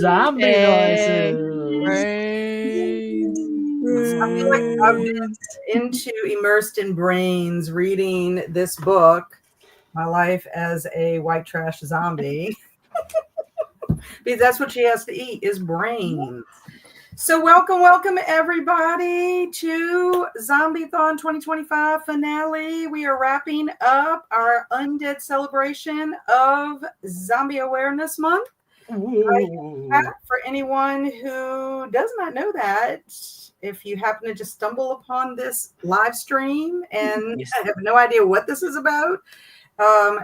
Zombie noises. I feel like I've been immersed in brains reading this book, My Life as a White Trash Zombie. Because that's what she has to eat is brains. So welcome everybody to Zombiethon 2025 finale. We are wrapping up our Undead celebration of Zombie Awareness Month. For anyone who does not know that, if you happen to just stumble upon this live stream and have no idea what this is about,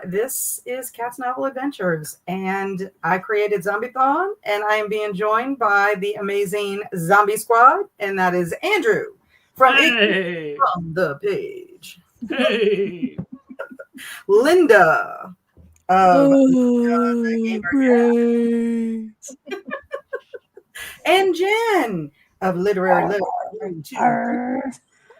this is Cat's Novel Adventures, and I created Zombiethon, and I am being joined by the amazing Zombie Squad, and that is Andrew from from the page. Hey. Linda of and Jen of Literary Literature.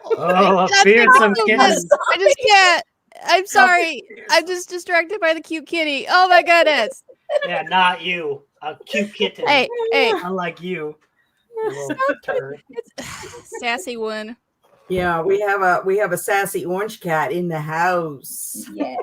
Oh, fearsome kittens. I just can't. I'm sorry. I'm just distracted by the cute kitty. Oh my goodness. Yeah, not you. A cute kitten. Hey. Unlike you. Little turd. Sassy one. Yeah, we have a sassy orange cat in the house. Yeah.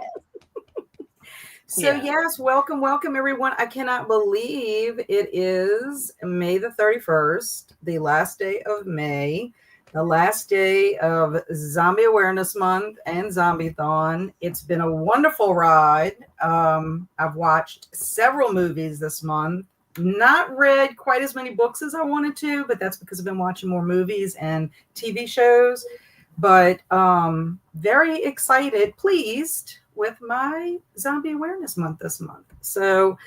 Yes, welcome everyone. I cannot believe it is May the 31st, the last day of May, the last day of Zombie Awareness Month and Zombiethon. It's been a wonderful ride. I've watched several movies this month. Not read quite as many books as I wanted to, but that's because I've been watching more movies and TV shows. But very excited, pleased with my Zombie Awareness Month this month. So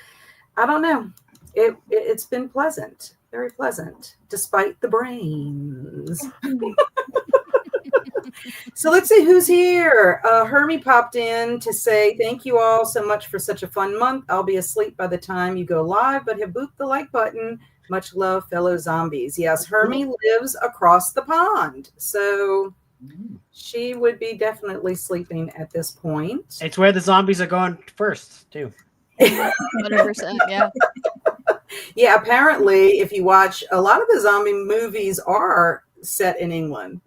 I don't know. It's been pleasant, very pleasant, despite the brains. So let's see who's here. Hermie popped in to say, thank you all so much for such a fun month. I'll be asleep by the time you go live, but have booped the like button. Much love, fellow zombies. Yes, Hermie lives across the pond. So she would be definitely sleeping at this point. It's where the zombies are going first, too. 100%, yeah. Yeah, apparently, if you watch, a lot of the zombie movies are set in England.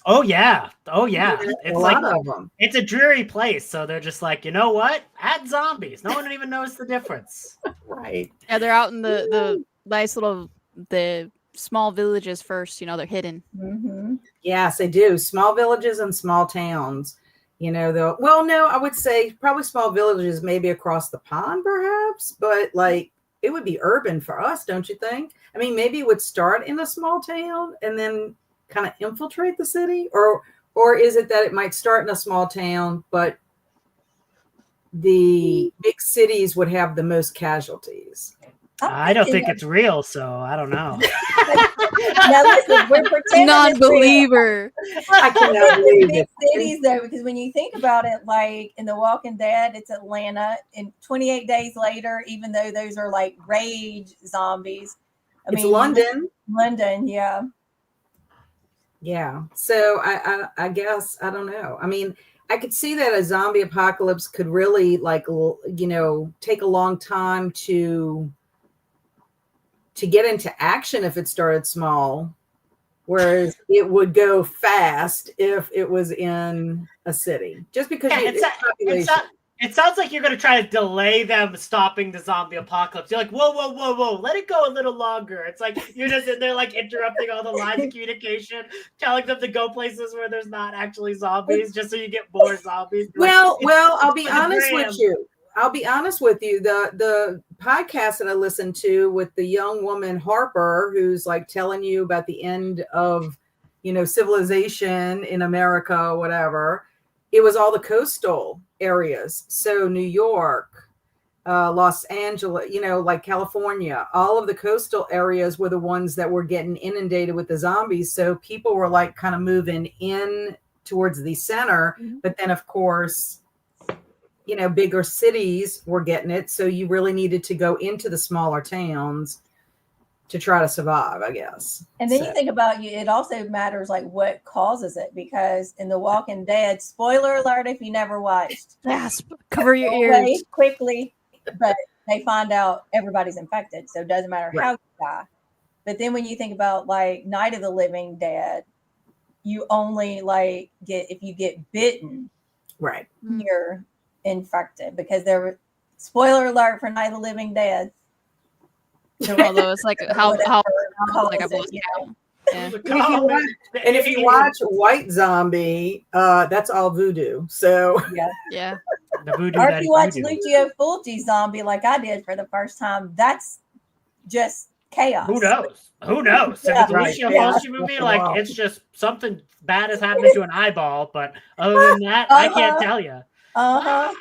Oh yeah. It's a lot of them. It's a dreary place, so they're just like, you know what? Add zombies. No one even knows the difference. Right. Yeah, they're out in the nice little the small villages first. They're hidden. Mm-hmm. Yes, they do. Small villages and small towns. No, I would say probably small villages, maybe across the pond, perhaps. But like, it would be urban for us, don't you think? I mean, maybe it would start in a small town and then kind of infiltrate the city, or is it that it might start in a small town, but the big cities would have the most casualties? I don't think it's real, so I don't know. Now listen, we're pretending Non-believer. I cannot believe big it. cities though, because when you think about it, like in The Walking Dead, it's Atlanta, and 28 days later, even though those are like rage zombies, It's London. London, yeah. Yeah. So I guess, I don't know. I mean, I could see that a zombie apocalypse could really take a long time to get into action if it started small, whereas it would go fast if it was in a city. Just because it sounds like you're going to try to delay them stopping the zombie apocalypse. You're like, whoa, let it go a little longer. It's like you're just in there like interrupting all the lines of communication, telling them to go places where there's not actually zombies, just so you get more zombies. Well, I'll be honest with you. The podcast that I listened to with the young woman Harper, who's like telling you about the end of, civilization in America or whatever, it was all the coastal areas. So New York, Los Angeles, like California, all of the coastal areas were the ones that were getting inundated with the zombies. So people were like kind of moving in towards the center, but then of course, bigger cities were getting it. So you really needed to go into the smaller towns to try to survive, I guess. And then you think about it also matters like what causes it, because in The Walking Dead, spoiler alert if you never watched. Yes, cover your ears quickly. But they find out everybody's infected, so it doesn't matter how you die. But then when you think about like Night of the Living Dead, you only like get if you get bitten, Right. you're infected because there were spoiler alert for Night of the Living Dead. Although it's like how like a Calls it, boss It was a And if you common- watch, and if you watch White Zombie, that's all voodoo. So yeah. the voodoo or that if is you watch voodoo. Lucio Fulci Zombie like I did for the first time, that's just chaos. Who knows? Who knows? Yeah. If it's a Lucio Fulci movie, like Wow. it's just something bad has happened to an eyeball. But other than that, I can't tell you. Uh-huh.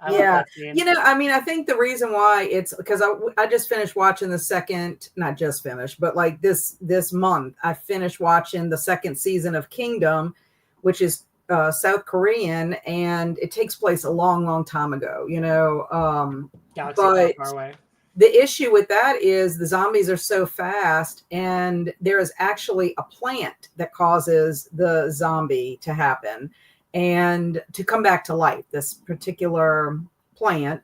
I love Yeah. that scene. You know, I mean, I think the reason why it's because I just finished watching the second, not just finished, but like this month, I finished watching the second season of Kingdom, which is South Korean, and it takes place a long, long time ago, you know. Galaxy but far away. the issue with that is the zombies are so fast, and there is actually a plant that causes the zombie to happen and to come back to life, this particular plant.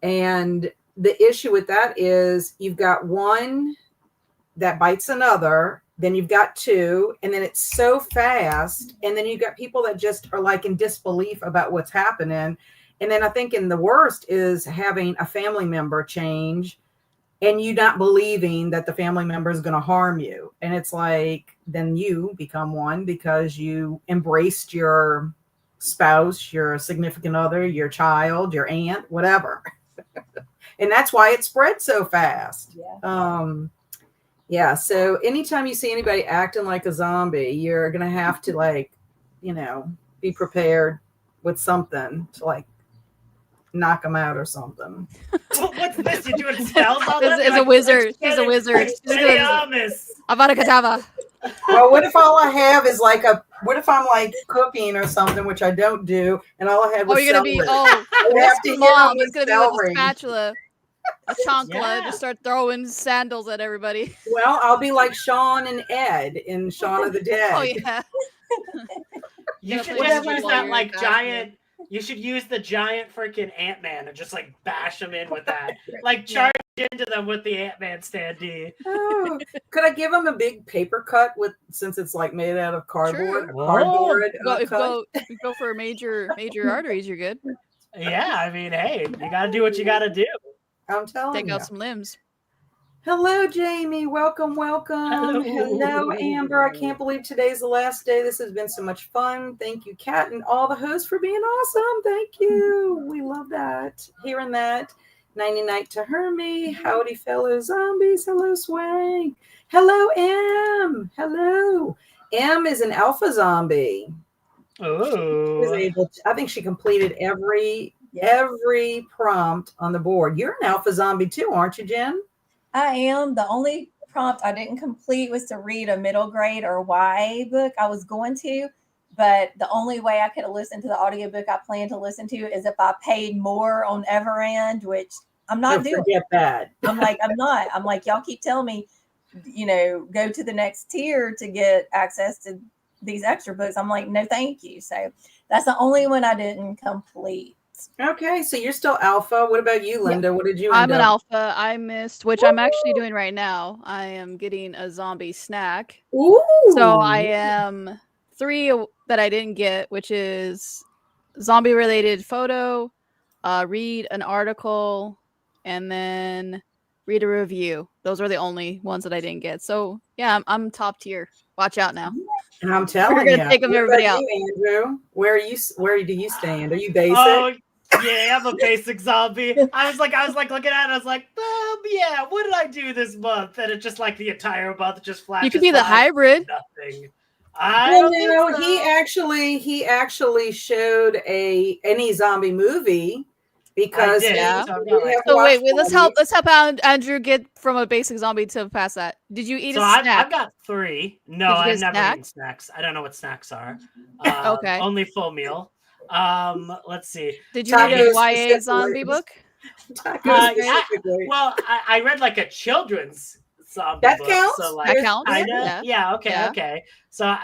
And the issue with that is you've got one that bites another, then you've got two, and then it's so fast, and then you've got people that just are like in disbelief about what's happening. And then I think in the worst is having a family member change and you not believing that the family member is going to harm you. And it's like, then you become one because you embraced your spouse, your significant other, your child, your aunt, whatever. And that's why it spread so fast. Yeah. So anytime you see anybody acting like a zombie, you're going to have to like, be prepared with something to like knock them out or something. What's this? You're doing spells on them? It's a wizard. He's a wizard. Avada Kedavra. Well, what if all I have is like what if I'm like cooking or something, which I don't do, and all I had was Oh, you're gonna be I would have to hit mom. them It's with gonna be with a celery. spatula, a chancla, Yeah. just start throwing sandals at everybody. Well, I'll be like Shaun and Ed in Shaun of the Dead. Oh yeah. You Gonna should play just music use while that you're like bashing giant. You should use the giant freaking Ant-Man and just like bash them in with that. Like charge into them with the Ant-Man standee. Oh, could I give them a big paper cut since it's like made out of cardboard? Sure. A cardboard If you go for major arteries, you're good. Yeah, I mean, hey, you got to do what you got to do. I'm telling Take you. out some limbs. Hello, Jamie. Welcome. Hello, Amber. I can't believe today's the last day. This has been so much fun. Thank you, Kat, and all the hosts for being awesome. Thank you. We love that. Hearing that. 90 Night to Hermie. Howdy, fellow zombies. Hello, Swang. Hello, M. Hello. M is an alpha zombie. Oh. I think she completed every prompt on the board. You're an alpha zombie too, aren't you, Jen? I am. The only prompt I didn't complete was to read a middle grade or YA book. I was going to, but the only way I could have listened to the audiobook I plan to listen to is if I paid more on Everend, which I'm not doing. Forget that. I'm not. I'm like, y'all keep telling me, go to the next tier to get access to these extra books. I'm like, no, thank you. So that's the only one I didn't complete. Okay, so you're still alpha. What about you, Linda? What did you I'm end an up? alpha. I missed, which I'm actually doing right now. I am getting a zombie snack. Ooh. So I am 3 that I didn't get, which is zombie related photo, read an article, and then read a review. Those are the only ones that I didn't get. So yeah, I'm top tier. Watch out now. And I'm telling We're you, gonna take them everybody out. you, Andrew? Where do you stand? Are you basic? Oh, yeah, I'm a basic zombie. I was like looking at it, I was like, yeah, what did I do this month? And it's just like the entire month just flashes. You could be the by. hybrid. Nothing. I Well, don't think so. he actually showed any zombie movie because I did. Yeah. So, I'm not like- So wait, let's help Andrew get from a basic zombie to past that. Did you eat So a snack? I've got 3. No, Did you get I've a never snack? eaten snacks. I don't know what snacks are. Okay. Only full meal. Let's see. Did you read a Tacos YA zombie book? Well, I read like a children's zombie That book. counts? So like, That counts. kinda, yeah. Okay. So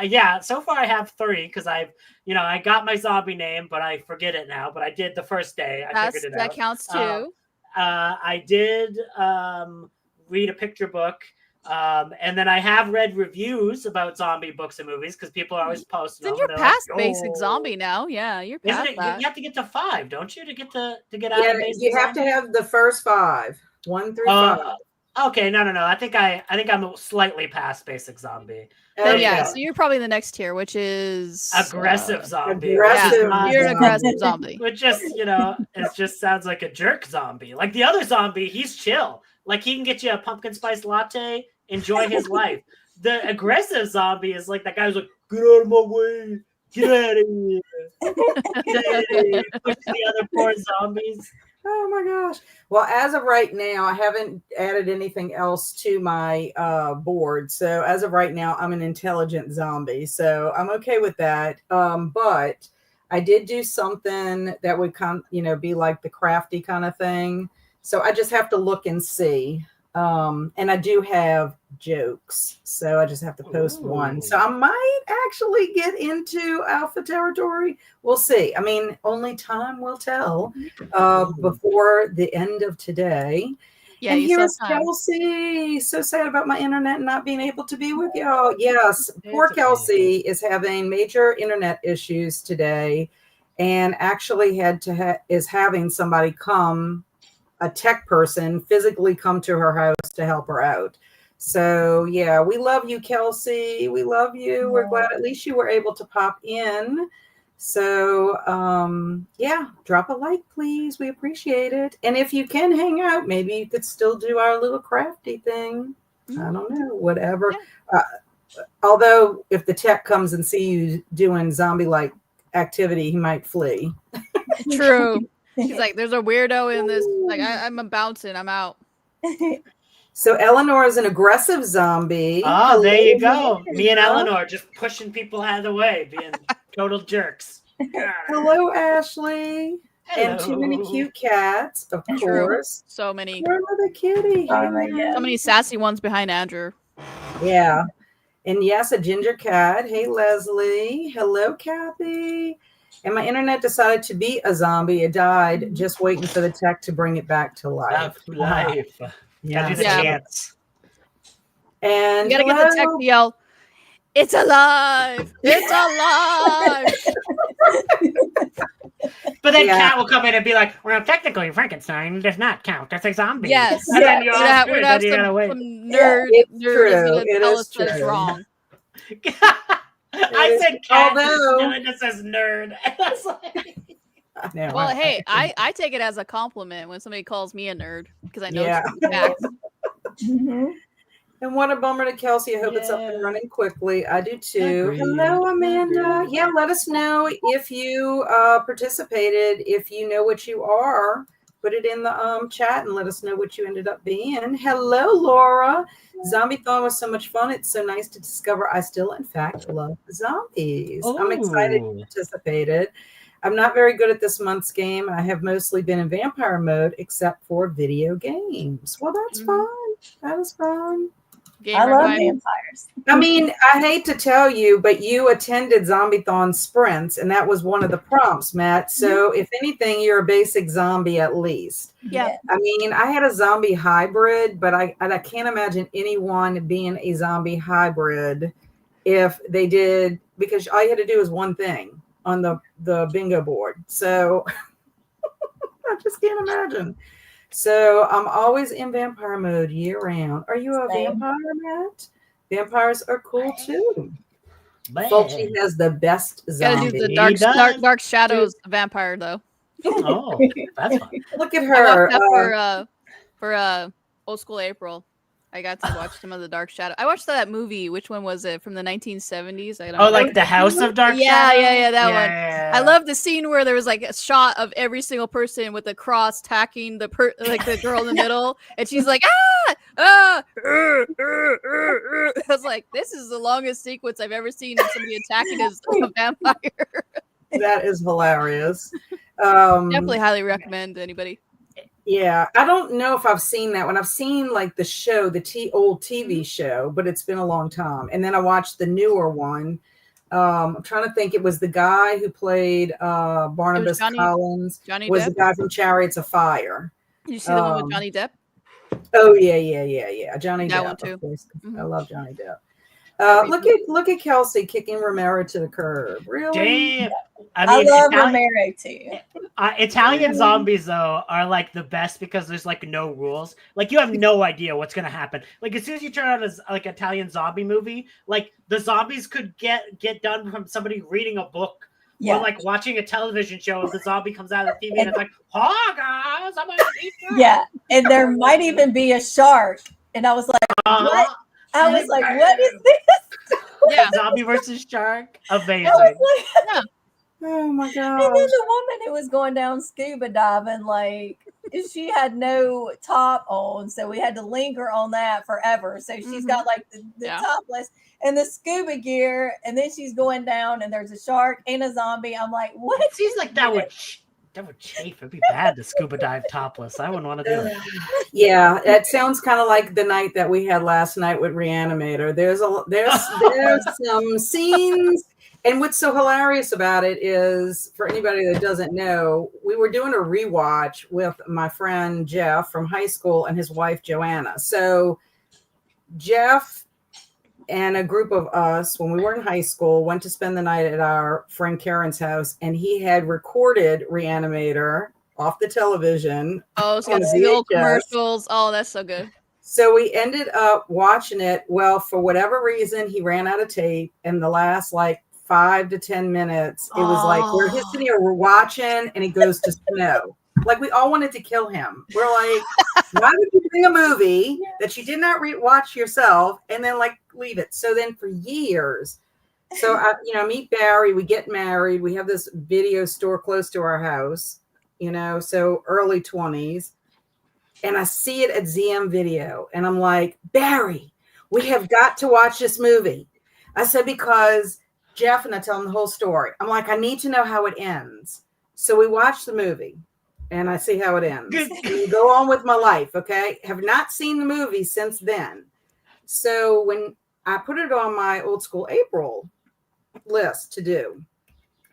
so far I have 3 because I got my zombie name, but I forget it now. But I did the first day. I figured it That out. counts too. I did read a picture book. And then I have read reviews about zombie books and movies because people are always posting Since them. you're They're like, past basic "Oh." zombie now, yeah, you're Isn't past it? that. You have to get to 5, don't you, to get out Yeah, of basic you have to zombie? have the first 5, 1 through 5. Okay, no. I think I'm slightly past basic zombie. Then Okay. yeah, so you're probably in the next tier, which is Aggressive zombie. aggressive You're an zombie. aggressive zombie. Which just, it just sounds like a jerk zombie. Like the other zombie, he's chill. Like he can get you a pumpkin spice latte, enjoy his life. The aggressive zombie is like that guy who's like, get out of my way, get out of here. Get out of here. Pushing the other poor zombies. Oh my gosh. Well, as of right now, I haven't added anything else to my board. So as of right now, I'm an intelligent zombie. So I'm okay with that. But I did do something that would be like the crafty kind of thing. So I just have to look and see. And I do have jokes. So I just have to post one. So I might actually get into alpha territory. We'll see. I mean, only time will tell before the end of today. Yeah, and you here's still have time. Kelsi. So sad about my internet not being able to be with y'all. Yes, poor It's okay. Kelsi is having major internet issues today and actually is having somebody come, a tech person, physically come to her house to help her out. So yeah, we love you, Kelsi. We love you. We're glad at least you were able to pop in. So yeah, drop a like, please. We appreciate it. And if you can hang out, maybe you could still do our little crafty thing. I don't know, whatever. Yeah. Although if the tech comes and see you doing zombie-like activity, he might flee. True. She's like, there's a weirdo in this. Like, I'm bouncing. I'm out. So Eleanor is an aggressive zombie. Oh, there you go. Me and Eleanor just pushing people out of the way, being total jerks. Hello, Ashley. Hello. And too many cute cats, of True. course. So many. Where's the kitty? Oh my God. So many sassy ones behind Andrew. Yeah. And yes, a ginger cat. Hey, Leslie. Hello, Kathy. And my internet decided to be a zombie. It died, just waiting for the tech to bring it back to life. Life. Gotta do the Yeah. chants. And You gotta get the tech to yell, it's alive! It's alive! But then Yeah. Cat will come in and be like, well, technically Frankenstein does not count as a zombie. Yes. And then you're We're all gonna screwed, have then you gotta some wait. nerd it's is true. gonna It tell is us that it's true. wrong. I said cat, Although- and it just says nerd. And that's like, I know. Well, hey, I take it as a compliment when somebody calls me a nerd because I know Yeah. it's facts. Mhm. And what a bummer to Kelsi. I hope it's up and Yeah. running quickly. I do too. Agreed. Hello, Amanda. Agreed. Yeah, let us know if you participated. If you know what you are, put it in the chat and let us know what you ended up being. Hello, Laura. Zombiethon was so much fun. It's so nice to discover I still, in fact, love zombies. I'm excited Ooh. you participated. I'm not very good at this month's game. I have mostly been in vampire mode, except for video games. Well, that's Mhm. fun. That was fun. I love Revive. vampires. I mean, I hate to tell you, but you attended Zombiethon sprints, and that was one of the prompts, Matt. So, if anything, you're a basic zombie at least. Yeah. I mean, I had a zombie hybrid, but I can't imagine anyone being a zombie hybrid if they did, because all you had to do is one thing on the bingo board. So, I just can't imagine. So I'm always in vampire mode year round. Are you a Same. vampire, Matt? Vampires are cool too. Man. Fulci has the best Gotta zombie. do the He dark does. dark shadows vampire though. Oh, that's fun. Look at I her. watched that for old school April. I got to watch some of the Dark Shadow. I watched that movie. Which one was it? From the 1970s? I don't Oh, know. like the House of Dark Yeah, Shadows? yeah, that one. Yeah. I love the scene where there was like a shot of every single person with a cross tacking the the girl in the middle, and she's like, I was like, this is the longest sequence I've ever seen of somebody attacking as a vampire. That is hilarious. Definitely highly recommend to anybody. Yeah, I don't know if I've seen that one. I've seen like the show, the old TV show, but it's been a long time. And then I watched the newer one. I'm trying to think. It was the guy who played Barnabas Johnny- Collins. Johnny Was Depp? the guy from Chariots of Fire. Did you see the one with Johnny Depp? Oh yeah. Johnny That Depp, one too. of course. Mhm. I love Johnny Depp. Look at Kelsi kicking Romero to the curb. Really? Damn. I I mean, love Romero too. Italian zombies though are like the best because there's like no rules. Like you have no idea what's gonna happen. Like as soon as you turn on a like Italian zombie movie, like the zombies could get done from somebody reading a book Yeah. or like watching a television show. And the zombie comes out of the TV and it's like, "Oh guys, I'm gonna eat you." Yeah, and there might even be a shark. And I was like, what? I was like, what is this? Yeah. Zombie versus shark. Amazing. I was like, Oh my and then gosh. the woman who was going down scuba diving, like she had no top on, so we had to linger on that forever. So she's got like the Yeah. topless and the scuba gear, and then she's going down, and there's a shark and a zombie. I'm like, what? It seems like that would chafe. It'd be bad to scuba dive topless. I wouldn't want to do it. Yeah, it sounds kind of like the night that we had last night with Reanimator. There's some scenes, and what's so hilarious about it is, for anybody that doesn't know, we were doing a rewatch with my friend Jeff from high school and his wife Joanna. So Jeff and a group of us, when we were in high school, went to spend the night at our friend Karen's house, and he had recorded Reanimator off the television. Oh, it's on got the old VHS. commercials. Oh, that's so good. So we ended up watching it. Well, for whatever reason, he ran out of tape, and the last like 5 to 10 minutes, it was like we're just sitting here, we're watching, and he goes to snow. Like we all wanted to kill him. We're like, why would you bring a movie that you did not watch yourself and then like leave it? So then for years, so I meet Barry, we get married, we have this video store close to our house, so early 20s, and I see it at ZM Video, and I'm like, Barry, we have got to watch this movie. I said, because Jeff, and I tell him the whole story. I'm like, I need to know how it ends. So we watch the movie. And I see how it ends. And go on with my life, okay? Have not seen the movie since then. So when I put it on my old school April list to do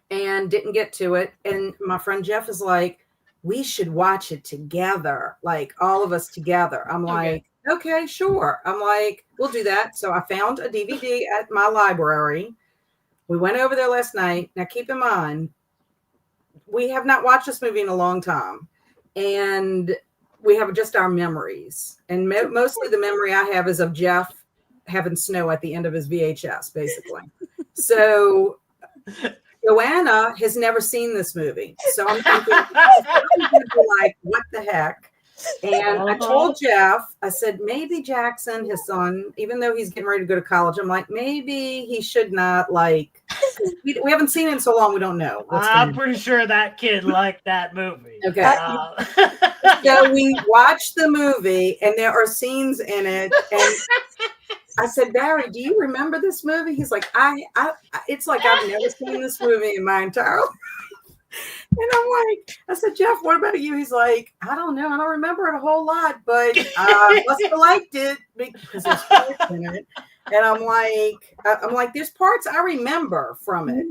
and didn't get to it, and my friend Jeff is like, we should watch it together, like all of us together. I'm like, okay, sure. I'm like, we'll do that. So I found a DVD at my library. We went over there last night. Now keep in mind, we have not watched this movie in a long time, and we have just our memories. And mostly the memory I have is of Jeff having snow at the end of his VHS, basically. So Joanna has never seen this movie. So I'm thinking, like, what the heck? And I told Jeff, I said, maybe Jackson, his son, even though he's getting ready to go to college, I'm like, maybe he should not, like, we haven't seen it in so long, we don't know. I'm pretty sure that kid liked that movie. Okay. So we watched the movie, and there are scenes in it, and I said, Barry, do you remember this movie? He's like, it's like I've never seen this movie in my entire life. And I'm like, I said, Jeff, what about you? He's like, I don't know. I don't remember it a whole lot, but I must have liked it because there's parts in it. And I'm like, there's parts I remember from it,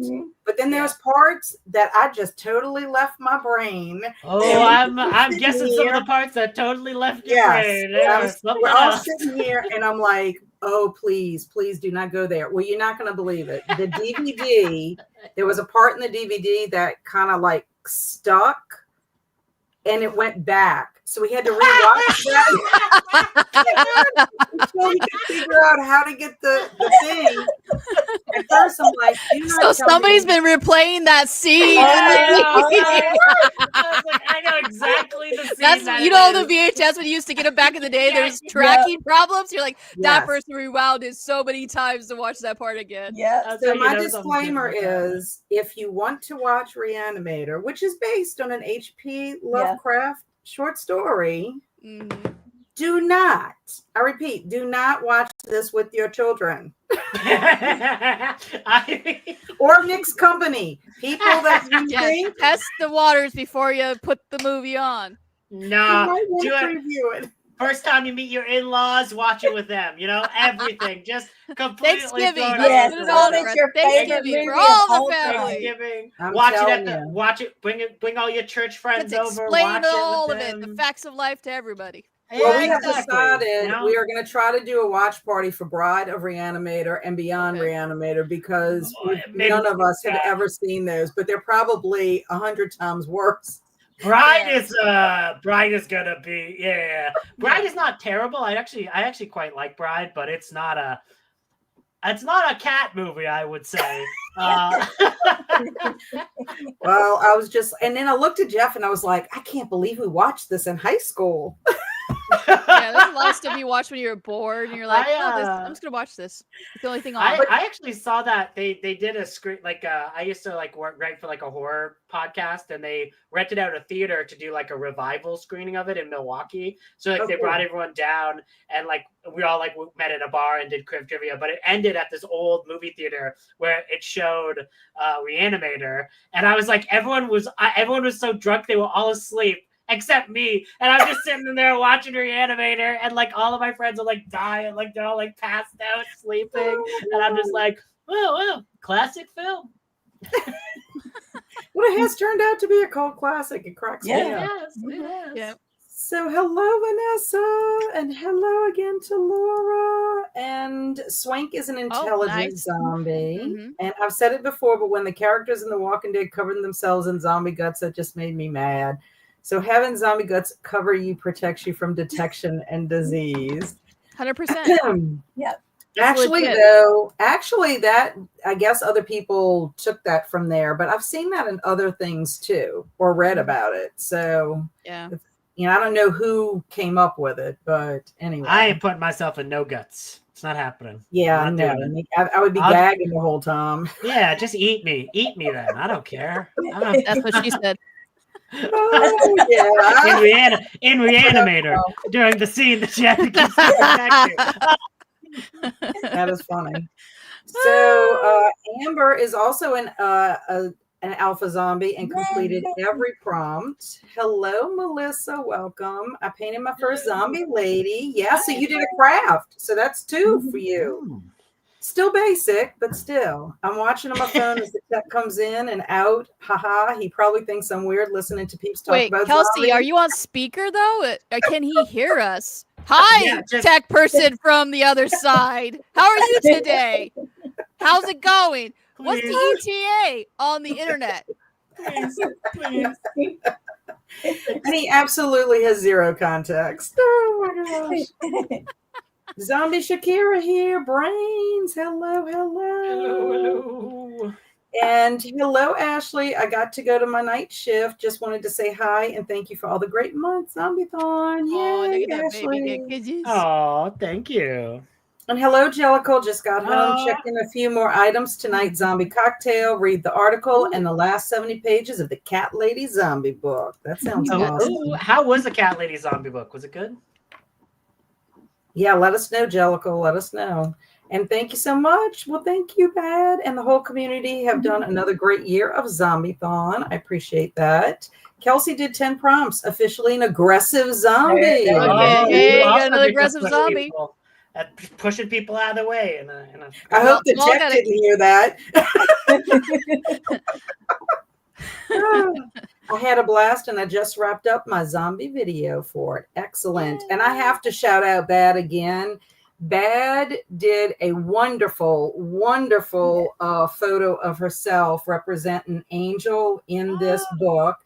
but then there's parts that I just totally left my brain. Oh, I'm guessing some of the parts that totally left your brain. We're all sitting here, and I'm like, oh, please do not go there. Well, you're not going to believe it. The DVD, there was a part in the DVD that kind of like stuck, and it went back. So we had to rewatch that until we could figure out how to get the thing. At first, I'm like, so somebody's been replaying that scene. I know exactly the scene. That's the VHS when you used to get it back in the day. There's tracking problems. You're like, that person rewound it so many times to watch that part again. Yeah. So my disclaimer is, if you want to watch Reanimator, which is based on an H.P. Lovecraft short story, do not, I repeat, do not watch this with your children or mixed company. People that you think test the waters before you put the movie on. No, preview it. First time you meet your in-laws, watch it with them. You know, everything. Just completely Thanksgiving. throw it Yes, out the call window. it your Thanksgiving favorite for movie all of the all family. time. Thanksgiving. I'm Watch it telling at the you. watch it. Bring all your church friends Let's over. explain Watch it all with of it, the them. facts of life to everybody. Well, Yeah, we have exactly. decided You know? we are going to try to do a watch party for Bride of Reanimator and Beyond Okay. Reanimator because Maybe none of us have yeah. ever seen those, but they're probably 100 times worse. Bride Yeah. is gonna be Bride is not terrible. I actually quite like Bride, but it's not a cat movie, I would say. Well, I was just, and then I looked at Jeff and I was like, I can't believe we watched this in high school. Yeah, there's a lot of stuff you watch when you're bored and you're like, I'm just gonna watch this. It's the only thing on. I actually saw that they did a screen I used to write for a horror podcast, and they rented out a theater to do a revival screening of it in Milwaukee. So they brought everyone down, and we all met at a bar and did crib trivia. But it ended at this old movie theater where it showed Reanimator, and I was like, everyone was so drunk they were all asleep except me, and I'm just sitting in there watching Reanimator, and all of my friends are dying, they're all passed out sleeping, and I'm just like, well, classic film. Well, it has turned out to be a cult classic. It cracks me up. Yes. Yeah. So hello, Vanessa, and hello again to Laura. And Swank is an intelligent nice. zombie. Mhm. And I've said it before, but when the characters in The Walking Dead covered themselves in zombie guts, that just made me mad. So having zombie guts cover you protects you from detection and disease. 100%. Yeah. Actually, that I guess other people took that from there, but I've seen that in other things too, or read about it. So Yeah. I don't know who came up with it, but anyway. I ain't putting myself in no guts. It's not happening. Yeah, no. I would be gagging the whole time. Yeah, just eat me. Eat me then. I don't care. That's what she said. Oh, yeah. In Reanimator, during the scene that you had to keep back to. That is funny. So Amber is also an alpha zombie and completed every prompt. Hello, Melissa. Welcome. I painted my first zombie lady. Yeah, so you did a craft. So that's 2 for you. Still basic, but still. I'm watching on my phone as the tech comes in and out. Haha. He probably thinks I'm weird listening to peeps talk about Kelsi, zombies. are you on speaker though? Can he hear us? Hi, tech person from the other side. How are you today? How's it going? What's the ETA on the internet? Please. And he absolutely has zero context. Oh my gosh. Zombie Shakira here. Brains. Hello. And hello, Ashley. I got to go to my night shift. Just wanted to say hi and thank you for all the great months. Zombiethon. Yay, Ashley. Oh, thank you. And hello, Jellicle. Just got home. Checked in a few more items tonight. Zombie cocktail. Read the article and the last 70 pages of the Cat Lady Zombie book. That sounds awesome. How was the Cat Lady Zombie book? Was it good? Yeah, let us know, Jellicle. Let us know. And thank you so much. Well, thank you, Bad. And the whole community have done another great year of Zombiethon. I appreciate that. Kelsi did 10 prompts. Officially an aggressive zombie. Hey, you got another aggressive zombie. Pushing people out of the way. I hope the tech didn't hear that. I had a blast and I just wrapped up my zombie video for it. Excellent. And I have to shout out Bad again. Bad did a wonderful photo of herself representing Angel in this book.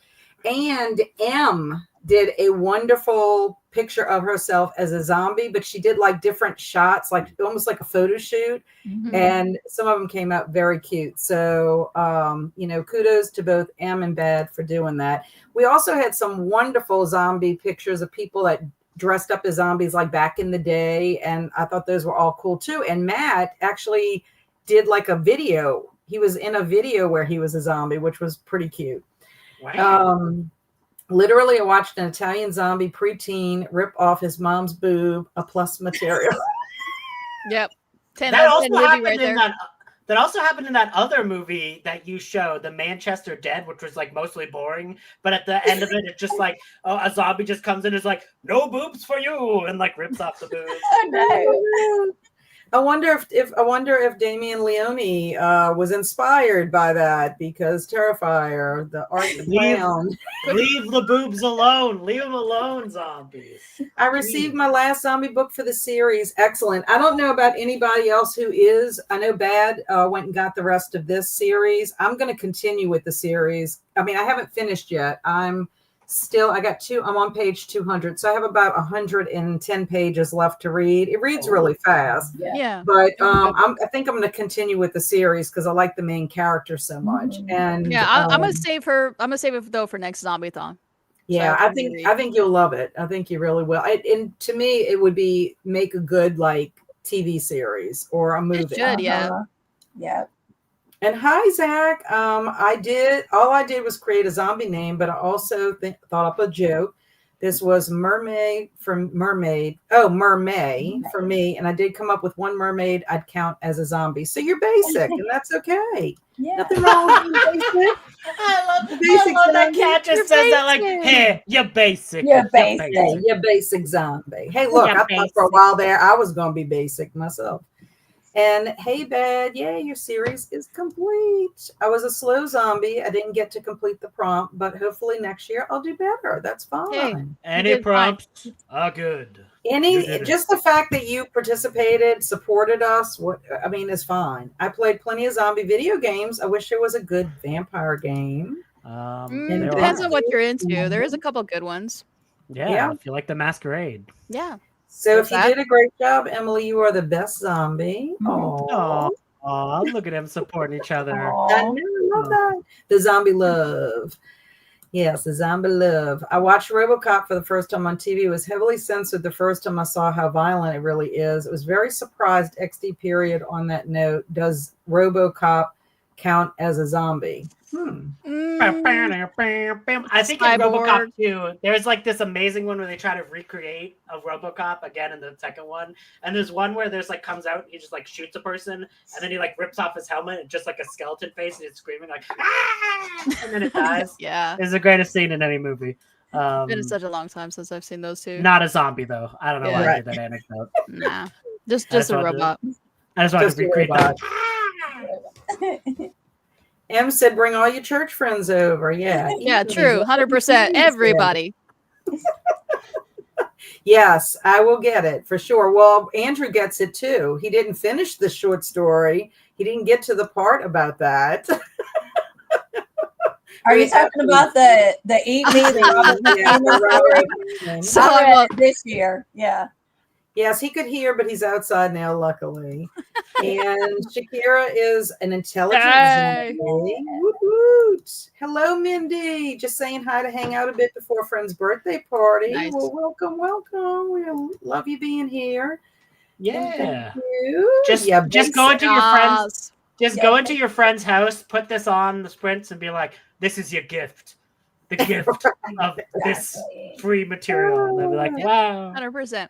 And M did a wonderful picture of herself as a zombie, but she did different shots, almost like a photo shoot. Mm-hmm. And some of them came out very cute. So, kudos to both M and Bad for doing that. We also had some wonderful zombie pictures of people that dressed up as zombies back in the day. And I thought those were all cool too. And Matt actually did a video. He was in a video where he was a zombie, which was pretty cute. Wow. Literally, I watched an Italian zombie preteen rip off his mom's boob, a plus material. Yep. That also happened that also happened in that other movie that you showed, the Manchester Dead, which was like mostly boring. But at the end of it, it's just like a zombie just comes in and is like, "No boobs for you," and like rips off the boobs. Oh no. I wonder if Damien Leone was inspired by that, because Terrifier, the art the clown. Leave the boobs alone. Leave them alone, zombies. I received my last zombie book for the series. Excellent. I don't know about anybody else who is. I know Bad went and got the rest of this series. I'm going to continue with the series. I mean, I haven't finished yet. I'm on page 200. So I have about 110 pages left to read. It reads really fast. Yeah. But I think I'm going to continue with the series because I like the main character so much. And Yeah, I'm gonna save her. I'm gonna save it though for next Zombiethon. yeah, So I think you'll love it. I think you really will. And to me, it would make a good like TV series or a movie. It should, yeah. Yeah. And hi, Zach. All I did was create a zombie name, but I also thought up a joke. This was Mermay for me. And I did come up with one mermaid I'd count as a zombie. So you're basic, and that's okay. Yeah. Nothing wrong with being basic. I love that cat just says that like, "Hey, you're basic. You're basic. Hey, you're basic zombie. Hey, look, I thought for a while there I was going to be basic myself. And hey, Bad, yeah, your series is complete. I was a slow zombie. I didn't get to complete the prompt, but hopefully next year I'll do better. That's fine. Hey. Any prompts are good. Just the fact that you participated, supported us, is fine. I played plenty of zombie video games. I wish there was a good vampire game. Depends on what you're into. There is a couple good ones. Yeah, if you like the Masquerade. Yeah. So if you did a great job, Emily, you are the best zombie. Oh, look at them supporting each other. I know, I love that. The zombie love. Yes, the zombie love. I watched RoboCop for the first time on TV. It was heavily censored the first time I saw how violent it really is. I was very surprised, XD period, on that note. Does RoboCop count as a zombie? I think in RoboCop 2, there's like this amazing one where they try to recreate a RoboCop again in the second one. And there's one where there's like comes out, he just like shoots a person, and then he like rips off his helmet and just like a skeleton face, and it's screaming like, "Ah!" And then it dies. Yeah. It's the greatest scene in any movie. It's been such a long time since I've seen those two. Not a zombie though. I don't know why I did that anecdote. Nah. Just a robot. I just wanted to recreate that. Em said, bring all your church friends over. Yeah. Yeah, true. 100%. Everybody. Yes, I will get it for sure. Well, Andrew gets it too. He didn't finish the short story. He didn't get to the part about that. Are you talking about the Eat Me, the So I read it this year? Yeah. Yes, he could hear, but he's outside now, luckily. And Shakira is an intelligent zombie. Woot-woot. Hello, Mindy. Just saying hi to hang out a bit before a friend's birthday party. Nice. Well, welcome. We love you being here. Yeah. You. Just go into your friends. Just go into your friend's house, put this on the sprints, and be like, "This is your gift. The gift of this free material." And they'll be like, "Wow, 100%.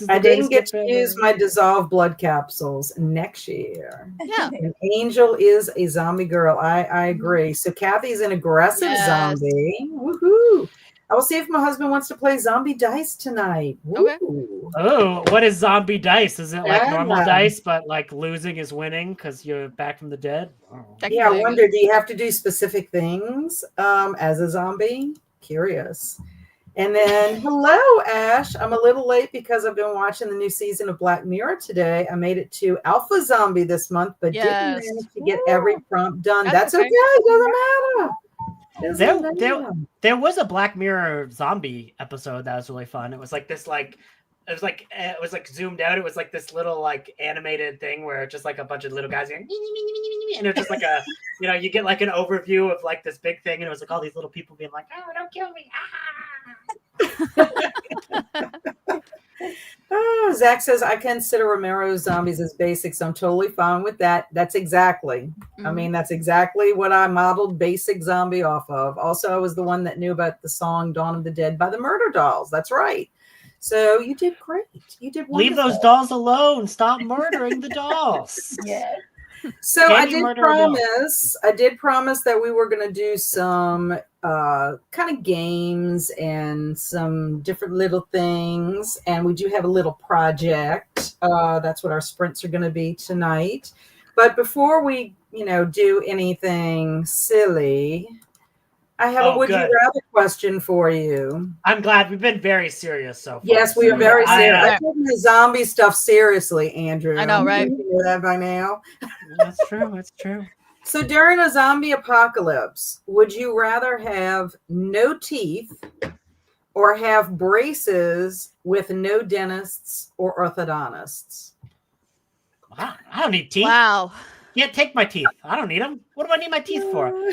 I didn't get to use my dissolved blood capsules next year." Yeah. An angel is a zombie girl. I agree. So Kathy's an aggressive zombie. Woohoo. I will see if my husband wants to play zombie dice tonight. Okay. Oh, what is zombie dice? Is it like normal dice, but like losing is winning because you're back from the dead? Oh. Yeah, I wonder, do you have to do specific things as a zombie? Curious. And then, hello, Ash. I'm a little late because I've been watching the new season of Black Mirror today. I made it to Alpha Zombie this month, but didn't manage to get every prompt done. That's okay. It doesn't matter. There was a Black Mirror zombie episode that was really fun. It was like this, like it was like zoomed out. It was like this little like animated thing where just like a bunch of little guys going, and it was just like a you get like an overview of like this big thing, and it was like all these little people being like, "Oh, don't kill me!" Zach says, I consider Romero's zombies as basic, so I'm totally fine with that. That's exactly. I mean, that's exactly what I modeled basic zombie off of. Also, I was the one that knew about the song Dawn of the Dead by the Murder Dolls. That's right. So you did great. You did wonderful. Leave those dolls alone. Stop murdering the dolls. Yeah. So Can I you did murder a dog? promise that we were going to do some kind of games and some different little things. And we do have a little project. That's what our sprints are going to be tonight. But before we, do anything silly, I have a Oh, would you good. rather question for you. I'm glad we've been very serious so far. Yes, we are so very I, serious. uh, I took the zombie stuff seriously, Andrew. I know, right? You know that by now. That's true. That's true. So during a zombie apocalypse, would you rather have no teeth or have braces with no dentists or orthodontists? I don't need teeth. Wow. Can't take my teeth. I don't need them. What do I need my teeth for?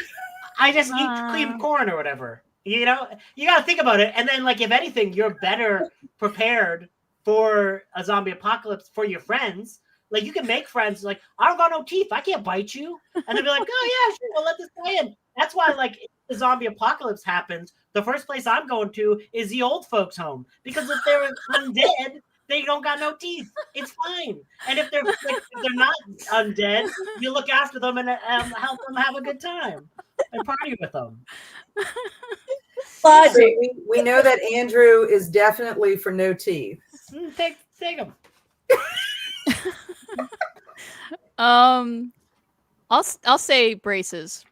I just eat clean corn or whatever. You got to think about it. And then, like, if anything, you're better prepared for a zombie apocalypse for your friends. Like, you can make friends like, I don't got no teeth. I can't bite you. And they'll be like, oh, yeah, sure. We'll let this guy in. That's why, like, if the zombie apocalypse happens, the first place I'm going to is the old folks' home. Because if they're undead, they don't got no teeth. It's fine. And if they're not undead, you look after them and help them have a good time and party with them. So we know that Andrew is definitely for no teeth. Take them. I'll say braces.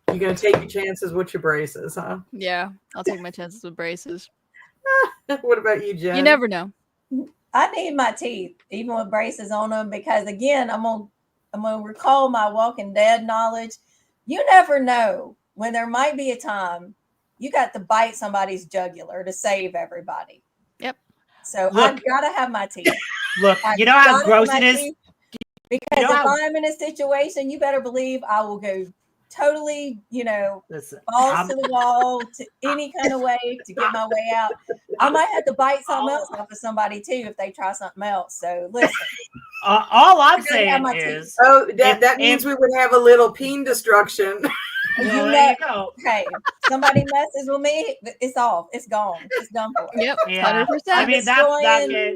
You're gonna take your chances with your braces, huh? Yeah, I'll take my chances with braces. What about you, Jen? You never know. I need my teeth, even with braces on them, because again, I'm gonna recall my Walking Dead knowledge. You never know when there might be a time you got to bite somebody's jugular to save everybody. Yep. So I've got to have my teeth. Look, you know how gross it is? Because if I'm in a situation, you better believe I will go totally, balls to the wall to any kind of way to get my way out. I might have to bite something else off of somebody too if they try something else. So listen. All I'm saying is, that means we would have a little peen destruction. Well, there you go. Okay, somebody messes with me, it's off. It's gone. It's done for. Yep, 100%. I mean,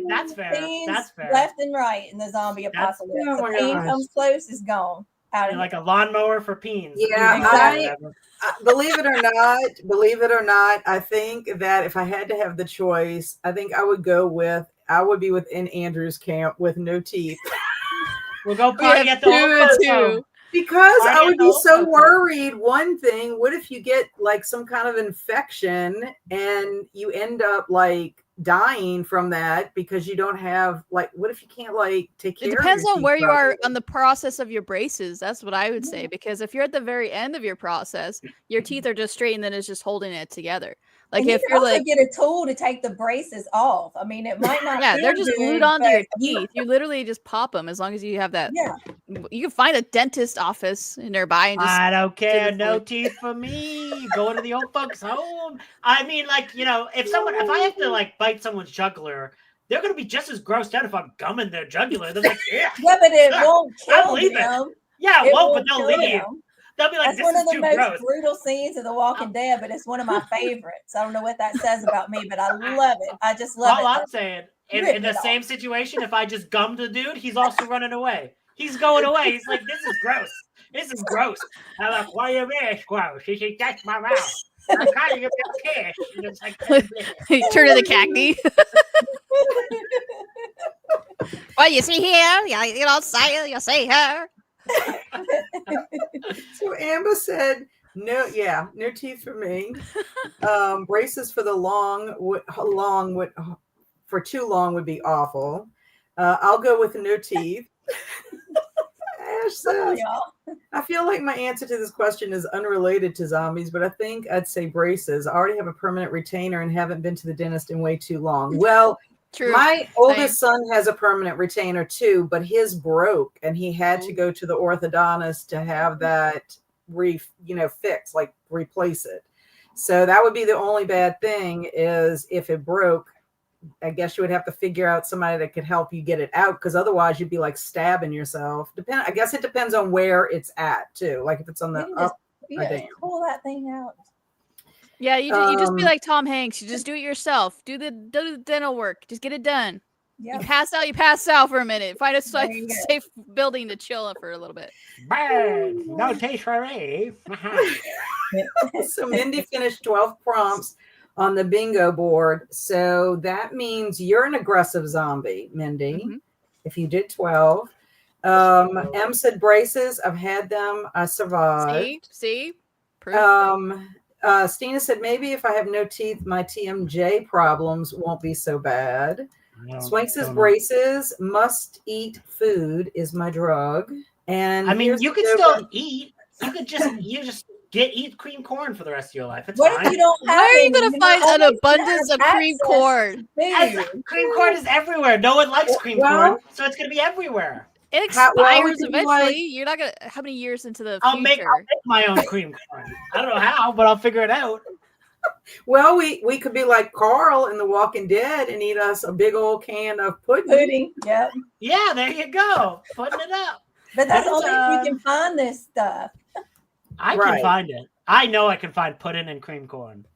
that's fair. That's fair. Left and right in the zombie apocalypse. The peen comes close, it's gone. Like a lawnmower for peens. Yeah, believe it or not, I think that if I had to have the choice, I think I would be within Andrew's camp with no teeth. We'll go party at the old folks' home. Because I would be so worried. One thing, what if you get like some kind of infection and you end up like dying from that because you don't have what if you can't take care of it? Depends on where you are on the process of your braces. That's what I would say. Because if you're at the very end of your process, your teeth are just straight and then it's just holding it together. Like and if you're like get a tool to take the braces off. I mean, it might not. Yeah, they're just good, glued onto your teeth. You literally just pop them as long as you have that. Yeah. You can find a dentist office nearby and just. I don't care. No teeth for me. Going to the old folks' home. I mean, if I have to bite someone's jugular, they're gonna be just as grossed out if I'm gumming their jugular. They're like, yeah, but it won't kill them. Yeah, it won't, but they'll leave. They'll be like, that's one of the most gross. brutal scenes of The Walking Dead, but it's one of my favorites. I don't know what that says about me, but I love it. I just love it. All I'm saying, in the same situation, if I just gummed the dude, he's also running away. He's going away. He's like, this is gross. This is gross. I'm like, why are you there, gross? He's like, that's my mouth. I'm trying to get a kiss. And it's like, you turn to the cacti. Well, you see here, you see her. So Amber said, no teeth for me. Braces for for too long would be awful. I'll go with no teeth. Ash says, I feel like my answer to this question is unrelated to zombies, but I think I'd say braces. I already have a permanent retainer and haven't been to the dentist in way too long. Well, true. My oldest son has a permanent retainer too, but his broke and he had to go to the orthodontist to have that fixed, replace it. So that would be the only bad thing is if it broke, I guess you would have to figure out somebody that could help you get it out because otherwise you'd be stabbing yourself. I guess it depends on where it's at too. Like if it's on the up or down. Pull that thing out. Yeah, you just be like Tom Hanks. You just do it yourself. Do the dental work. Just get it done. You Yep. pass out for a minute. Find a There you go. safe building to chill up for a little bit. Bad. No taste for me. So Mindy finished 12 prompts on the bingo board. So that means you're an aggressive zombie, Mindy, Mhm. if you did 12. M said braces. I've had them. I survived. See? Proof. Stina said maybe if I have no teeth, my TMJ problems won't be so bad. Swank says braces. Must eat food is my drug. And I mean, here's you the could joke. still eat. You could just eat cream corn for the rest of your life. It's What fine. if you don't have Where are you any? gonna don't find an always abundance have of cream access corn? to food. Cream corn is everywhere. No one likes cream Well- corn, so it's gonna be everywhere. It How- well, we expires could be eventually. like- You're not gonna. How many years into the I'll make future? my own cream corn. I don't know how, but I'll figure it out. Well, we could be like Carl in The Walking Dead and eat us a big old can of pudding. Pudding. Yep. Yeah, there you go. Putting it up. But that's But it's, only if you can find this stuff. I Right. can find it. I know I can find pudding and cream corn.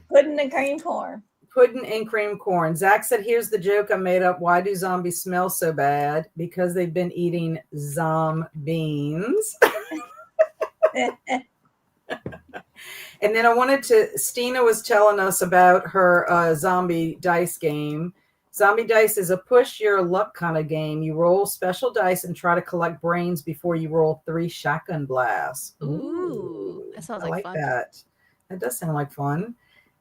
Pudding and cream corn. Pudding and cream corn. Zach said, here's the joke I made up. Why do zombies smell so bad? Because they've been eating beans. And then I wanted to, Stina was telling us about her zombie dice game. Zombie dice is a push your luck kind of game. You roll special dice and try to collect brains before you roll 3 shotgun blasts. Ooh, that sounds I like like fun. that. That does sound like fun.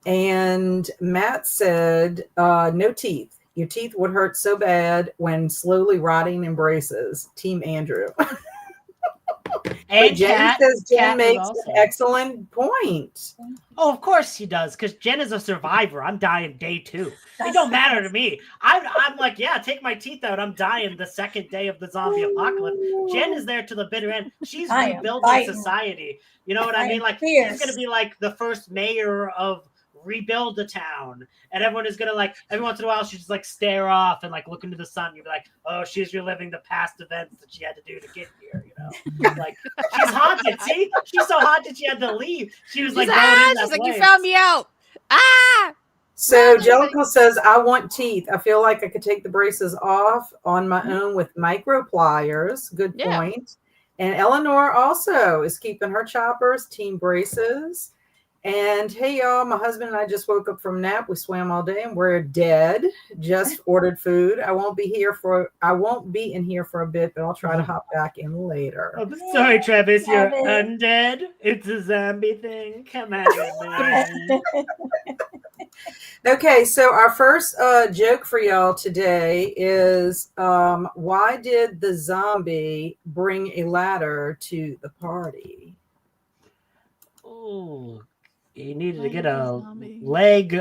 And Matt said, no teeth. Your teeth would hurt so bad when slowly rotting in braces. Team Andrew. And But Jen Kat, says Jen Kat makes was an also. excellent point. Oh, of course she does, because Jen is a survivor. I'm dying day 2. It don't matter to me. I'm like, yeah, take my teeth out. I'm dying the second day of the zombie apocalypse. Jen is there to the bitter end. She's I am rebuilding fighting. society. You know what I I mean? am Like, fierce. she's gonna be like the first mayor of rebuild the town, and everyone is gonna like every once in a while she's just like stare off and like look into the sun. You'll be like, oh, she's reliving the past events that she had to do to get here. You know, like she's haunted. See, she's so haunted she had to leave. She was like, She's like, you found me out. Ah! So Jellicle says, I want teeth. I feel like I could take the braces off on my own with micro pliers. Good Yeah. point. And Eleanor also is keeping her choppers, team braces. And hey, y'all, my husband and I just woke up from a nap. We swam all day and we're dead. Just ordered food. I won't be in here for a bit, but I'll try to hop back in later. I'm sorry, Travis. You're Travis. undead. It's a zombie thing. Come on, man. Okay, so our first joke for y'all today is why did the zombie bring a ladder to the party? Oh, he needed to Why get did the a zombie- leg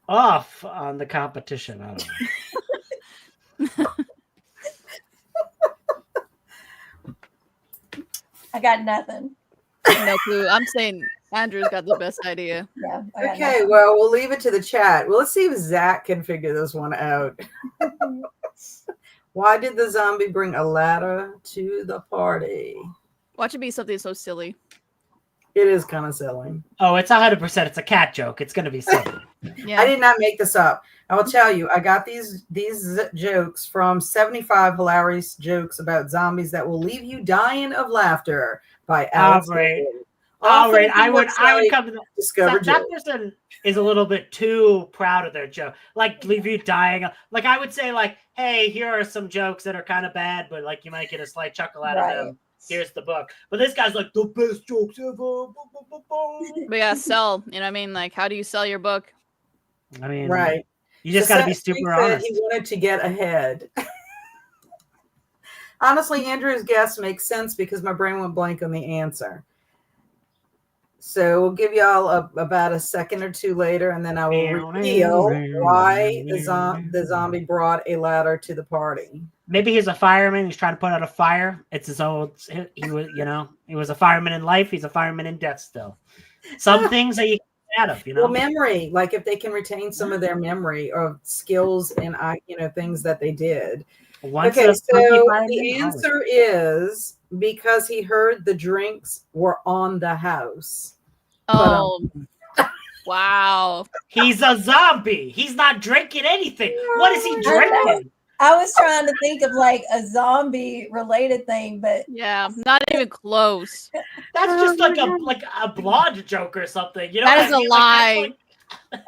off on the competition. I don't know. I got nothing. No clue. I'm saying Andrew's got the best idea. Yeah. I got Okay, nothing. well, we'll leave it to the chat. Well, let's see if Zach can figure this one out. Why did the zombie bring a ladder to the party? Watch it be something so silly. It is kind of silly. Oh, it's 100%. It's a cat joke. It's gonna be silly. Yeah. I did not make this up. I will tell you, I got these jokes from 75 hilarious jokes about zombies that will leave you dying of laughter by Alex. right. Bailey. All From right, the I would website come to the Discover that Jokes. person is a little bit too proud of their joke. Like leave you dying. Like I would say, like, hey, here are some jokes that are kind of bad, but like you might get a slight chuckle out Right. of them. Here's the book. But this guy's like the best jokes ever. We gotta sell. You know what I mean? Like, how do you sell your book? I mean, Right. You just So got to be Seth super said honest. He wanted to get ahead. Honestly, Andrew's guess makes sense because my brain went blank on the answer. So we'll give y'all about a second or two later, and then I will reveal why the zombie brought a ladder to the party. Maybe he's a fireman. He's trying to put out a fire. It's his old. He was, he was a fireman in life. He's a fireman in death still. Some things that you get out of, Well, memory, like if they can retain some of their memory or skills and things that they did. Once Okay, a so spooky fireman, the always. answer is because he heard the drinks were on the house. Oh, wow. He's a zombie. He's not drinking anything. What is he drinking? I was trying to think of like a zombie related thing, but Yeah, not even close. That's just like a blonde joke or something. You know That what is I a mean? lie. Like,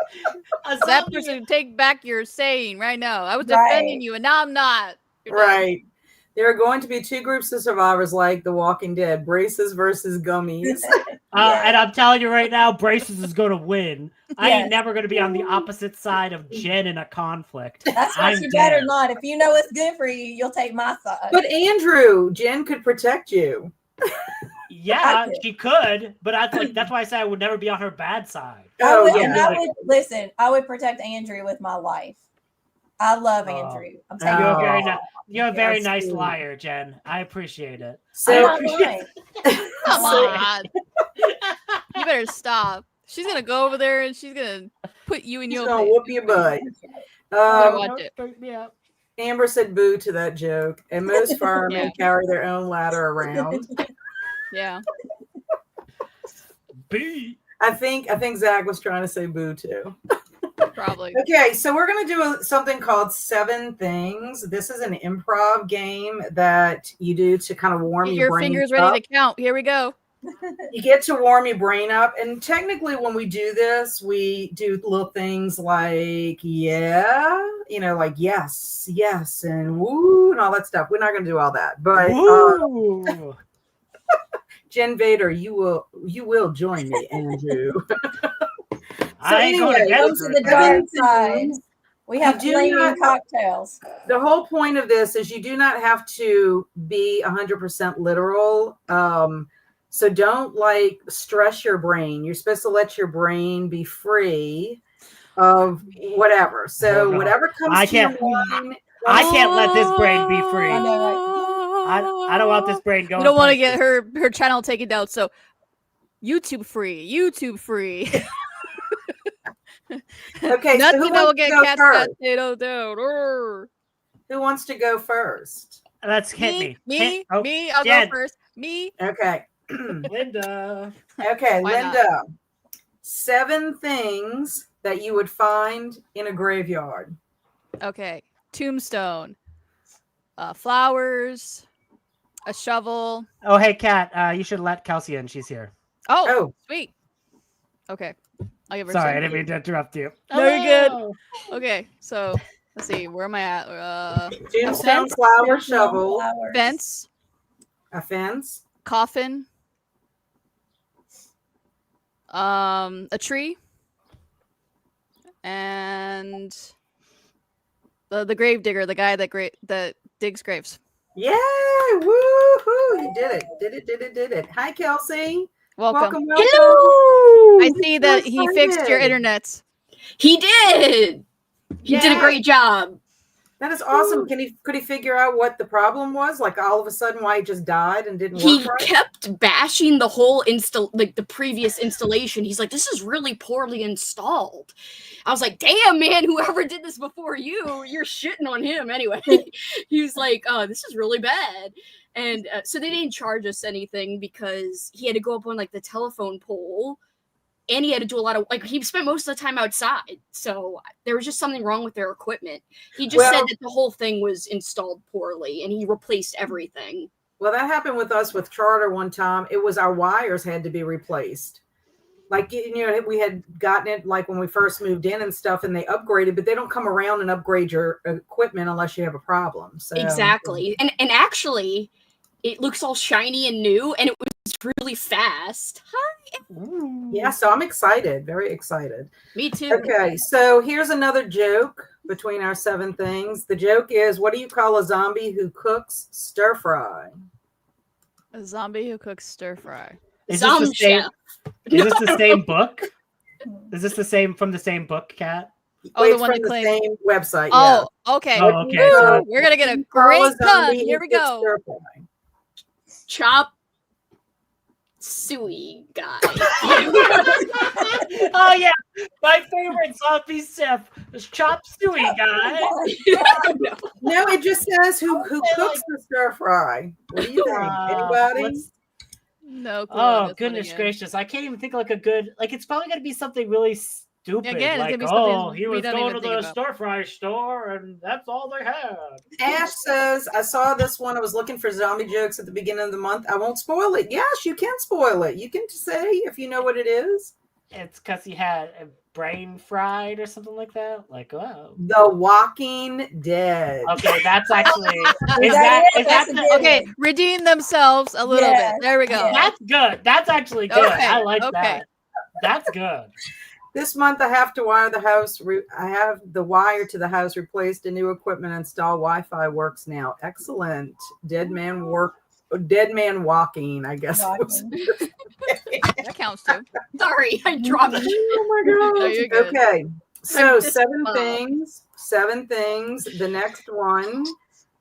a That zombie. person, take back your saying right now. I was Right. defending you, and now I'm not. You're done. Right. There are going to be two groups of survivors like The Walking Dead, braces versus gummies. And I'm telling you right now, Braces is going to win. I ain't Yes. never going to be on the opposite side of Jen in a conflict. That's what I'm you better dead. not. If you know what's good for you, you'll take my side. But Andrew, Jen could protect you. Yeah, she could, but that's why I said I would never be on her bad side. I would, yeah. and I would listen. I would protect Andrew with my life. I love Andrew. I'm taking You're a Oh, very you're a very that's nice sweet. liar, Jen. I appreciate it. So, I'm not lying. Come so- on. You better stop. She's gonna go over there and she's gonna put you in he's your gonna place. whoop your butt. Better watch it. Break me up. Amber said boo to that joke, and most firemen Yeah. carry their own ladder around. Yeah. B. I think Zach was trying to say boo too. Probably. Okay, so we're going to do something called 7 Things. This is an improv game that you do to kind of warm Get your your brain fingers up. ready to count. Here we go. You get to warm your brain up. And technically, when we do this, we do little things like, yeah, like yes, yes, and woo, and all that stuff. We're not going to do all that. But Woo. Jen Vader, you will join me, Andrew. I ain't going anyway, against Come her. to the dark Seven side. things. We have You do flaming not- cocktails. The whole point of this is you do not have to be 100% literal. So don't stress your brain. You're supposed to let your brain be free of whatever. So Oh, no. whatever comes I to your can't- mind. I can't let this brain be free. I know, I don't want this brain going. We don't want to places. get her channel taken down. So YouTube free. Okay, so Nothing who that will wants to get go cats first? potato down. Urgh. Who wants to go first? Let's hit me. Me. Oh, Me. I'll Jen. go first. Me. Okay. Linda. Okay, Why not? Linda. 7 things that you would find in a graveyard. Okay. Tombstone. Flowers. A shovel. Oh, hey, Kat. You should let Kelsi in. She's here. Oh, Oh, sweet. Okay. I'll give her Sorry, I some. didn't mean to interrupt you. No, you're good. Hello. Okay, so let's see. Where am I at? tombstone, fence? flower, shovel, Flowers. Fence. a fence, Coffin. A tree. And the grave digger, the guy that digs graves. Yay! Woohoo! You did it. Hi, Kelsi. Welcome. Hello. I see that he fixed your internet. He did. He did a great job. That is awesome. Could he figure out what the problem was? Like all of a sudden why it just died and didn't He work right? kept bashing the whole the previous installation. He's like, this is really poorly installed. I was like, damn, man, whoever did this before you're shitting on him anyway. He was like, oh, this is really bad. And so they didn't charge us anything because he had to go up on the telephone pole. And he had to do a lot of he spent most of the time outside. So there was just something wrong with their equipment. He just said that the whole thing was installed poorly and he replaced everything. Well, that happened with us with Charter one time. It was our wires had to be replaced. We had gotten it when we first moved in and stuff, and they upgraded, but they don't come around and upgrade your equipment unless you have a problem. So Exactly. And actually, it looks all shiny and new, and it was really fast. yeah, so I'm excited, very excited. Me too. Okay, so here's another joke between our 7 things. The joke is, what do you call a zombie who cooks stir fry? A zombie who cooks stir fry. Is this the same? Chef. Is this the same book? Is this the same from the same book, Kat? Oh, Wait, the it's one from that the claimed- same website. Oh, okay. Oh, okay. Woo, So we're gonna get a Call great a pun. zombie Here who we cooks go. stir fry. Chop suey guy. Oh yeah, my favorite zombie chef is Chop Suey guy. No, it just says who cooks the stir fry. What do you think? Anybody? Let's- No clue on Oh this goodness one again. gracious! I can't even think of a good. It's probably gonna be something really stupid. Again, it's like, gonna be something oh, he we was don't going even to think the about. stir fry store, and that's all they had. Ash says, I saw this one. I was looking for zombie jokes at the beginning of the month. I won't spoil it. Yes, you can spoil it. You can say if you know what it is. It's because he had a brain fried or something like that. Like, wow. The Walking Dead. Okay, that's actually Is that it? That's a good Okay, one. redeem themselves a little Yes, bit. There we go. yes. that's good. That's actually good. Okay, I like okay. that. That's good. This month I have to wire the house. I have the wire to the house replaced, and new equipment installed. Wi-Fi works now. Excellent. Dead man walking, I guess. Walking. That counts too. Sorry, I dropped it. Oh my No, gosh. you're good. Okay. So just 7 wow. things. 7 things. The next one.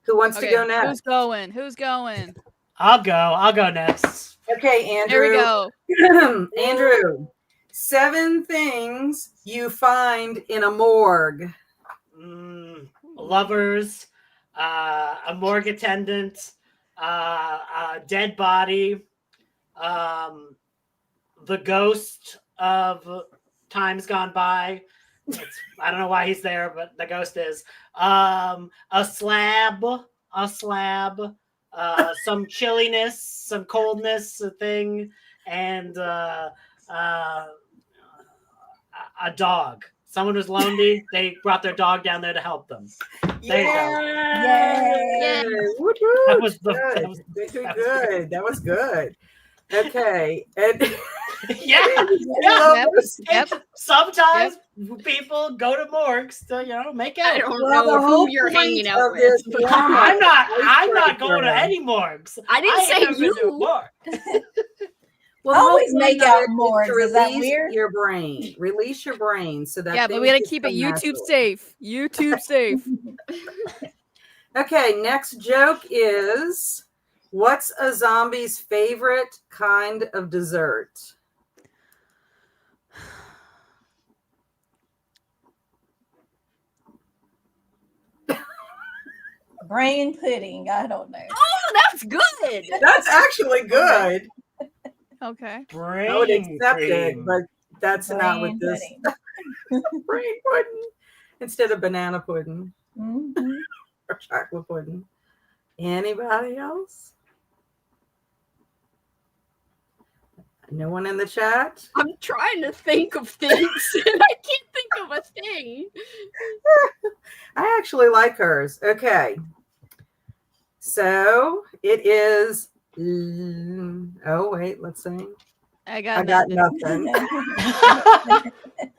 Who wants to Okay, go next? who's going? Who's going? I'll go next. Okay, Andrew. There we go. Andrew. 7 things you find in a morgue. Lovers, a morgue attendant, a dead body, the ghost of times gone by. I don't know why he's there, but the ghost is. A slab, some chilliness, some coldness, a thing, and a dog. Someone was lonely. They brought their dog down there to help them. There you go. Yay! Woot woot. That was the- good. that was- good. That was good. Okay. And Yeah. Yep, yep. Sometimes people go to morgues to, make I out. don't Well, the know whole who you're point hanging out of with. this but- drama- I'm not going to any morgues. I didn't ain't say never been to a you. morgue. Well, I the whole always point make of out it is morgues. to Is that release weird? your brain. Release your brain so that Yeah, but things we gotta just keep it come YouTube naturally. safe. YouTube safe. Okay, next joke is, what's a zombie's favorite kind of dessert? Brain pudding. I don't know. Oh, that's good. That's actually good. Okay. Brain I would accept it, cream. but that's not Brain with this. pudding. Brain pudding instead of banana pudding Mhm. or chocolate pudding. Anybody else? No one in the chat? I'm trying to think of things and I can't think of a thing. I actually like hers. Okay. So it is. Oh, wait, let's see. I I got got nothing. nothing.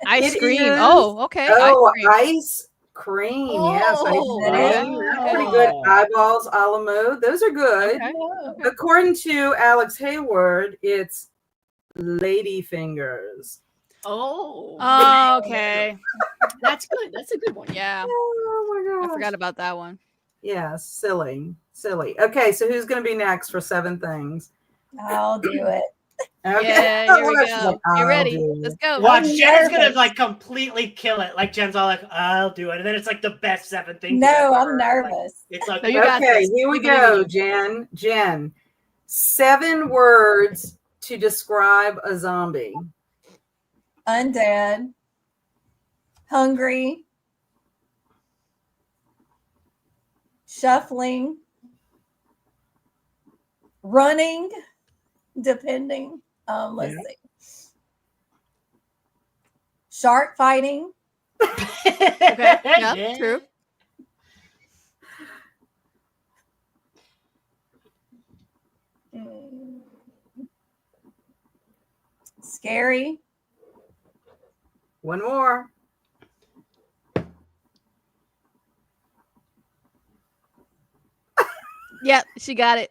Ice It cream. is- Oh, okay. Oh, Ice cream. ice cream. Yes, ice Oh, cream. okay. That's pretty good. Oh. Eyeballs a la mode. Those are good. Okay. According to Alex Hayward, it's lady fingers. Oh. Oh, okay. That's good. That's a good one. Yeah. Oh my I gosh. forgot about that one. Yeah, silly. Okay, so who's going to be next for 7 things? I'll do it. Okay. Yeah, here we She's go. like, Get "I'll ready. do it." Let's go. Watch, I'm Jen's gonna nervous. like completely kill it. Like Jen's all like, "I'll do it," and then it's like the best 7 things. No, you've ever I'm heard. Like, nervous. it's like, No, you got Okay, this. here we We believe in go, you. Jen. Jen, 7 words to describe a zombie. Undead. Hungry. Shuffling. Running. Depending. Let's see. Shark fighting. Okay. Yeah, Yeah. true. Mm. Scary. One more. Yep, she got it.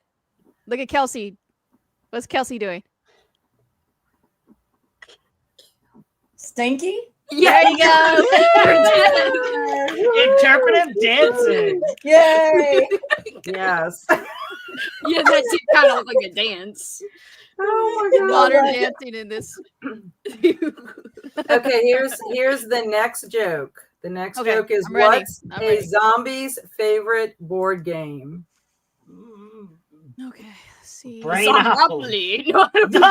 Look at Kelsi. What's Kelsi doing? Stinky. There you go. Interpretive dancing. Yay. Yes. Yeah, that did kind of look like a dance. Oh my god. Modern dancing in this. Okay, here's the next joke. The next Okay, joke is, I'm ready. what's I'm a ready. zombie's favorite board game? Okay, let's see. Brainopoly. Zombopoly. No,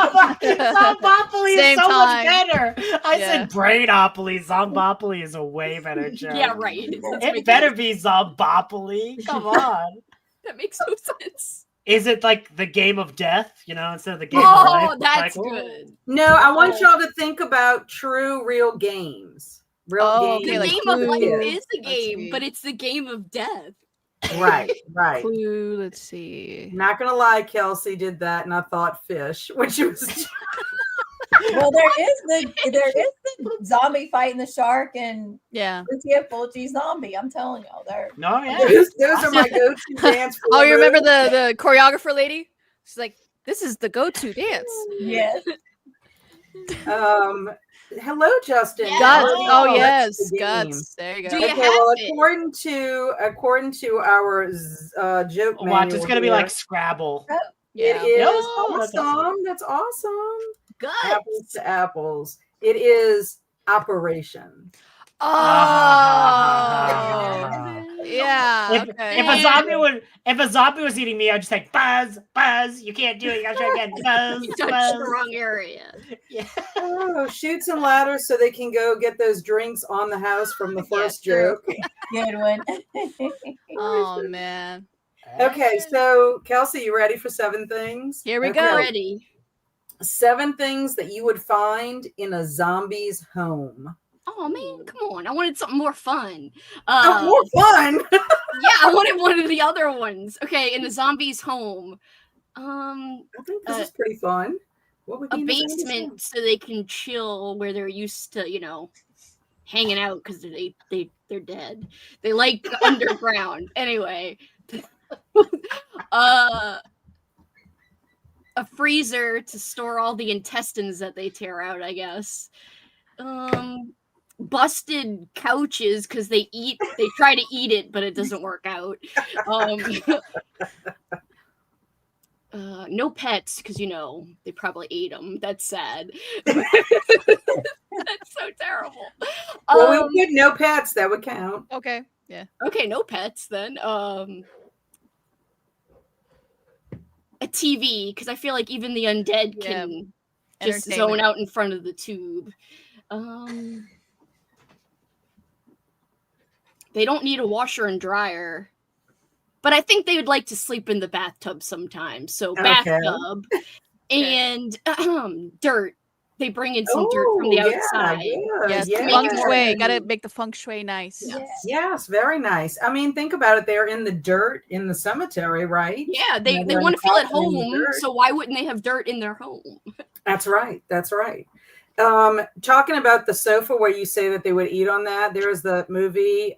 Zombopoly is Same so much time. better. I Yeah. said Brainopoly. Zombopoly is a way better joke. yeah, right. It better be Zombopoly. Come on. That makes no sense. Is it like the game of death, instead of the game of Oh, life? that's Like, good. No, I want y'all to think about real games. Real Oh, games. The okay, like game of life Clue. is the Let's game, see. but it's the game of death. Right. Clue. Let's see. Not gonna lie, Kelsi did that, and I thought fish, which was Well, there is the zombie fighting the shark and Yeah. Lucia Fulci zombie. I'm telling y'all, they're no, yeah. those are my go-to dance. Oh, you remember moves. the choreographer lady? She's like, "This is the go-to dance." yes. Hello, Justin. Yeah. Guts. Oh, Oh, that's yes, the game. guts. There you go. Do you Okay, have well, it? according to our joke Watch, manual it's gonna be here, like Scrabble. Yeah. it is No, that's awesome. That's awesome. Guts. Apples to apples. It is Operation. Oh. Yeah. If, Okay. if a zombie was eating me, I'd just say buzz, buzz. You can't do it. You gotta try again. Buzz, You touched buzz. the wrong area. Yeah. Oh, shoots and ladders so they can go get those drinks on the house from the first true. joke. Good one. Oh man. Okay, so Kelsi, you ready for 7 things? Here we Okay. go. Ready. 7 things that you would find in a zombie's home. Oh man, come on! I wanted something more fun. More fun. Yeah, I wanted one of the other ones. Okay, in the zombie's home, I think this is pretty fun. What would a be in the zombie's basement home? so they can chill where they're used to, hanging out because they're dead. They like underground. Anyway, a freezer to store all the intestines that they tear out, I guess. Busted couches because they try to eat it, but it doesn't work out. No pets because they probably ate them. That's sad. That's so terrible. Well, we could no pets. That would count. Okay. Yeah. Okay, no pets then. A TV because I feel like even the undead can just zone Entertainment. out in front of the tube. They don't need a washer and dryer, but I think they would like to sleep in the bathtub sometimes. So bathtub and dirt. They bring in some dirt from the outside. Yes. Yeah. Feng shui. Gotta make the feng shui nice. Yes, very nice. I mean, think about it. They're in the dirt in the cemetery, right? Yeah, they they're want to feel at in the home. dirt. So why wouldn't they have dirt in their home? That's right. That's right. Talking about the sofa where you say that they would eat on that, there's the movie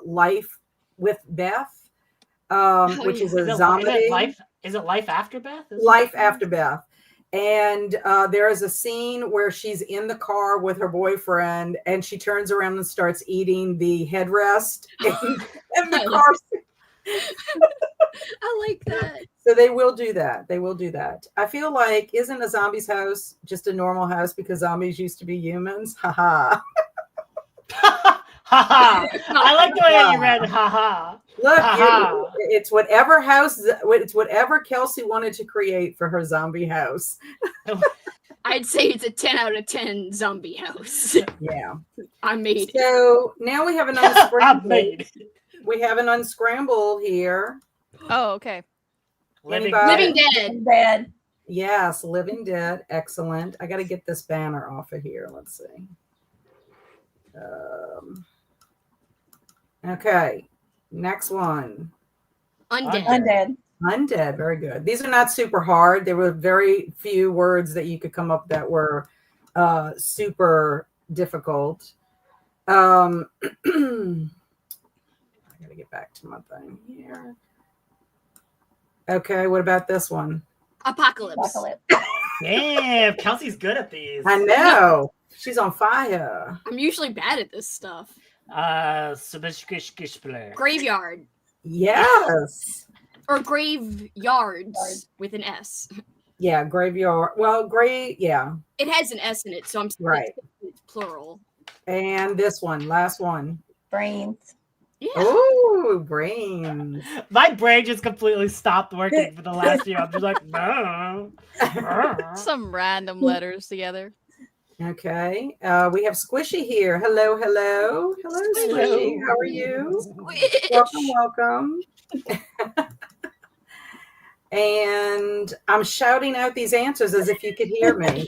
Life with Beth, which is a zombie. Is it Life After Beth? Life After Beth. And there is a scene where she's in the car with her boyfriend and she turns around and starts eating the headrest in the car. I like that. So they will do that. They will do that. I feel like, isn't a zombie's house just a normal house because zombies used to be humans? Haha. Haha. I like the way that you read haha. Look, Ha-ha. it's whatever Kelsi wanted to create for her zombie house. I'd say it's a 10 out of 10 zombie house. Yeah. I made it. So now we have an I unscramble. made it. We have an unscramble here. Oh, okay. Living Anybody? Living Dead. Bad. Yes, Living Dead. Excellent. I got to get this banner off of here. Let's see. Okay. Next one. Undead. Undead. Undead. Very good. These are not super hard. There were very few words that you could come up that were super difficult. I got to get back to my thing here. Okay. What about this one? Apocalypse. Yeah, Kelsey's good at these. I know. She's on fire. I'm usually bad at this stuff. Graveyard. Yes. Or graveyards with an S. Yeah, graveyard. Well, yeah. It has an S in it, so I'm Right. It's plural. And this one, last one. Brains. Yeah. Oh, brains. My brain just completely stopped working for the last year. I'm just like, no. Some random letters together. Okay. We have Squishy here. Hello, hello. Hello, Squishy. How are you? Welcome, welcome. And I'm shouting out these answers as if you could hear me.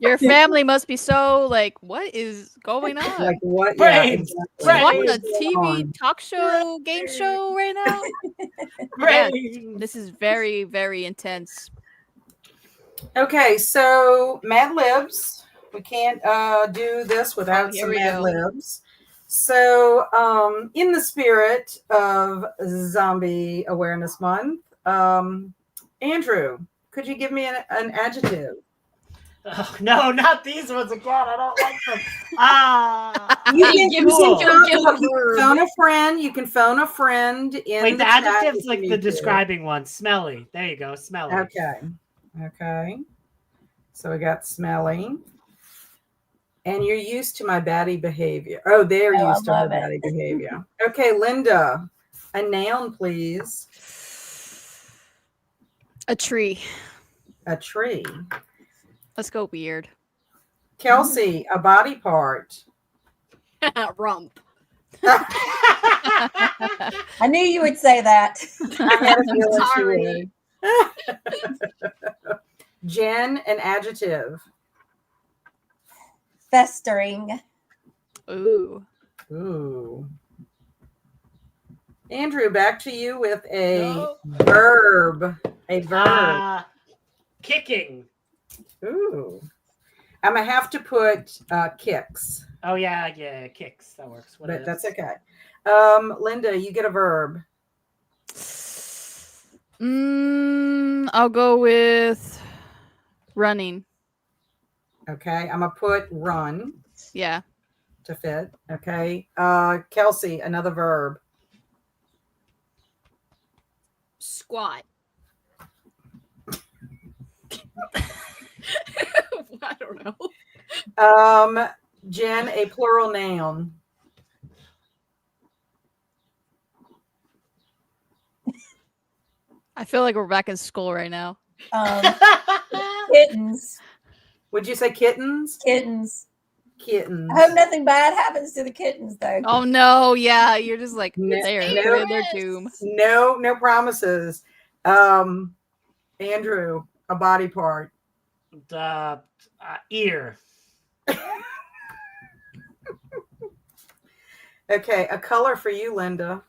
Your family must be so like, what is going on? Like what? Yeah, Brains. exactly. Watching What a is going TV on? talk show, game show right now. Brains. This is very, very intense. Okay, so Mad Libs. We can't do this without here some we Mad go. Libs. So, in the spirit of Zombie Awareness Month, Andrew, could you give me an adjective? Oh, no, not these ones again. I don't like them. You Hey, can give me cool. phone a friend. You can phone a friend in Wait, the the chat adjective's if you like need the to. describing one. Smelly. There you go. Smelly. Okay. So we got smelly. And you're used to my baddie behavior. Oh, they're Oh, I used to her love it. baddie behavior. Okay, Linda, a noun, please. A tree. A tree. Let's go weird. Kelsi, a body part. Rump. I knew you would say that. I had a feeling she Sorry. would. Jen, an adjective. Festering. Ooh. Ooh. Andrew, back to you with a No. verb. A verb. Kicking. Ooh. I'm going to have to put kicks. Oh, yeah, kicks. That works. What But is? that's okay. Linda, you get a verb. I'll go with running. Okay. I'm going to put run Yeah. to fit. Okay. Kelsi, another verb. Squat. I don't know. Jen, a plural noun. I feel like we're back in school right now. Kittens. Would you say kittens? Kittens. Kittens. I hope nothing bad happens to the kittens, though. Oh no, yeah, you're just like No- there, no. they're in their tomb. No promises. Andrew, a body part. Ear. Okay, a color for you, Linda.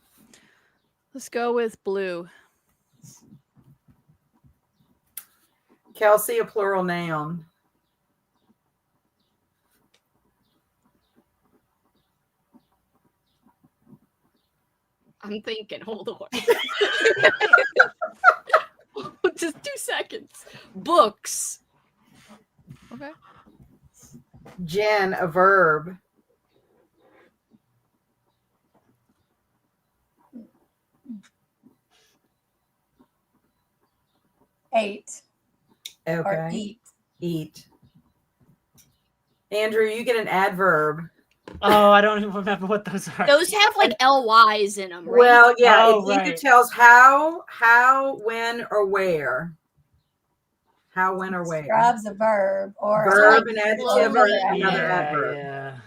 Let's go with blue. Kelsi, a plural noun. I'm thinking. Hold on. Just 2 seconds. Books. Okay. Jen, a verb. Ate. Or Okay. eat. Eat. Andrew, you get an adverb. Oh, I don't even remember what those are. Those have like LYs in them, right? Well, yeah, Oh, it either right. tells how, when, or where. How, when, or where. Describes a verb or Verb, like an adjective, or slowly. another yeah, adverb. yeah.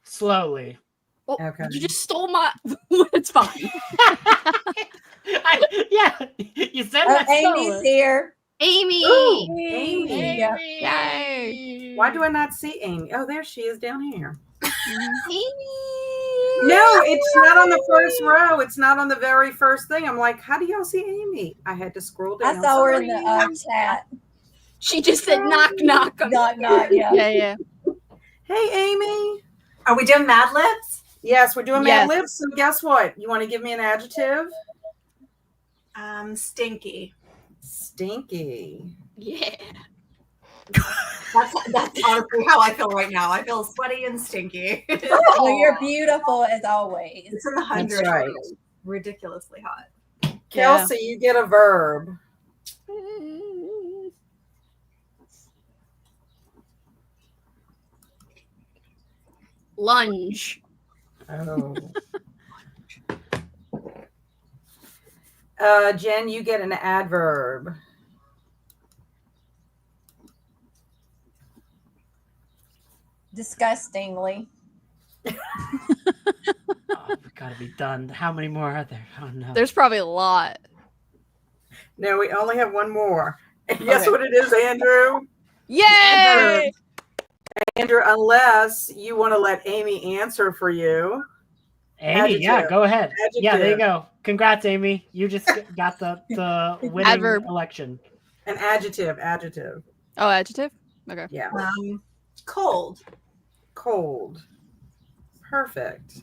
Slowly. Oh, Okay. you just stole my. It's fine. You said Oh, that Amy's slowly. here. Amy. Ooh, Amy. Yeah. Yay. Why do I not see Amy? Oh, there she is down here. Amy. No, it's not on the first row. It's not on the very first thing. I'm like, how do y'all see Amy? I had to scroll down. I saw her in Sorry. the chat. She just said knock knock. Knock, knock, yeah. Yeah. Hey, Amy. Are we doing Mad Libs? Yes, we're doing Yes. Mad Libs. So guess what? You want to give me an adjective? Stinky. Stinky. Yeah. That's honestly how I feel right now. I feel sweaty and stinky. Well, you're beautiful as always. It's in the hundreds. That's right. Ridiculously hot. Yeah. Kelsi, you get a verb. Lunge. Oh. Jen, you get an adverb. Disgustingly. Oh, we gotta be done. How many more are there? Oh no. There's probably a lot. No, we only have one more. Guess Okay. what it is, Andrew? Yay! Andrew, unless you want to let Amy answer for you. Amy, yeah, Adjective. go ahead. Yeah, there you Adjective. go. Congrats, Amy. You just got the winning Adverb. election. An adjective. Adjective. Oh, adjective? Okay. Yeah. Cold. Cold. Perfect.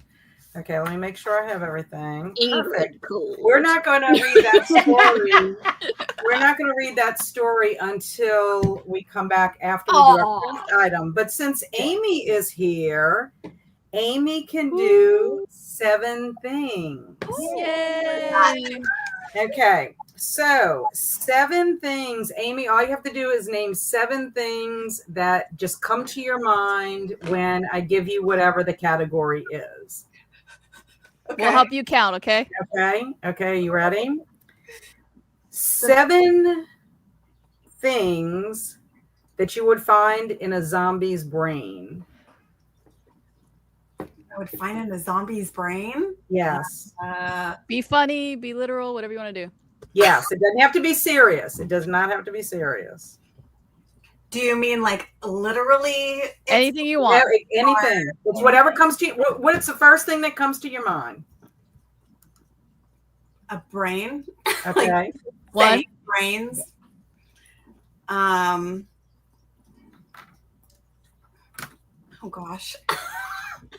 Okay, let me make sure I have everything. Perfect. Cool. We're not going to read that story. We're not going to read that story until we come back after we do our Aw. first item. But since Amy is here, Amy can do 7 things. Yay! Okay, so 7 things. Amy, all you have to do is name 7 things that just come to your mind when I give you whatever the category is. Okay. We'll help you count, okay? Okay, you ready? 7 things that you would find in a zombie's brain. I would find in a zombie's brain. Yes. Be funny, be literal, whatever you want to do. Yes, it doesn't have to be serious. It does not have to be serious. Do you mean like literally? Anything you want. Anything. It's whatever comes to you. What's the first thing that comes to your mind? A brain? Okay. One. Fake brains. Oh gosh.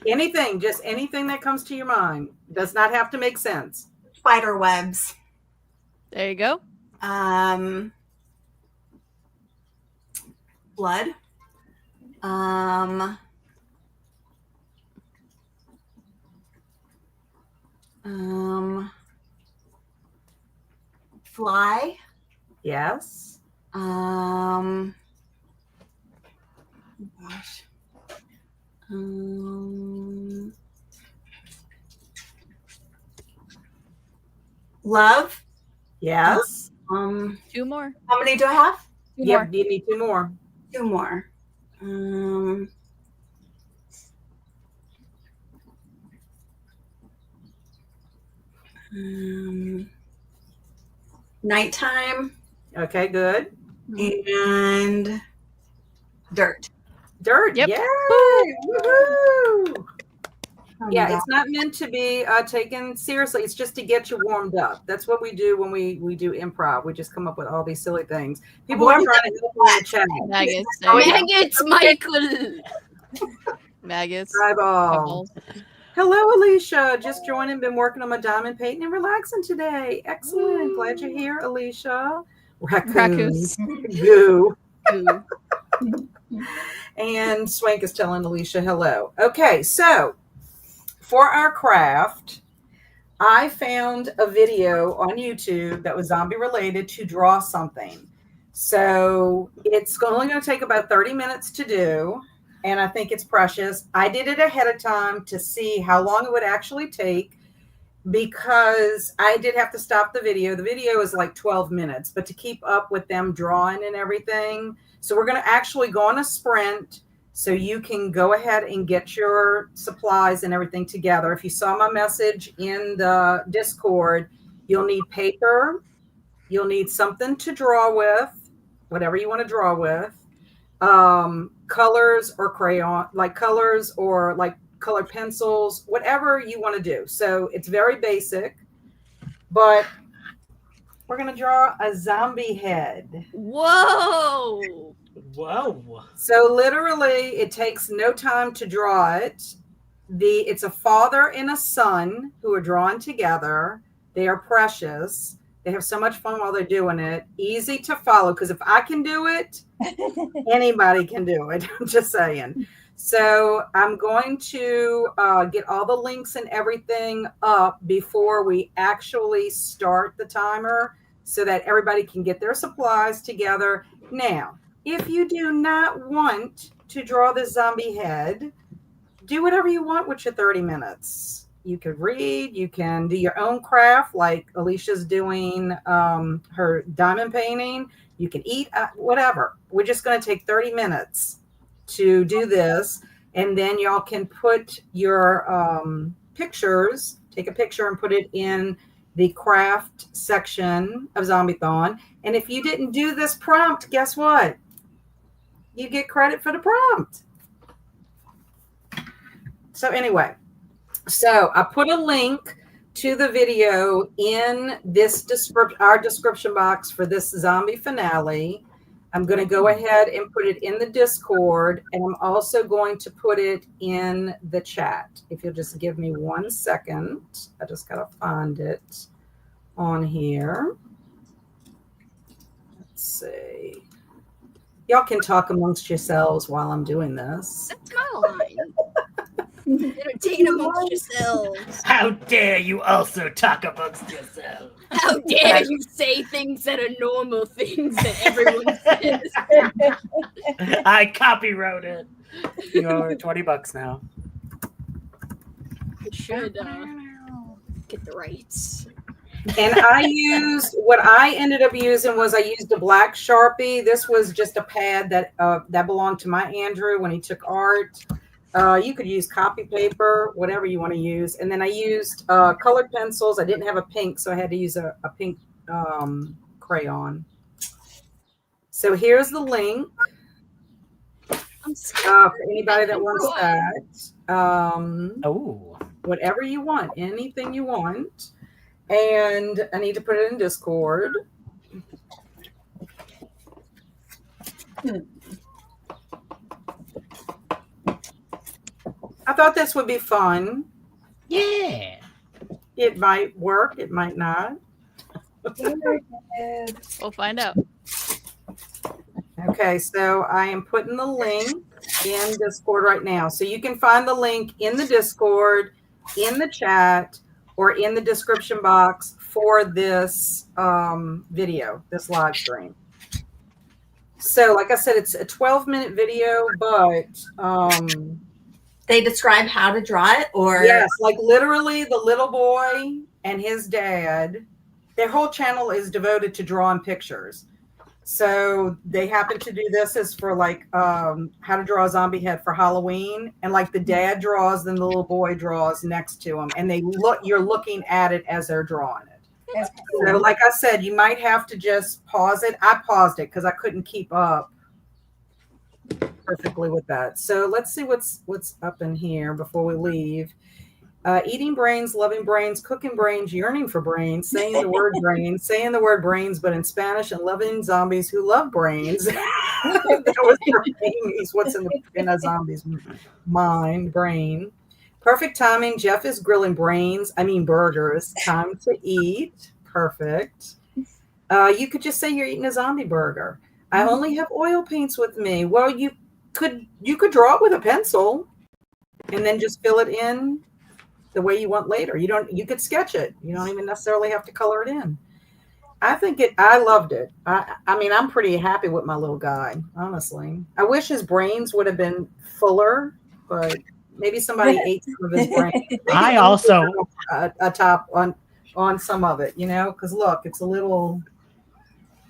Anything, just anything that comes to your mind. Does not have to make sense. Spider webs. There you go. Blood. Fly. Yes. Oh gosh. Love. Yes. 2 more. How many do I have? 2 Yep, more. you need 2 more. 2 more. Nighttime Okay, good. and dirt. Dirt. Yep. Yay! Woohoo! Oh my Yeah, God. it's not meant to be taken seriously. It's just to get you warmed up. That's what we do when we do improv. We just come up with all these silly things. People are trying to help in the chat. Maggots. There you go. Maggots, Michael. Maggots. Eyeball. Eyeballs. Hello, Alicia. Just joining. Been working on my diamond painting and relaxing today. Excellent. Glad you're here, Alicia. Raccoons. Goo. Ooh. And Swank is telling Alicia hello. Okay, so for our craft, I found a video on YouTube that was zombie related to draw something. So it's only going to take about 30 minutes to do. And I think it's precious. I did it ahead of time to see how long it would actually take because I did have to stop the video. The video is like 12 minutes, but to keep up with them drawing and everything. So we're going to actually go on a sprint so you can go ahead and get your supplies and everything together. If you saw my message in the Discord, you'll need paper. You'll need something to draw with, whatever you want to draw with. Colors or crayon, like colors or like colored pencils, whatever you want to do. So it's very basic, but we're going to draw a zombie head. Whoa. Whoa. So literally it takes no time to draw it. It's a father and a son who are drawn together. They are precious. They have so much fun while they're doing it. Easy to follow because if I can do it, anybody can do it. I'm just saying. So I'm going to get all the links and everything up before we actually start the timer so that everybody can get their supplies together. Now, if you do not want to draw the zombie head, do whatever you want with your 30 minutes. You could read, you can do your own craft, like Alicia's doing her diamond painting. You can eat, whatever. We're just going to take 30 minutes to do this. And then y'all can put your pictures, take a picture and put it in the craft section of Zombiethon. And if you didn't do this prompt, guess what? You get credit for the prompt. So anyway, so I put a link to the video in this our description box for this zombie finale. I'm going to go ahead and put it in the Discord, and I'm also going to put it in the chat. If you'll just give me 1 second. I just got to find it on here. Let's see. Y'all can talk amongst yourselves while I'm doing this. That's my line. Entertain amongst yourselves. How dare you also talk amongst yourselves? How dare you say things that are normal things that everyone says? I copywrote it. You owe $20 now. I should get the rights. And I used, what I ended up using was I used a black Sharpie. This was just a pad that belonged to my Andrew when he took art. You could use copy paper, whatever you want to use. And then I used colored pencils. I didn't have a pink, so I had to use a pink crayon. So here's the link for anybody that wants that. Whatever you want, anything you want. And I need to put it in Discord. I thought this would be fun. Yeah. It might work. It might not. We'll find out. Okay, so I am putting the link in Discord right now. So you can find the link in the Discord, in the chat, or in the description box for this video, this live stream. So like I said, it's a 12-minute video, but they describe how to draw it, or yes, like literally the little boy and his dad, their whole channel is devoted to drawing pictures. So they happen to do this as for like how to draw a zombie head for Halloween, and like the dad draws, then the little boy draws next to him, and you're looking at it as they're drawing it. So like I said, you might have to just pause it. I paused it because I couldn't keep up perfectly with that. So let's see what's up in here before we leave. Eating brains, loving brains, cooking brains, yearning for brains, saying the word brains, saying the word brains, but in Spanish, and loving zombies who love brains. That was for Amy's what's in a zombie's mind, brain. Perfect timing. Jeff is grilling burgers. Time to eat. Perfect. You could just say you're eating a zombie burger. I only have oil paints with me. Well, you could draw it with a pencil and then just fill it in the way you want later. You could sketch it. You don't even necessarily have to color it in. I loved it. I mean, I'm pretty happy with my little guy, honestly. I wish his brains would have been fuller, but maybe somebody ate some of his brains. I also a top on some of it, because look, it's a little,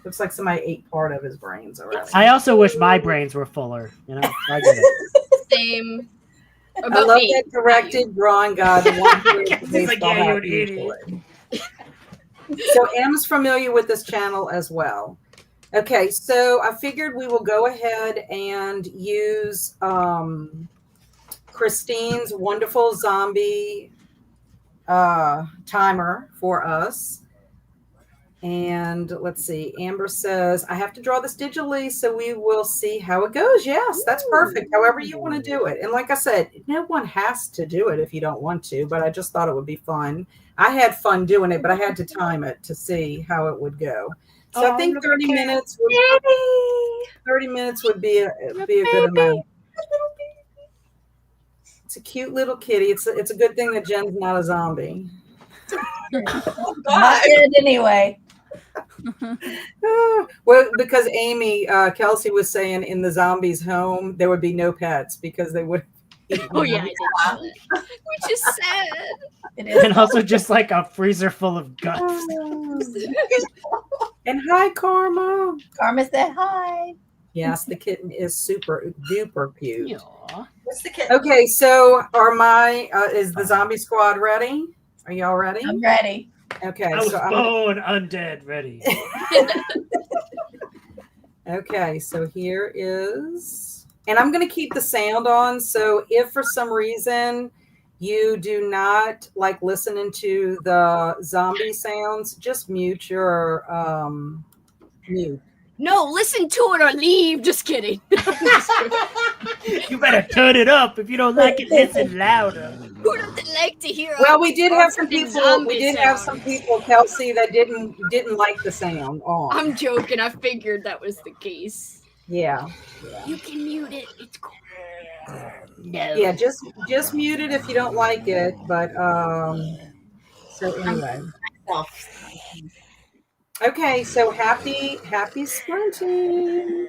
looks like somebody ate part of his brains already. I also wish my brains were fuller. I get it. Same. I love that directed drawing guide. He's like, yeah, you're an idiot. So Em's familiar with this channel as well. Okay, so I figured we will go ahead and use Kristine's wonderful zombie timer for us. And let's see, Amber says, I have to draw this digitally, so we will see how it goes. Yes, that's perfect. However you want to do it. And like I said, no one has to do it if you don't want to, but I just thought it would be fun. I had fun doing it, but I had to time it to see how it would go. So I think 30 minutes would be a good amount. It's a cute little kitty. It's a good thing that Jen's not a zombie. Not good anyway. Well, because Amy, Kelsi was saying in the zombies' home, there would be no pets because they would Oh yeah, I did know that. Which is sad. It is. And also just like a freezer full of guts. And hi, Karma. Karma said hi. Yes, the kitten is super duper cute. Aw. What's the kid? Okay, so is the zombie squad ready? Are y'all ready? I'm ready. Okay, I was so born undead ready. okay, so here is, and I'm going to keep the sound on. So if for some reason you do not like listening to the zombie sounds, just mute your mute. No, listen to it or leave. Just kidding. You better turn it up. If you don't like it, listen louder. Who doesn't like to hear? Well, we did have some constant people. zombie We did have some sounds? people, Kelsi, that didn't like the sound on. I'm joking. I figured that was the case. Yeah, You can mute it. It's cool. No. yeah. Just mute it if you don't like it. But so anyway. Okay, so happy sprinting.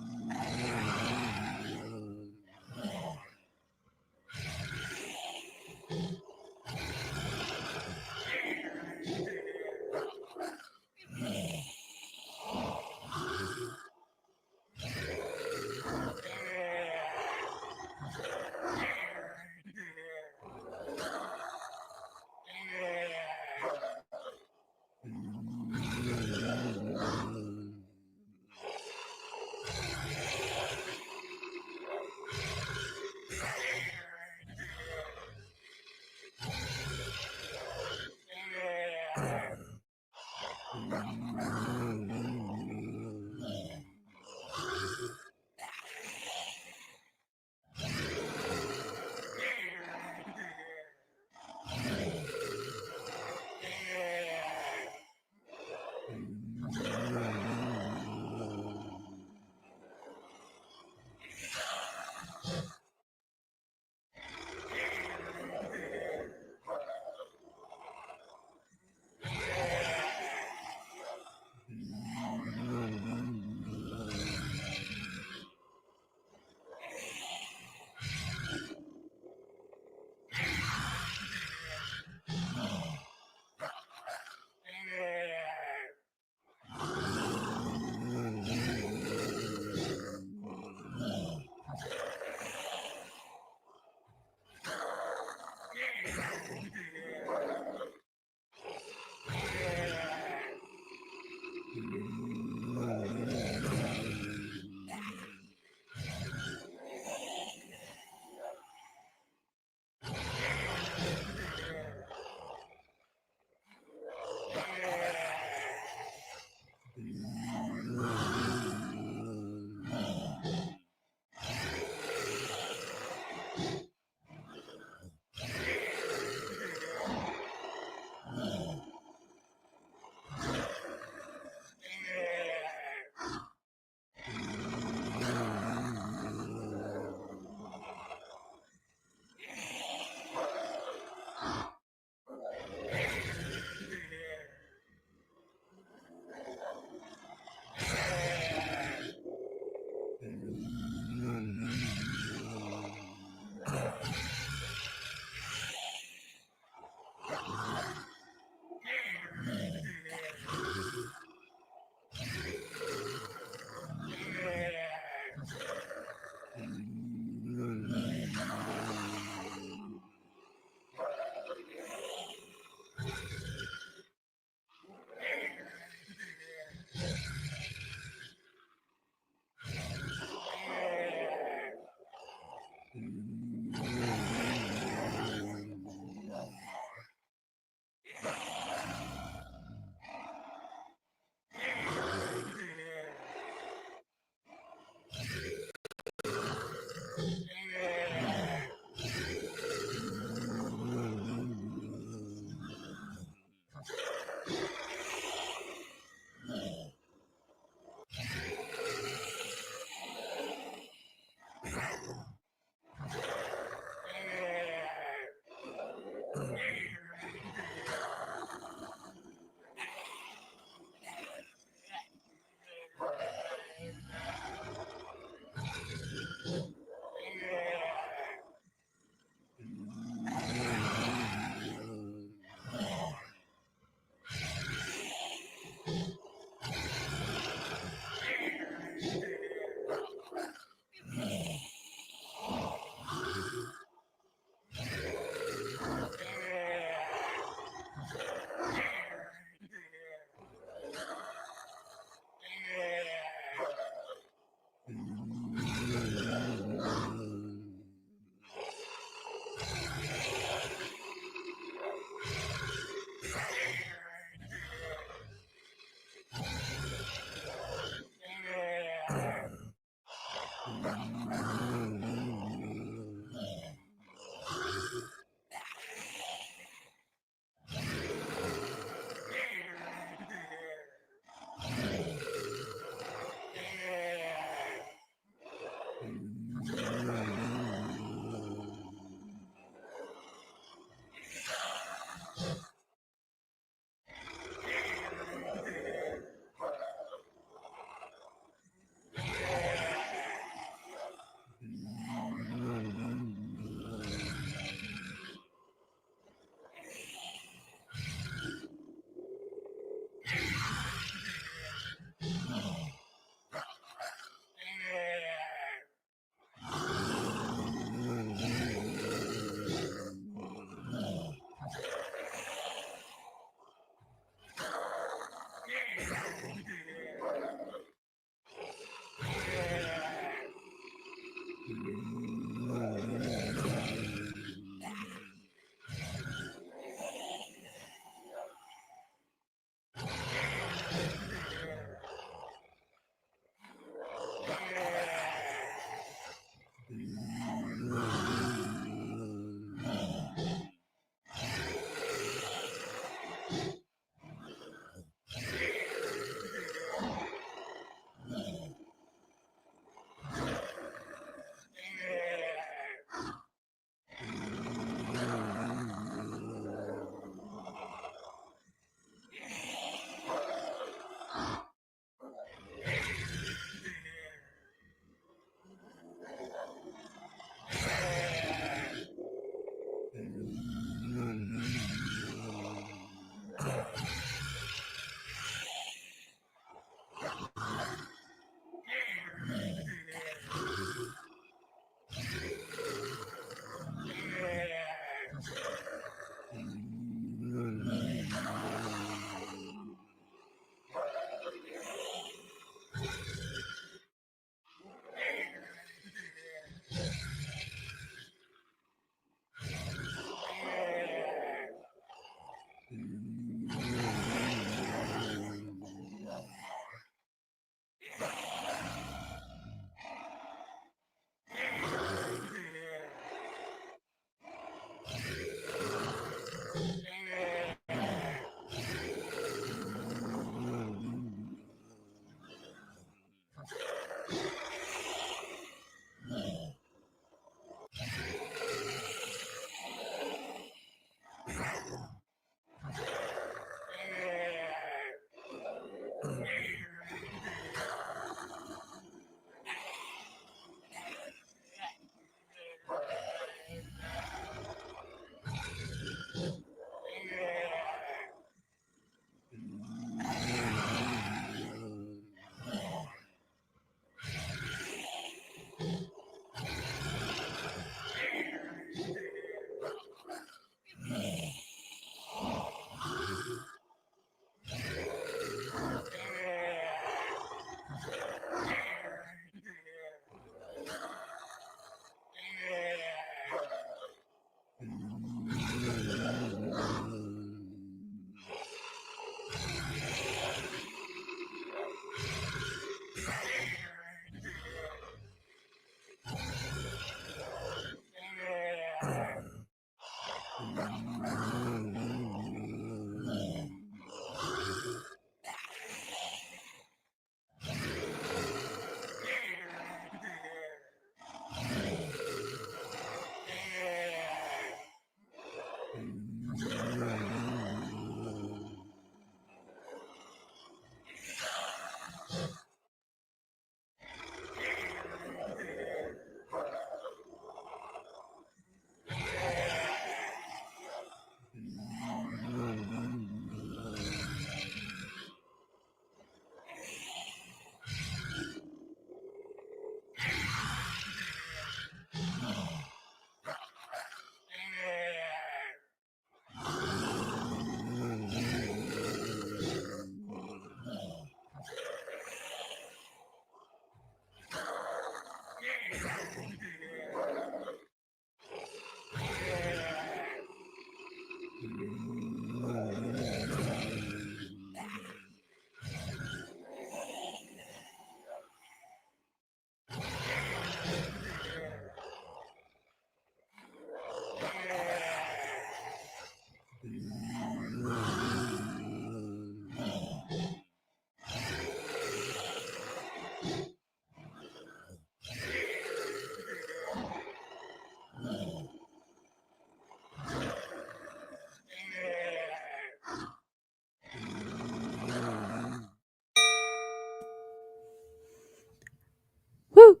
Woo!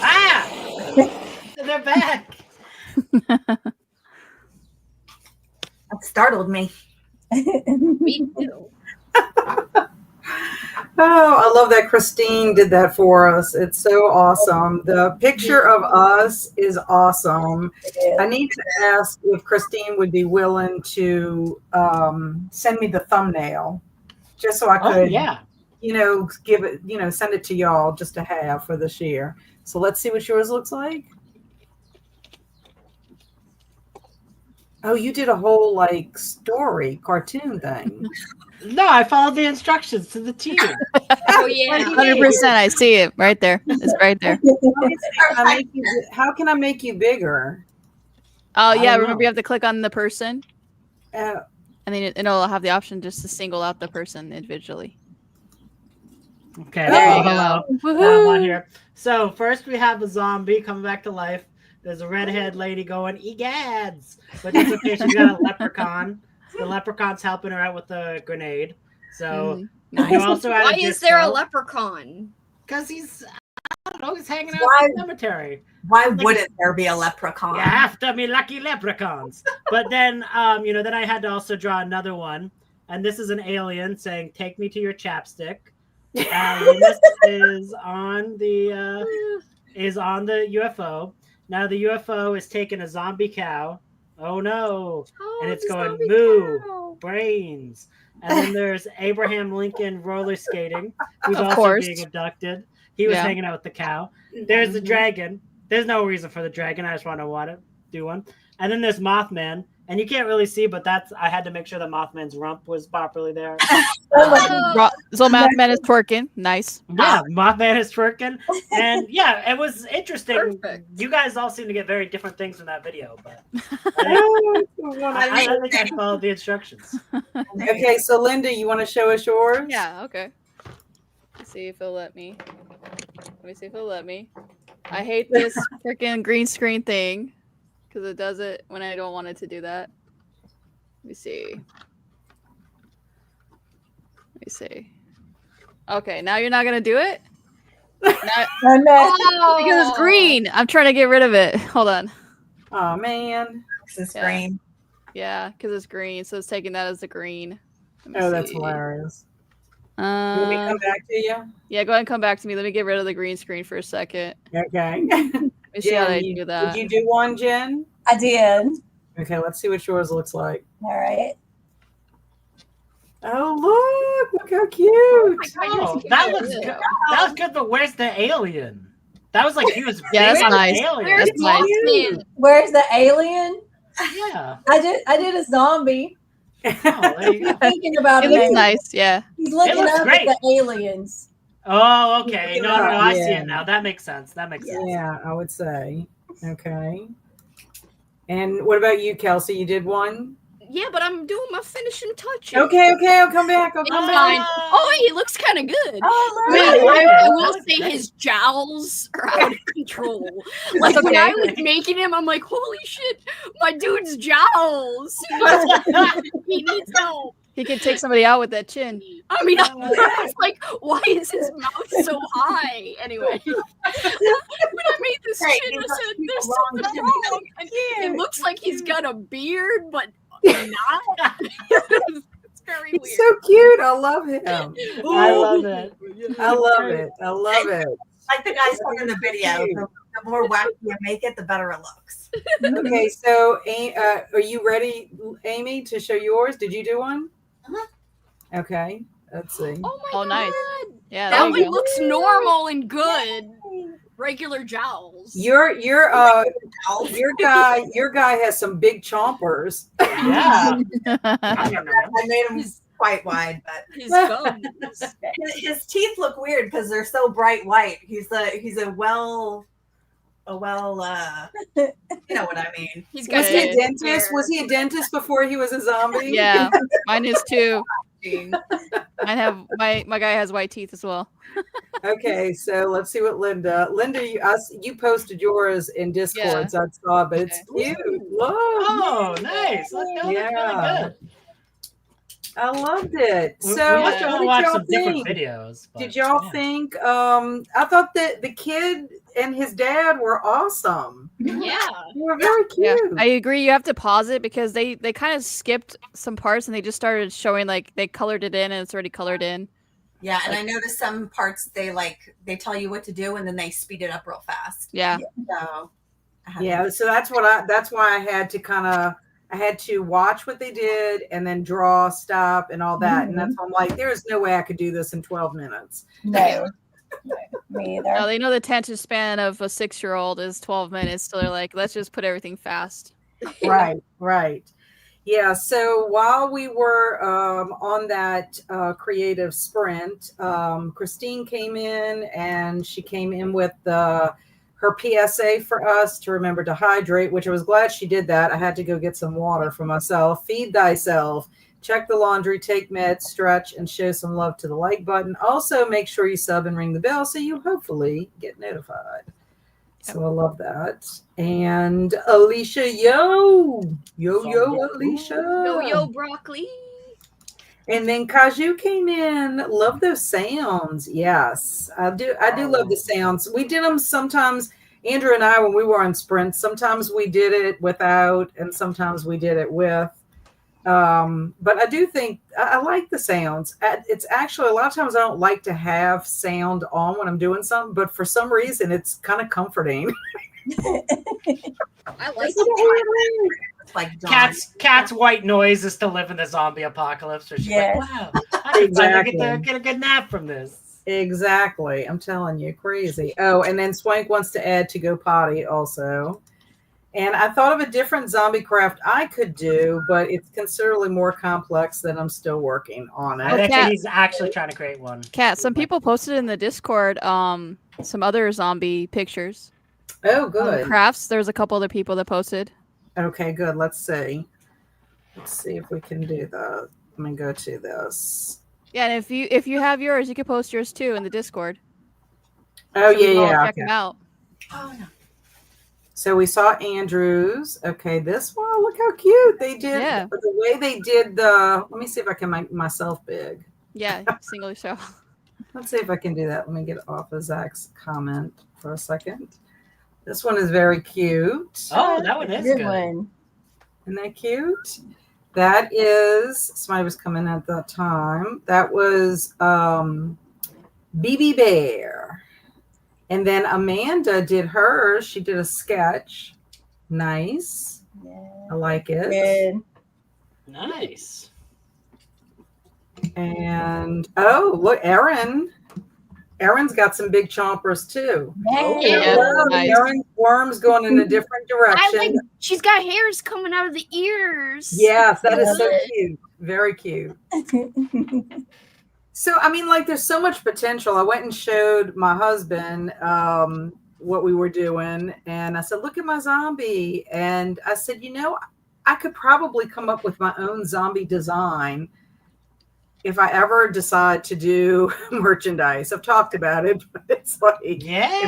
Ah! They're back. That startled me. Me too. Oh, I love that Kristine did that for us. It's so awesome. The picture of us is awesome. I need to ask if Kristine would be willing to send me the thumbnail just so I Oh could, yeah. give it, send it to y'all just to have for this year. So let's see what yours looks like. Oh, you did a whole like cartoon thing. No, I followed the instructions to the T. Oh yeah. 100%. I see it right there. It's right there. How can I make you bigger? Oh, I yeah. don't Remember, know. you have to click on the person, Uh, and then it'll have the option just to single out the person individually. Okay, There you hello. go. Now I'm on Woohoo! here. So first we have a zombie coming back to life. There's a redhead lady going, egads! But it's okay, she's got a leprechaun. The leprechaun's helping her out with the grenade. So Nice. you also had Why a is there a disco. leprechaun? Because he's, I don't know, he's hanging out Why- in the cemetery. Why Like- wouldn't there be a leprechaun? You have to be lucky leprechauns. But then, then I had to also draw another one. And this is an alien saying, take me to your chapstick. Linus is on the UFO. Now the UFO is taking a zombie cow. Oh no. Oh, And it's the going, zombie moo. cow. Brains. And then there's Abraham Lincoln roller skating, who's Of also course. being abducted. He was Yeah. hanging out with the cow. There's the Mhm. dragon. There's no reason for the dragon. I just want to do one. And then there's Mothman. And you can't really see, but I had to make sure that Mothman's rump was properly there. So Mathman is twerking. Nice. Yeah, Mothman is twerking. And yeah, it was interesting. Perfect. You guys all seem to get very different things in that video, but I think I followed the instructions. Okay, so Linda, you want to show us yours? Yeah, okay. Let's see if it'll let me. Let me see if it'll let me. I hate this freaking green screen thing because it does it when I don't want it to do that. Let me see. Let me see. Okay, now you're not gonna do it? Now, Oh, no. Oh, because it's green. I'm trying to get rid of it. Hold on. Oh man. This is Yeah. green. Yeah, because it's green, so it's taking that as the green. Let me Oh, that's see. hilarious. Let me come back to you. Yeah, go ahead and come back to me. Let me get rid of the green screen for a second. Okay. Let me see how they Jen, do that. Did you do one, Jen? I did. Okay, let's see what yours looks like. All right. Oh, look how cute. Oh, that looks good. That was good, but where's the alien? That was like he was Yeah, that's big nice. alien. Where's That's nice. Mothman? Where's the alien? Yeah. I did a zombie. Oh, there you go. Thinking about It an looks alien. nice, yeah. He's looking looks up great. at the aliens. Oh, okay. No, I see Yeah. it now. That makes sense. That makes sense. Yeah, I would say. Okay. And what about you, Kelsi? You did one? Yeah, but I'm doing my finishing touches. Okay, I'll come back. It's fine. Oh, he looks kind of good. Oh, I will say his jowls are out of control. Like when I was making him, I'm like, holy shit, my dude's jowls. He needs help. He can take somebody out with that chin. I mean, I was like, why is his mouth so high? Anyway, when I made this chin, I said, there's something wrong. And it looks like he's got a beard, but not. It's very weird. He's so cute. I love him. I love it. I love it. Like the guy said in the video, the more wacky you make it, the better it looks. Okay, so are you ready, Amy, to show yours? Did you do one? Okay, let's see. Oh my god. Nice. Yeah, That there one you go. looks normal and good. Regular jowls. Your guy has some big chompers. Yeah. I made him quite wide, but His gums. his teeth look weird because they're so bright white. He's a well, you know what I mean. He's Was got he a Good. dentist? Was he a dentist before he was a zombie? Yeah, mine is too. Mine have my guy has white teeth as well. Okay, so let's see what Linda, you posted yours in Discord, Yeah. so I saw it, but it's cute. Look. Oh, nice. Look, that looks Yeah. really good. I loved it. We So have what to did watch y'all some different think? videos. But, Did y'all yeah. think? I thought that the kid and his dad were awesome. Yeah. They were very Yeah, cute. I agree. You have to pause it because they kind of skipped some parts and they just started showing like they colored it in and it's already colored in. Yeah, and I noticed some parts they tell you what to do and then they speed it up real fast. Yeah. So Yeah, so that's why I had to watch what they did and then draw, stop, and all that. And that's why I'm like, there's no way I could do this in 12 minutes. No. Me either. They know the attention span of a 6-year-old is 12 minutes, so they're like, let's just put everything fast. Right. Yeah, so while we were on that creative sprint, Kristine came in and she came in with her PSA for us to remember to hydrate, which I was glad she did that. I had to go get some water for myself. Feed thyself, check the laundry, take meds, stretch, and show some love to the like button. Also, make sure you sub and ring the bell so you hopefully get notified. So I love that. And Alicia, yo, Alicia. Yo, broccoli. And then Kaju came in. Love those sounds. Yes, I do love the sounds. We did them sometimes, Andrew and I, when we were on sprints. Sometimes we did it without, and sometimes we did it with. But I do think I like the sounds. It's actually a lot of times I don't like to have sound on when I'm doing something, but for some reason it's kind of comforting. I like it's like dawn. Cat's white noise is to live in the zombie apocalypse. So she's Yes. like, wow, I can Exactly. get a good nap from this. Exactly. I'm telling you, crazy. Oh, and then Swank wants to add to go potty also. And I thought of a different zombie craft I could do, but it's considerably more complex that I'm still working on I it. think he's actually trying to create one. Kat, some people posted in the Discord some other zombie pictures. Oh, good. Crafts. There's a couple other people that posted. Okay, good. Let's see. Let's see if we can do that. Let me go to this. Yeah, and if you have yours, you can post yours too in the Discord. Oh, So we can all yeah. check them out. Oh no. So we saw Andrews. Okay, this one. Look how cute they did. Yeah. The way they did the. Let me see if I can make myself big. Yeah, single show. Let's see if I can do that. Let me get off of Zach's comment for a second. This one is very cute. Oh, that one is Good good. one. Isn't that cute? That is, somebody was coming at that time. That was BB Bear. And then Amanda did hers. She did a sketch. Nice. Yeah. I like it. Good. Nice. And oh, look, Erin. Erin's got some big chompers too. Yeah, nice. Erin's worms going in a different direction. I like. She's got hairs coming out of the ears. Yes, that is so Love it. cute. Very cute. So, I mean, like, there's so much potential. I went and showed my husband what we were doing, and I said, look at my zombie. And I said, you know, I could probably come up with my own zombie design if I ever decide to do merchandise. I've talked about it, but it's like, if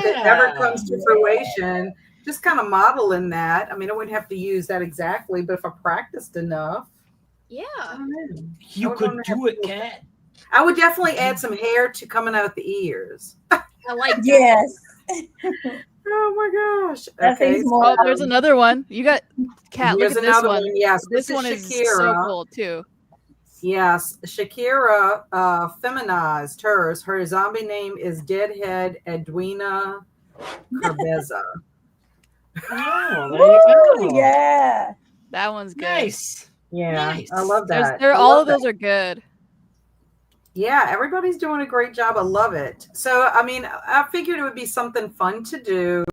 it ever comes to fruition, just kind of modeling that. I mean, I wouldn't have to use that exactly, but if I practiced enough, Yeah. I don't know. You could do it, Kat. I would definitely add some hair to coming out the ears. I like that. Yes. Oh my gosh. That Okay. seems more- Oh, there's another one. You got Kat. Look Here's at this another one. one. Yes. This one is so Shakira. cool too. Yes. Shakira feminized hers. Her zombie name is Deadhead Edwina Carbeza. Oh, there you Woo, go. yeah. That one's good. Nice. Yeah. Nice. I love that. They're I all love of those that. are good. Yeah, everybody's doing a great job. I love it. So, I mean, I figured it would be something fun to do.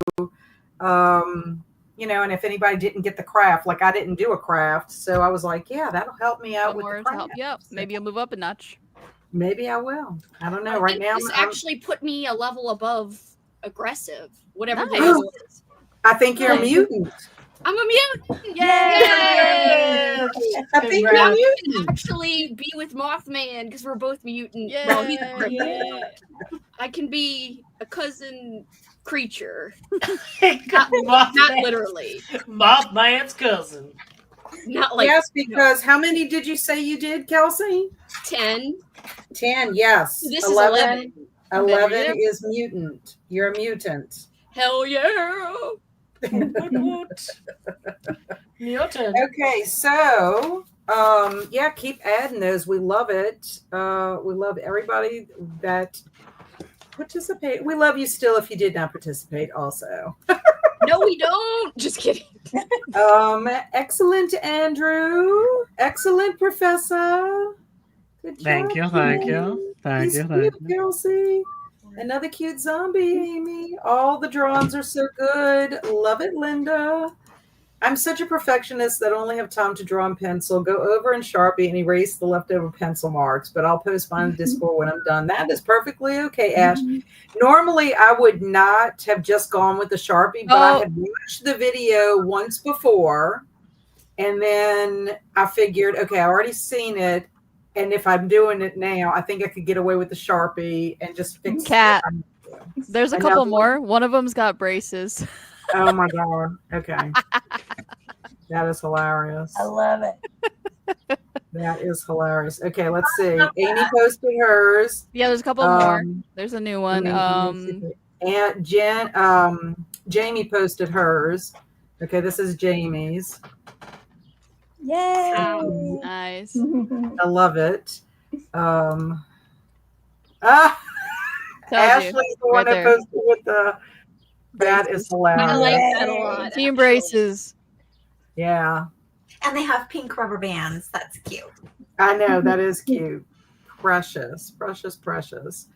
You know, and if anybody didn't get the craft, like I didn't do a craft, so I was like, yeah, that'll help me out with More the to help craft. you out. Maybe you'll move up a notch. Maybe I will. I don't know. I Right think now, this actually put me a level above aggressive, whatever Nice. that is. I think you're a mutant. I'm a mutant. Yay! I think you're a I can mutant. actually be with Mothman because we're both mutant. Yay. Well, he's a creature. I can be a cousin creature, not literally, Mothman's cousin. not like Yes, because how many did you say you did, Kelsi? 10. 10, yes. This is 11. 11 is mutant. You're a mutant. Hell yeah! Mutant. Okay, so yeah, keep adding those. We love it. We love everybody that participate. We love you still if you did not participate also. No, we don't. Just kidding. Excellent, Andrew. Excellent, Professor. Good Thank job, you, thank Amy. you. Thank He's you, cute, thank you. Kelsey. Another cute zombie, Amy. All the drawings are so good. Love it, Linda. I'm such a perfectionist that I only have time to draw in pencil, go over in Sharpie and erase the leftover pencil marks, but I'll post mine in Discord when I'm done. That is perfectly okay, Ash. Normally, I would not have just gone with the Sharpie, but I had watched the video once before, and then I figured, okay, I already seen it, and if I'm doing it now, I think I could get away with the Sharpie and just fix Cat. it. There's a couple more. One of them's got braces. Oh my god. Okay. That is hilarious. I love it. That is hilarious. Okay, let's see. Amy posted hers. Yeah, there's a couple more. There's a new one. And Jamie posted hers. Okay, this is Jamie's. Yay. Nice. I love it. Told Ashley's you. the one Right that there. posted with the. That is hilarious. I like that a lot. Team braces. Yeah, And they have pink rubber bands. That's cute. I know. That is cute. Precious, precious, precious.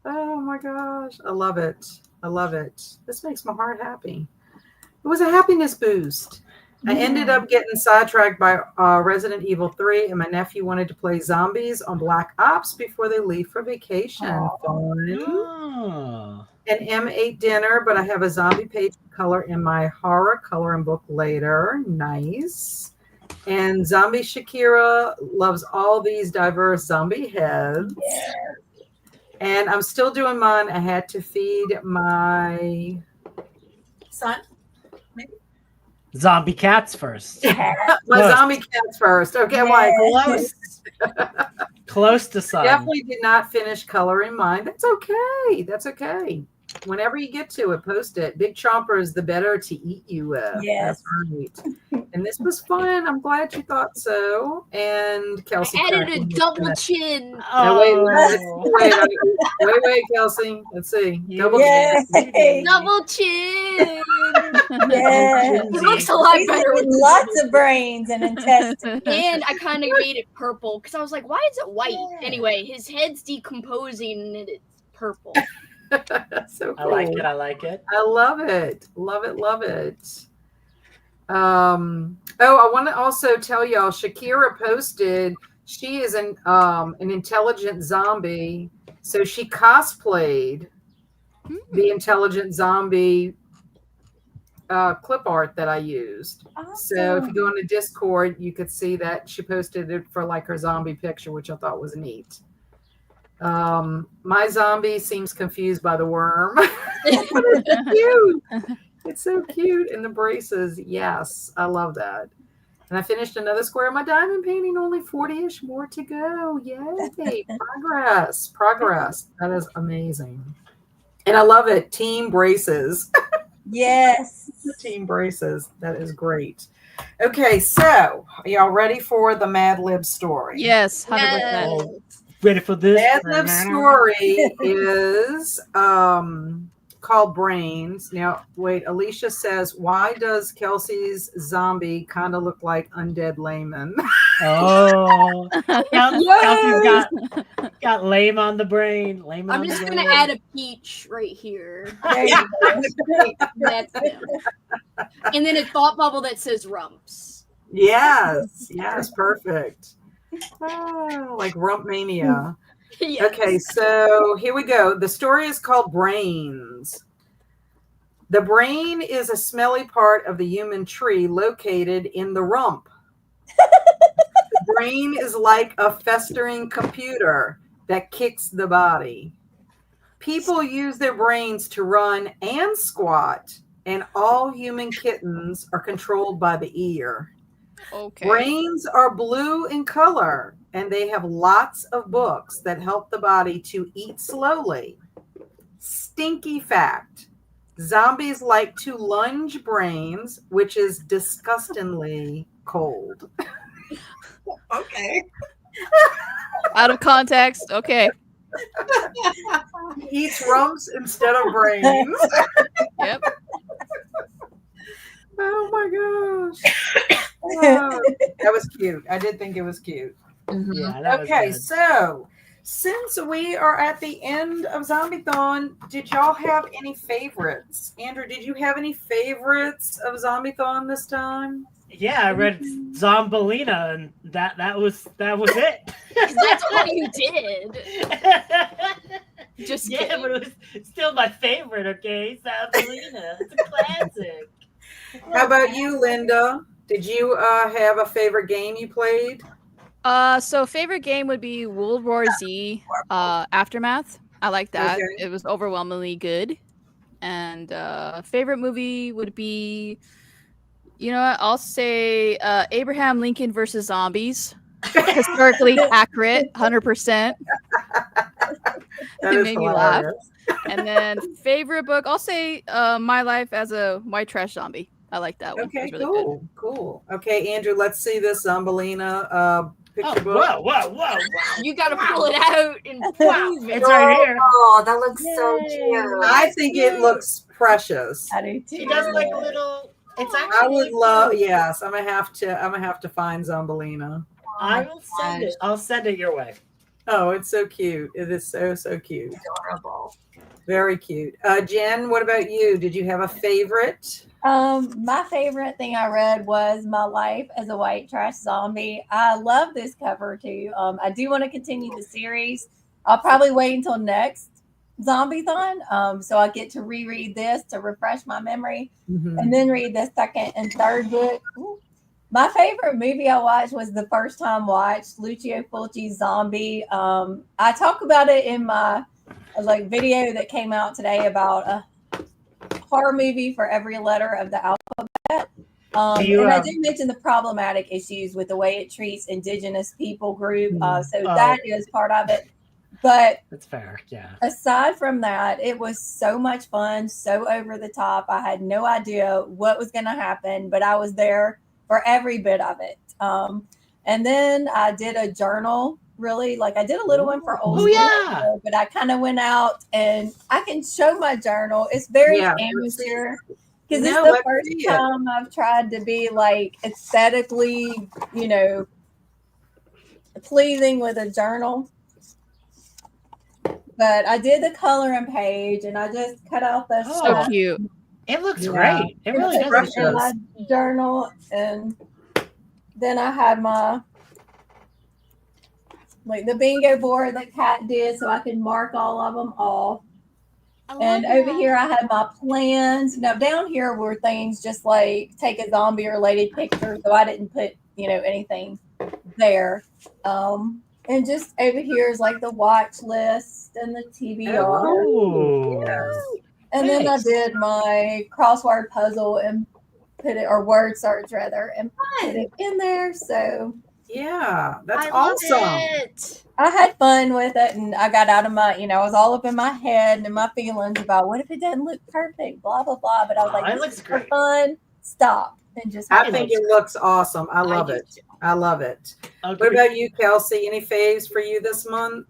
Oh my gosh. I love it. I love it. This makes my heart happy. It was a happiness boost. I ended up getting sidetracked by Resident Evil 3, and my nephew wanted to play zombies on Black Ops before they leave for vacation. Fun. Oh. An M8 dinner, but I have a zombie page color in my horror coloring book later. Nice. And Zombie Shakira loves all these diverse zombie heads. Yeah. And I'm still doing mine. I had to feed my Son? Zombie cats first. my zombie cats first. Okay, I'm like, Close. Close to son. definitely did not finish coloring mine. That's okay. That's okay. Whenever you get to it, post it. Big chomper is the better to eat you with. Yes. That's right. And this was fun. I'm glad you thought so. And Kelsi. I added a double chin. Oh. Wait, Kelsi. Let's see. Double Yay. Double chin. Yeah. It looks a lot He's better with with lots of brains and intestines. And I kind of made it purple because I was like, why is it white? Anyway, his head's decomposing and it's purple. So cool. I like it. I like it. I love it. Love it. Love it. I want to also tell y'all, Shakira posted, she is an intelligent zombie. So she cosplayed the intelligent zombie clip art that I used. So if you go into Discord, you could see that she posted it for like her zombie picture, which I thought was neat. My zombie seems confused by the worm. But it's cute. It's so cute. And the braces, yes, I love that. And I finished another square of my diamond painting, only 40-ish more to go. Yay. Progress. That is amazing. And I love it. Team braces. Yes. Team braces. That is great. Okay, so are y'all ready for the Mad Lib story? Yes, 100%. Yes. Ready for this? Mad Lib story is called Brains. Now, wait, Alicia says, why does Kelsi's zombie kind of look like Undead Layman? Oh, Kelsey's got lame on the brain. Lame I'm on just the gonna brain. add a peach right here. There you go. That's him. And then a thought bubble that says rumps. Yes, perfect. Oh, like Rump Mania. Yes. Okay, so here we go. The story is called Brains. The brain is a smelly part of the human tree located in the rump. The brain is like a festering computer that kicks the body. People use their brains to run and squat, and all human kittens are controlled by the ear. Okay. Brains are blue in color, and they have lots of books that help the body to eat slowly. Stinky fact: zombies like to lunge brains, which is disgustingly cold. Okay. Out of context. Okay. He eats rumps instead of brains. Yep. Oh my gosh. Oh, that was cute. I did think it was cute. Yeah, that was Okay, good. so since we are at the end of Zombiethon, did y'all have any favorites? Andrew, did you have any favorites of Zombiethon this time? Yeah, I read Zombielina, and that was it. 'Cause that's all you did. Just yeah, kidding. but it was still my favorite. Okay, Zombielina, it's a classic. How about you, Linda? Did you have a favorite game you played? So favorite game would be World War Z Aftermath. I like that. Okay. It was overwhelmingly good. And favorite movie would be, you know what, I'll say Abraham Lincoln versus Zombies. Historically accurate, 100%. That It is made me laugh. hilarious. And then favorite book, I'll say My Life as a White Trash Zombie. I like that one. It Okay, was really good. cool. Okay, Andrew, let's see this Zombielina picture book. Whoa. You gotta pull it out and prove it. It's right here. Oh, that looks so Yay. cute. I think it looks precious. I do too. She does like little. It's actually. I would really love. cute. Yes, I'm gonna have to find Zombielina. I will send it. I'll send it your way. Oh, it's so cute. It is so cute. Adorable. Very cute. Jen, what about you? Did you have a favorite? My favorite thing I read was My Life as a White Trash Zombie. I love this cover too. I do want to continue the series. I'll probably wait until next Zombiethon, so I get to reread this to refresh my memory, and then read the second and third book. Ooh. My favorite movie I watched was the first time watched Lucio Fulci's Zombie. I talk about it in my video that came out today about a horror movie for every letter of the alphabet. And I did mention the problematic issues with the way it treats indigenous people group. So that is part of it. But That's fair. Yeah. aside from that, it was so much fun, so over the top. I had no idea what was going to happen, but I was there for every bit of it. And then I did a journal, really. Like I did a little one for old. Oh, yeah. But I kind of went out and I can show my journal. It's very Yeah. amateur because No, it's the let's first see it. time I've tried to be like aesthetically, pleasing with a journal. But I did the coloring page and I just cut out the Oh. So stuff cute. It looks Yeah. great. It really does. Precious. look in my journal, and then I had my the bingo board that Kat did, so I could mark all of them off. And over here, I have my plans. Now, down here were things just like take a zombie related picture. So I didn't put, anything there. And just over here is like the watch list and the TBR. Oh, Yes. And then I nice. did my crossword puzzle and put it, or word search rather, and put it in there. So Yeah, that's I love awesome. it. I had fun with it, and I got out of my, I was all up in my head and my feelings about what if it doesn't look perfect, blah blah blah. But I was Oh, like, it this looks is for great. fun. Stop and just. I have think fun. it looks awesome. I love do it. too. I love it. What Agreed. about you, Kelsi? Any faves for you this month?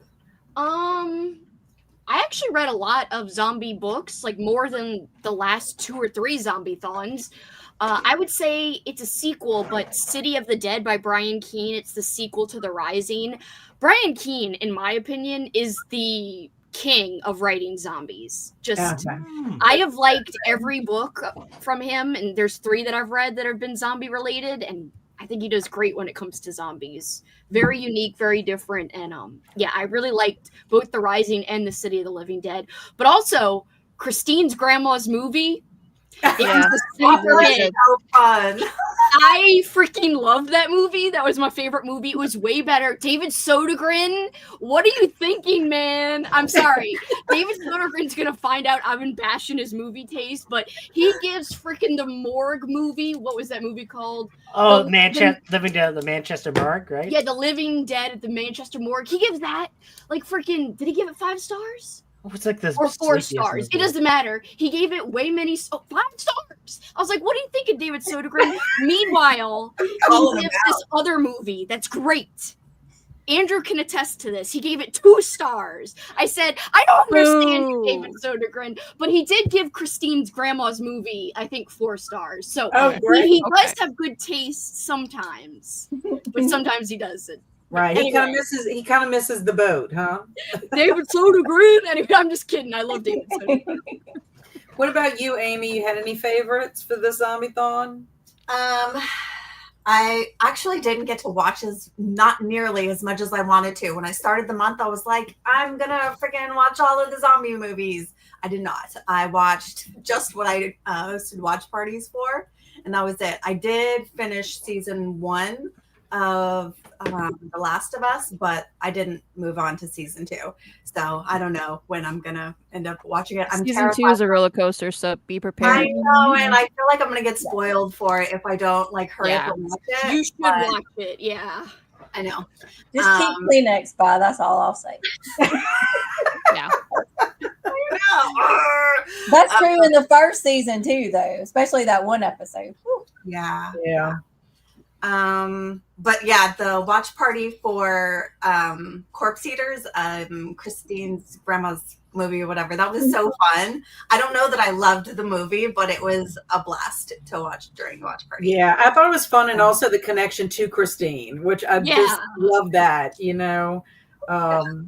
I actually read a lot of zombie books, like more than the last 2 or 3 Zombiethons. I would say it's a sequel, but City of the Dead by Brian Keene. It's the sequel to The Rising. Brian Keene, in my opinion, is the king of writing zombies. Just, Okay. I have liked every book from him, and there's 3 that I've read that have been zombie related, and I think he does great when it comes to zombies. Very unique, very different, and yeah, I really liked both The Rising and The City of the Living Dead. But also, Kristine's grandma's movie. It Yeah. was a sleeper Really hit. good. So fun. I freaking loved that movie. That was my favorite movie. It was way better. David Sodergren, what are you thinking, man? I'm sorry. David Sodergren's gonna find out I've been bashing his movie taste, but he gives freaking the Morgue movie. What was that movie called? Oh, The- the Manchester Morgue, right? Yeah, The Living Dead at the Manchester Morgue. He gives that like freaking. Did he give it 5 stars? It's like this Or 4 sleepiest stars. It movie. doesn't matter. He gave it way many 5 stars. I was like, what do you think of David Sodergren? Meanwhile, Calling he him gives this other movie that's great. Andrew can attest to this. He gave it 2 stars. I said, I don't understand you, David Sodergren, but he did give Kristine's grandma's movie, I think, 4 stars. So Oh, great. he Okay. does have good taste sometimes, but sometimes he doesn't. Right. He kind Anyway. of misses the boat, huh? David Sodergren. Anyway, I'm just kidding. I love David Sodergren. What about you, Amy? You had any favorites for the Zombiethon? I actually didn't get to watch not nearly as much as I wanted to. When I started the month, I was like, I'm gonna freaking watch all of the zombie movies. I did not. I watched just what I hosted watch parties for, and that was it. I did finish season 1 of The Last of Us, but I didn't move on to season 2. So I don't know when I'm gonna end up watching it. I'm Season terrified. 2 is a roller coaster, so be I prepared. know, and I feel like I'm gonna get spoiled for it if I don't hurry Yeah. up and watch it. You should but watch it. Yeah. I know. Just keep Kleenex by. That's all I'll say. Yeah. That's true in the first season too, though, especially that one episode. Whew. Yeah. Yeah. But yeah, the watch party for Corpse Eaters, Kristine's grandma's movie or whatever, that was so fun. I don't know that I loved the movie, but it was a blast to watch during the watch party. Yeah, I thought it was fun, and also the connection to Kristine, which I just love that,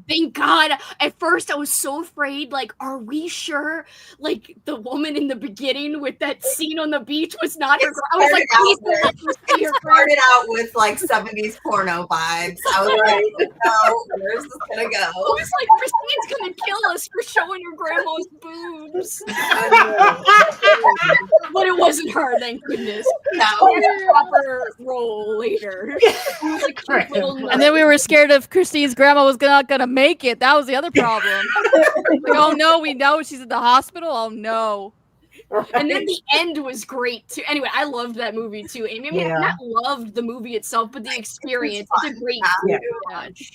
Thank God. At first, I was so afraid. Like, are we sure? Like, the woman in the beginning with that scene on the beach was not her. I was like, please don't let me see her. It started out with 70s porno vibes. I was like, no, where's this gonna go? I was like, Kristine's gonna kill us for showing her grandma's boobs. But it wasn't her, thank goodness. No. She had a proper role later. It was like a quick little And then we were scared if Kristine's grandma was not gonna make it. That was the other problem. Like, oh no, we know she's at the hospital. Oh no. And then the end was great too. Anyway, I loved that movie too. I mean, Yeah. I not loved the movie itself, but the experience. It's a great Yeah. watch.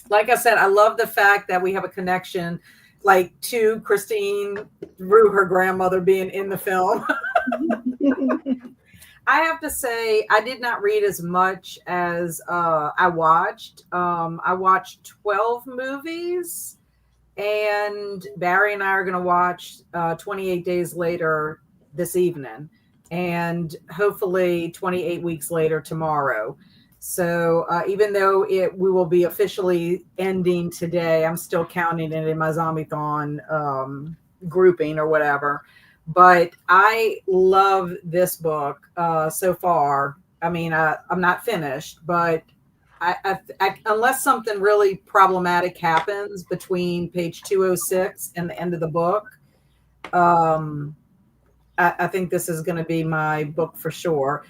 Like I said, I love the fact that we have a connection, to Kristine through her grandmother being in the film. I have to say, I did not read as much as I watched. I watched 12 movies, and Barry and I are going to watch 28 Days Later this evening, and hopefully 28 weeks later tomorrow. So even though we will be officially ending today, I'm still counting it in my Zombiethon grouping or whatever. But I love this book so far. I mean, I'm not finished, but I unless something really problematic happens between page 206 and the end of the book, I think this is going to be my book for sure.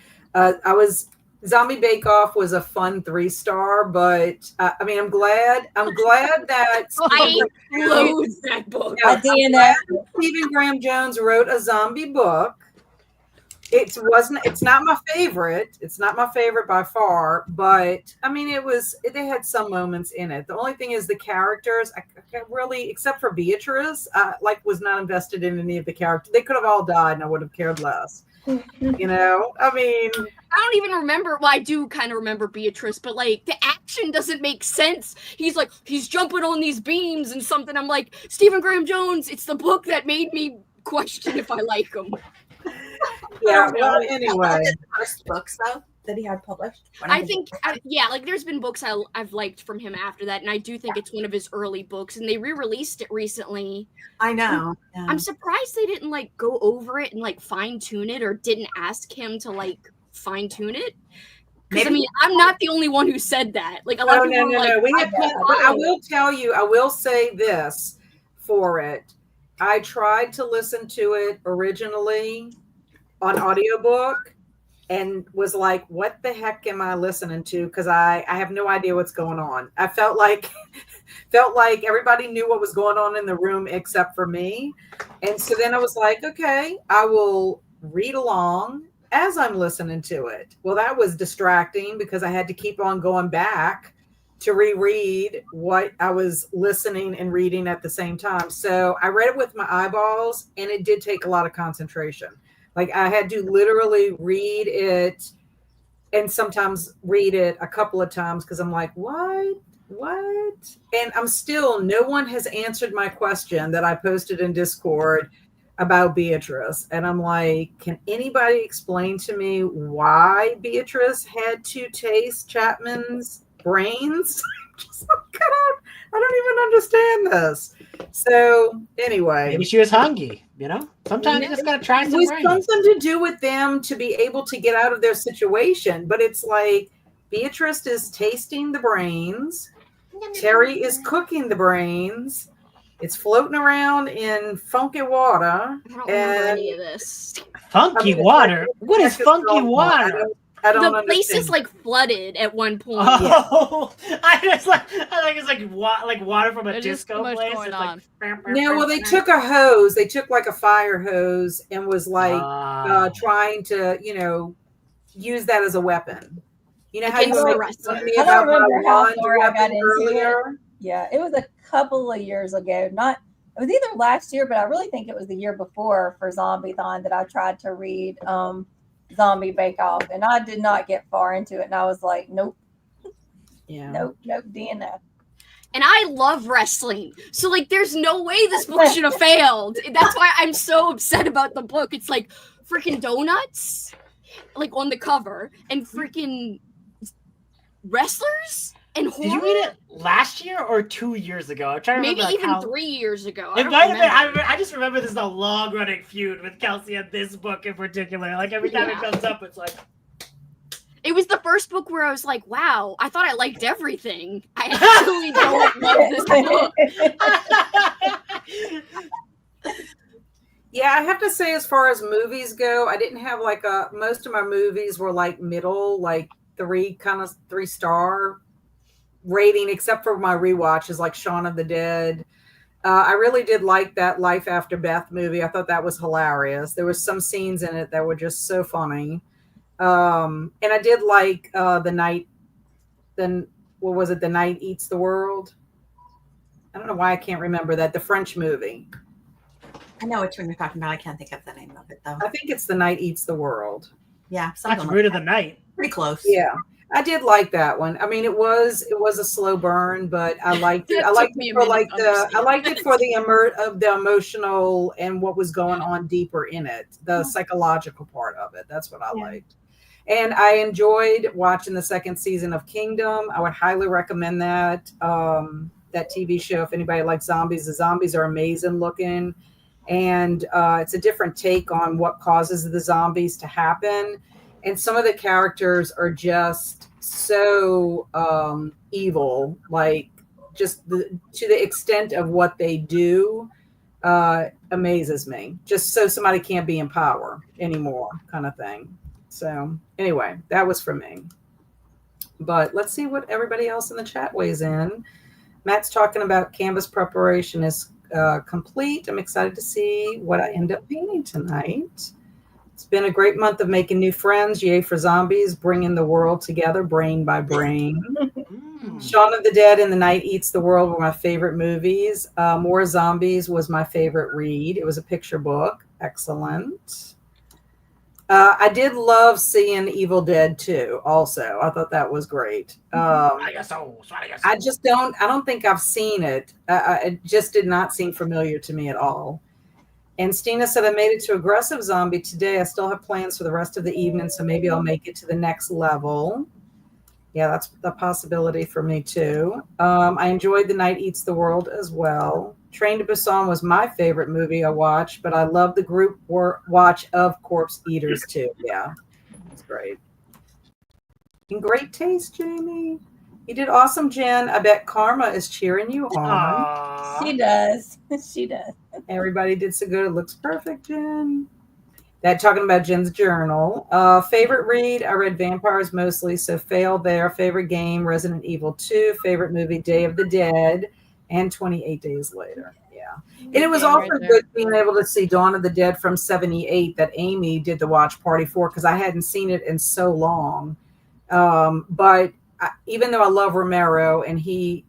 Zombie Bake Off was a fun 3-star, but I mean, I'm glad that I loathe that book. Yeah, At the end of Stephen Graham Jones wrote a zombie book. It's not my favorite. It's not my favorite by far, but I mean, they had some moments in it. The only thing is the characters, I can't really, except for Beatrice, was not invested in any of the characters. They could have all died and I would have cared less. You know, I mean, I don't even remember. Well, I do kind of remember Beatrice, but like the action doesn't make sense. He's jumping on these beams and something. I'm like, Stephen Graham Jones, it's the book that made me question if I like him. Yeah, well, anyway. The first books, though, that he had published. I think, like there's been books I've liked from him after that, and I do think it's one of his early books, and they re-released it recently. I know. Yeah. I'm surprised they didn't like go over it and like fine-tune it, or didn't ask him to like fine-tune it. Because I mean, I'm not the only one who said that. Like a lot of people no. But I will tell you, I will say this for it. I tried to listen to it originally on audiobook and was like, what the heck am I listening to? Because I have no idea what's going on. I felt like everybody knew what was going on in the room except for me. And so then I was like, okay, I will read along as I'm listening to it. Well, that was distracting because I had to keep on going back to reread what I was listening and reading at the same time. So I read it with my eyeballs, and it did take a lot of concentration. Like I had to literally read it and sometimes read it a couple of times because I'm like, what? And no one has answered my question that I posted in Discord about Beatrice. And I'm like, can anybody explain to me why Beatrice had to taste Chapman's brains? Just like, I don't even understand this. So anyway, maybe she was hungry. You know, sometimes you just gotta try some. It was something to do with them to be able to get out of their situation. But it's like Beatrice is tasting the brains. Terry is cooking the brains. It's floating around in funky water. I don't remember any of this. Funky water? What is funky water? I don't the place is like flooded at one point. Oh, yeah. I think it's like water from a disco place. Going on. No, well, they took a hose. They took like a fire hose and was like trying to, use that as a weapon. You know how you were telling me about my wand weapon earlier? Yeah, it was a couple of years ago. It was either last year, but I really think it was the year before for Zombiethon that I tried to read Zombie Bake Off, and I did not get far into it, and I was like, nope. Yeah. Nope, DNF. And I love wrestling. So like there's no way this book should have failed. That's why I'm so upset about the book. It's like freaking donuts like on the cover and freaking wrestlers and horror. Did you read it last year or 2 years ago? I'm trying to remember. Maybe even 3 years ago. It might have been. I just remember this is a long-running feud with Kelsi and this book in particular. Like every time it comes up, it's like. It was the first book where I was like, wow, I thought I liked everything. I actually don't love this book. Yeah, I have to say, as far as movies go, I didn't have most of my movies were like middle, like 3-star rating, except for my rewatches like Shaun of the Dead. I really did like that Life After Beth movie. I thought that was hilarious. There were some scenes in it that were just so funny. And I did like The Night Eats the World? I don't know why I can't remember that. The French movie. I know which one you're talking about. I can't think of the name of it though. I think it's The Night Eats the World. Yeah, that's Root of the Night. Pretty close. Yeah, I did like that one. I mean, it was a slow burn, but I liked it. I liked it for the emotional and what was going on deeper in it, the psychological part of it. That's what I liked. And I enjoyed watching the second season of Kingdom. I would highly recommend that TV show if anybody likes zombies. The zombies are amazing looking. And it's a different take on what causes the zombies to happen. And some of the characters are just so evil, like just to the extent of what they do. amazes me. Just so somebody can't be in power anymore, kind of thing. So anyway, that was for me. But let's see what everybody else in the chat weighs in. Matt's talking about canvas preparation is complete. I'm excited to see what I end up painting tonight. It's been a great month of making new friends. Yay for zombies, bringing the world together, brain by brain. Shaun of the Dead and The Night Eats the World were my favorite movies. More Zombies was my favorite read. It was a picture book. Excellent. I did love seeing Evil Dead 2 also. I thought that was great. I don't think I've seen it. It just did not seem familiar to me at all. And Stina said, I made it to Aggressive Zombie today. I still have plans for the rest of the evening, so maybe I'll make it to the next level. Yeah, that's a possibility for me too. I enjoyed The Night Eats the World as well. Train to Busan was my favorite movie I watched, but I love the group watch of Corpse Eaters too. Yeah, it's great. In great taste, Jamie. You did awesome, Jen. I bet Karma is cheering you on. Aww. She does. She does. Everybody did so good. It looks perfect, Jen. That talking about Jen's journal. Favorite read, I read Vampires mostly, so fail there. Favorite game, Resident Evil 2. Favorite movie, Day of the Dead, and 28 Days Later. Yeah. And it was also good being able to see Dawn of the Dead from 78 that Amy did the watch party for, because I hadn't seen it in so long. But even though I love Romero and he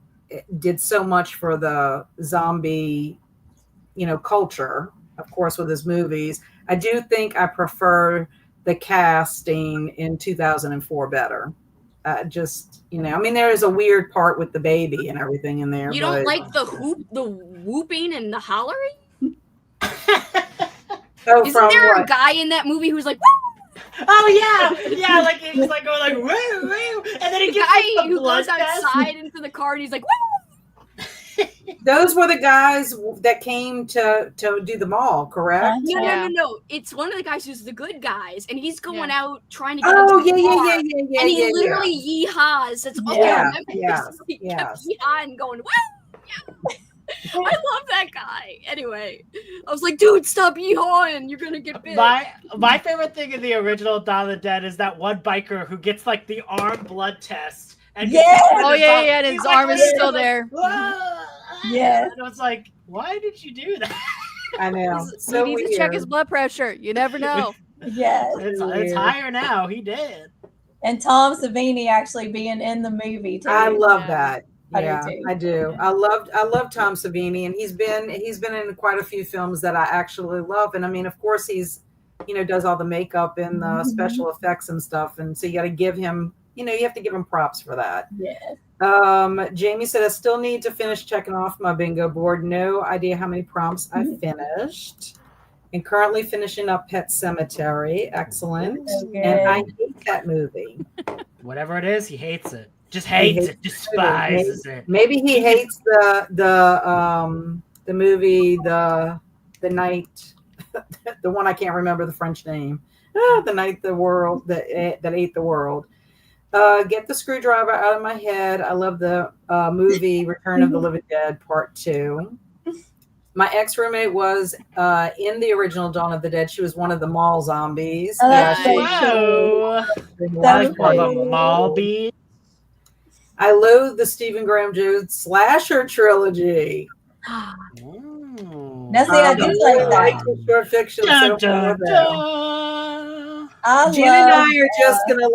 did so much for the zombie, culture, of course, with his movies, I do think I prefer the casting in 2004 better. There is a weird part with the baby and everything in there. You don't like the whooping and the hollering? Isn't there a guy in that movie who's like, woo! Oh yeah, like he's like going like woo woo, and then he gets guy the who blood goes outside into the car and he's like, woo! Those were the guys that came to do the mall, correct? No. It's one of the guys who's the good guys, and he's going out trying to get Oh, into the car, yeah. and he literally yeehaws. That's all I remember. He kept yeehawing, going, woo! Yeah. I love that guy. Anyway, I was like, dude, stop yeehawing. You're gonna get bit. My favorite thing in the original Dawn of the Dead is that one biker who gets like the arm blood test. And and his arm is still there. Yeah. And I was like, why did you do that? I know. So he needs to check his blood pressure. You never know. Yes. It's higher now. He did. And Tom Savini actually being in the movie too. I love that. Yeah, I do. I love Tom Savini, and he's been in quite a few films that I actually love. And I mean, of course, he's does all the makeup and the special effects and stuff, and so you got to give him. You have to give him props for that. Yeah. Jamie said, I still need to finish checking off my bingo board. No idea how many prompts I finished. And currently finishing up Pet Sematary. Excellent. Okay. And I hate that movie. Whatever it is, he hates it. Just hates it. Despises it. Maybe he hates the movie, the night, the one I can't remember the French name. The night that ate the world. Get the screwdriver out of my head. I love the movie Return of the Living Dead Part 2. My ex-roommate was in the original Dawn of the Dead. She was one of the mall zombies. Whoa. That One of the mall bees. I loathe the Stephen Graham Jones slasher trilogy. Now, see, I do like that. Short fiction. Dun, dun, dun. Jen and I are just gonna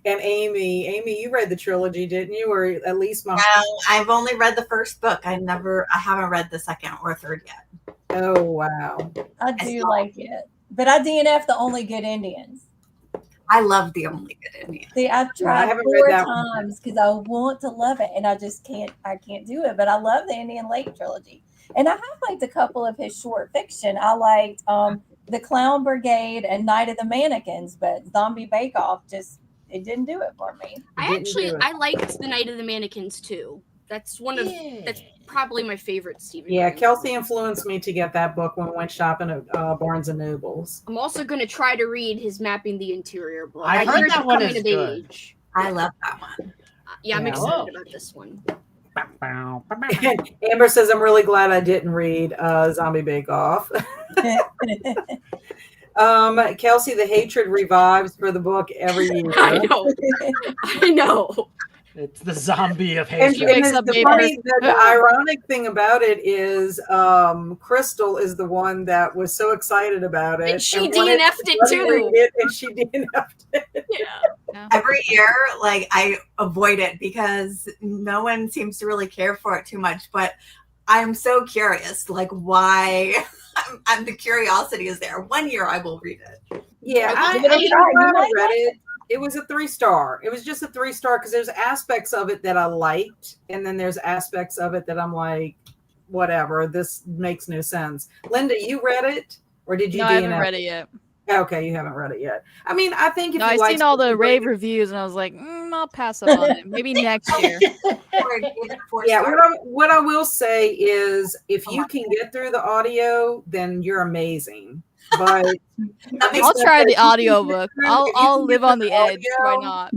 and Amy, you read the trilogy, didn't you? Or at least I've only read the first book. I haven't read the second or third yet. Oh wow. I do like it. But I DNF the Only Good Indians. I love the Only Good Indians. See, I've tried 4 times because I want to love it and I just can't do it. But I love the Indian Lake trilogy. And I have liked a couple of his short fiction. I liked The Clown Brigade and Night of the Mannequins, but Zombie Bake Off it didn't do it for me. I liked The Night of the Mannequins too. That's that's probably my favorite Stephen. Yeah, Kelsi influenced me to get that book when we went shopping at Barnes and Nobles. I'm also going to try to read his Mapping the Interior book. I heard that one is good. I love that one. I'm excited about this one. Amber says, I'm really glad I didn't read Zombie Bake Off. Kelsi, the hatred revives for the book every year. I know. It's the zombie of And hatred. the ironic thing about it is Crystal is the one that was so excited about it. And she DNF'd it too. And she DNF'd it. Yeah. Every year, like, I avoid it because no one seems to really care for it too much. But I'm so curious, like, why. I'm the curiosity is there. One year I will read it. Yeah, I read it. It was a 3-star. It was just a 3-star because there's aspects of it that I liked, and then there's aspects of it that I'm like, whatever, this makes no sense. Linda, you read it, or did you? No, I haven't read it yet. Okay, you haven't read it yet. I mean, I think if I've seen all the rave reviews, and I was like, I'll pass up on it. Maybe next year. Yeah, what I will say is, if you can get through the audio, then you're amazing. But I'll try the audiobook. I'll live on the edge. Why not?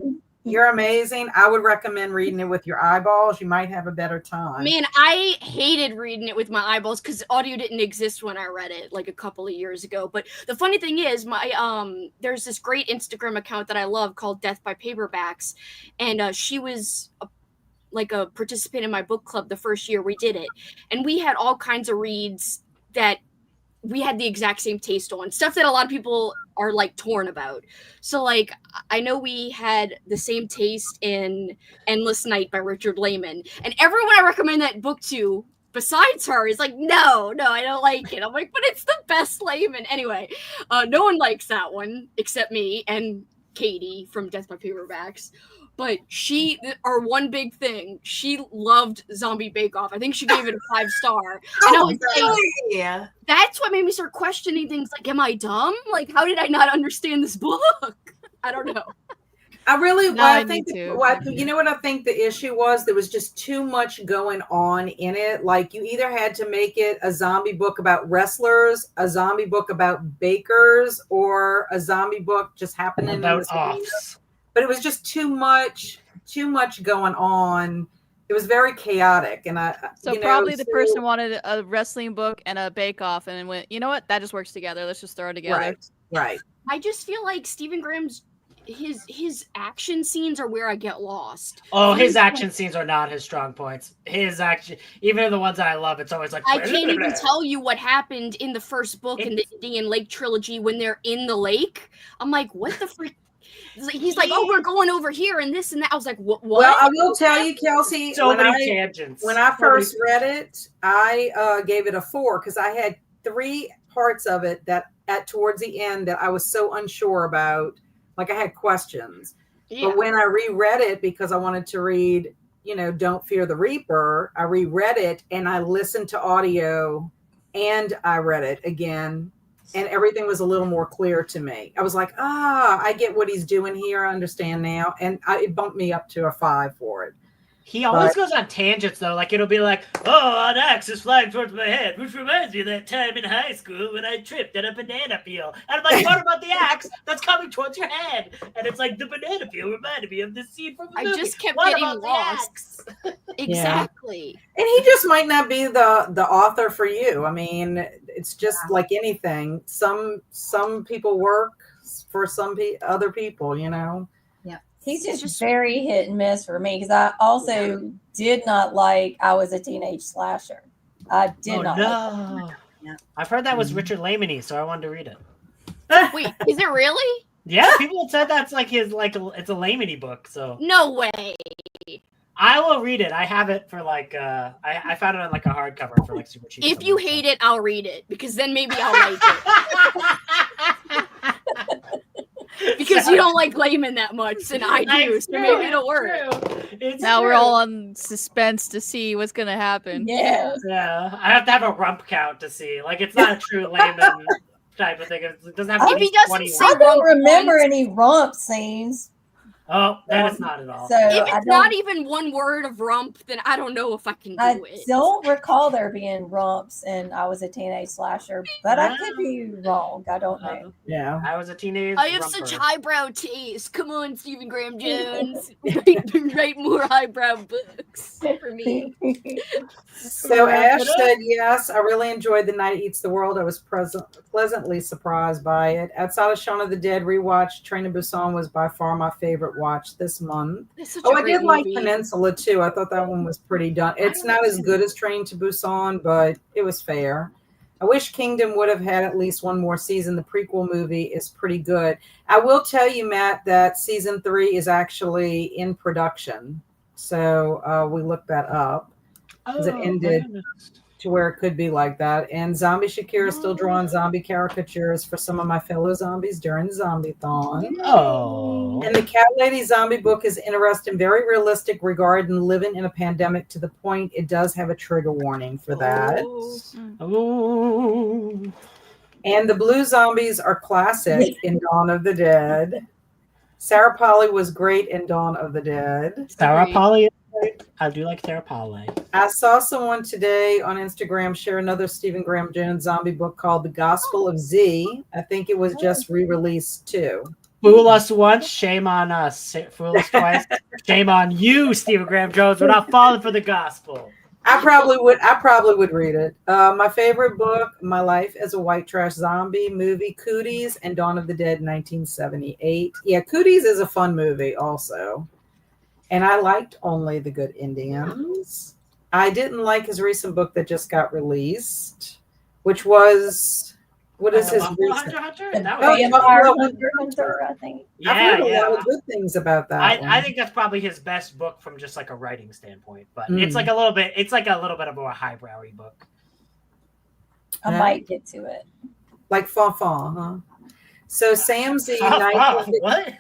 You're amazing. I would recommend reading it with your eyeballs. You might have a better time. Man, I hated reading it with my eyeballs because audio didn't exist when I read it like a couple of years ago. But the funny thing is, there's this great Instagram account that I love called Death by Paperbacks, and she was a participant in my book club the first year we did it, and we had all kinds of reads that we had the exact same taste on, stuff that a lot of people are like torn about. So like, I know we had the same taste in Endless Night by Richard Lehman, and everyone I recommend that book to besides her is like, no, I don't like it. I'm like, but it's the best Lehman. Anyway, no one likes that one except me and Katie from Death by Paperbacks. But our one big thing, she loved Zombie Bake Off. I think she gave it a 5-star. And I was like, that's what made me start questioning things like, am I dumb? Like, how did I not understand this book? I don't know. I think you know what I think the issue was? There was just too much going on in it. Like, you either had to make it a zombie book about wrestlers, a zombie book about bakers, or a zombie book just happening about offs. But it was just too much going on. It was very chaotic, and the person wanted a wrestling book and a bake off, and then went, you know what? That just works together. Let's just throw it together. Right. I just feel like Stephen Graham's his action scenes are where I get lost. Oh, his action scenes are not his strong points. His action, even the ones that I love, it's always like I can't even tell you what happened in the first book in the Indian Lake trilogy when they're in the lake. I'm like, what the freak? He's like, oh, we're going over here and this and that. I was like, what? Well, I will tell you, Kelsi, so many tangents. When I first read it, I gave it a 4 because I had 3 parts of it that towards the end that I was so unsure about. Like, I had questions. Yeah. But when I reread it, because I wanted to read, Don't Fear the Reaper, I reread it and I listened to audio and I read it again. And everything was a little more clear to me. I was like, I get what he's doing here. I understand now. And it bumped me up to a 5 for it. He always goes on tangents, though. Like, it'll be like, an axe is flying towards my head, which reminds me of that time in high school when I tripped on a banana peel. And I'm like, what about the axe that's coming towards your head? And it's like, the banana peel reminded me of this scene from the movie. I just kept getting lost. Exactly. And he just might not be the author for you. I mean, it's just like anything. Some people work for other people, Yeah. He's just very hit and miss for me because I also did not like I Was a Teenage Slasher. I did not. No. Like yeah. I've heard that was Richard Lehman-y, so I wanted to read it. Wait, is it really? Yeah, people have said that's like it's a Lehman-y book. So no way. I will read it. I have it for like I found it on like a hardcover for like super cheap. If you hate it, I'll read it because then maybe I'll like it. Because you don't like Lehman that much, and I do, so maybe it'll work. Now we're all on suspense to see what's gonna happen. Yeah. I have to have a rump count to see. Like, it's not a true Lehman type of thing. It doesn't have to be 21. I don't remember any rump scenes. Oh, then it's not at all. So If I it's not don't, even one word of rump, then I don't know if I can I do it. don't recall there being rumps, and I was a teenage slasher, but I could be wrong. I don't know. Yeah. I was a teenage. I have such highbrow taste. Come on, Stephen Graham Jones. write more highbrow books for me. So Wrap Ash it up. said, yes, I really enjoyed The Night Eats the World. I was pleasantly surprised by it. Outside of Shaun of the Dead rewatch, Train to Busan was by far my favorite watch this month. It's such Oh, a I great did like movie. Peninsula too. I thought that one was pretty done. It's not as good as Train to Busan, but it was fair. I wish Kingdom would have had at least one more season. The prequel movie is pretty good. I will tell you, Matt, that season 3 is actually in production. So we looked that up. Because it ended to where it could be like that. And Zombie Shakira is still drawing zombie caricatures for some of my fellow zombies during Zombiethon. Oh. And the Cat Lady zombie book is interesting, very realistic regarding living in a pandemic, to the point it does have a trigger warning for that. Oh. And the blue zombies are classic in Dawn of the Dead. Sarah Polly was great in Dawn of the Dead. Sarah Agreed. Polly. I do like Sarah Polly. I saw someone today on Instagram share another Stephen Graham Jones zombie book called The Gospel of Z. I think it was just re-released too. Fool us once, shame on us. Fool us twice, shame on you, Stephen Graham Jones. We're not falling for the gospel. I probably would read it. My favorite book, My Life as a White Trash Zombie movie, Cooties and Dawn of the Dead, 1978. Yeah, Cooties is a fun movie also. And I liked Only the Good Indians. I didn't like his recent book that just got released, which was, what is his recent? The That Oh, was, yeah, Vampire Buffalo Hunter, I think. I've yeah, heard a lot yeah. of good things about that one. I think that's probably his best book from just like a writing standpoint. But it's Mm. like a little bit. It's like a little bit of a highbrowy book. I Yeah. might get to it. Like Fanfan, huh? So Sam Z, What?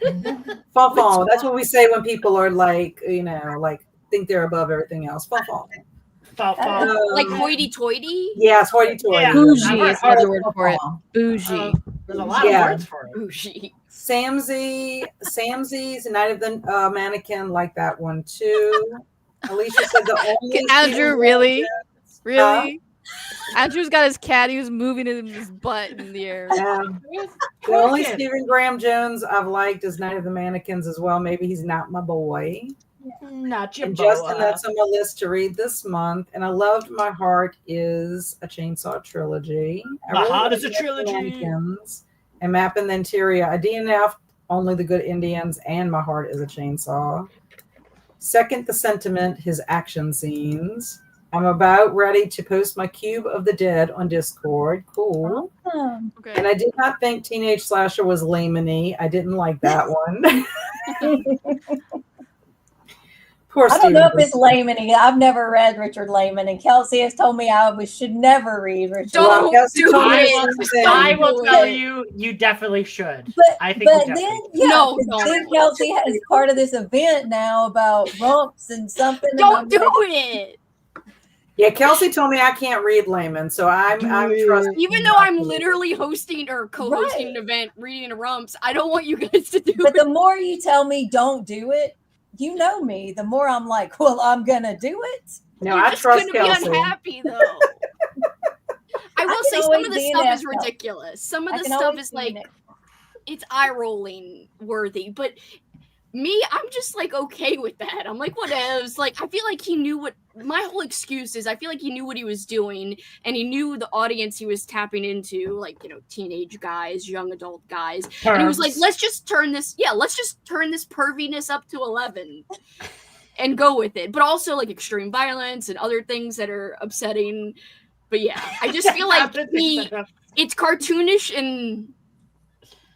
Fanfan. That's what we say when people are like, you know, like think they're above everything else. Fanfan. Like hoity-toity? Yes, hoity-toity. Yeah. Bougie I've heard is another word Fanfan. for it. Bougie. There's a lot Yeah. of words for it. Bougie. Samsy's Night of the Mannequin, like that one too. Alicia said the only Andrew, Stephen really? Graham Jones- Really? Andrew's got his cat. He was moving his butt in the air. The only Stephen Graham Jones I've liked is Night of the Mannequins as well. Maybe he's not my boy. Not your And boa. Justin, that's on my list to read this month. And I loved My Heart is a Chainsaw Trilogy. My Heart like is a Night of the Trilogy. Mannequins and Map and the Interior. I DNF Only the Good Indians and My Heart is a Chainsaw. Second, The Sentiment, his action scenes. I'm about ready to post my Cube of the Dead on Discord. Cool. Okay. And I did not think Teenage Slasher was lamey. I didn't like that one. Poor I don't know if Stephen. it's Layman. I've never read Richard Layman, and Kelsey has told me should never read Richard. Don't Kelsey do told me it. the same thing. I will Do tell it. you definitely should. But I think but you then definitely No, 'cause don't. then Kelsey is part of this event now about rumps and something. and Don't I'm do like, it. Yeah, Kelsey told me I can't read layman, so I'm trusting. Even though I'm literally hosting or co-hosting an event, reading the rumps, I don't want you guys to do But it. the more you tell me don't do it, you know me. The more I'm like, well, I'm gonna do it. No, You're I just trust gonna Kelsey. be unhappy though. I will can say some always of the be an stuff is asshole. ridiculous. Some of I the can stuff always is be like an- it's eye rolling worthy, but me, I'm just like okay with that. I'm like, whatevs. Like, I feel like he knew what my whole excuse is. I feel like he knew what he was doing, and he knew the audience he was tapping into, like, you know, teenage guys, young adult guys. And he was like, let's just turn this perviness up to 11 and go with it. But also like extreme violence and other things that are upsetting. But yeah, I just feel like it's cartoonish and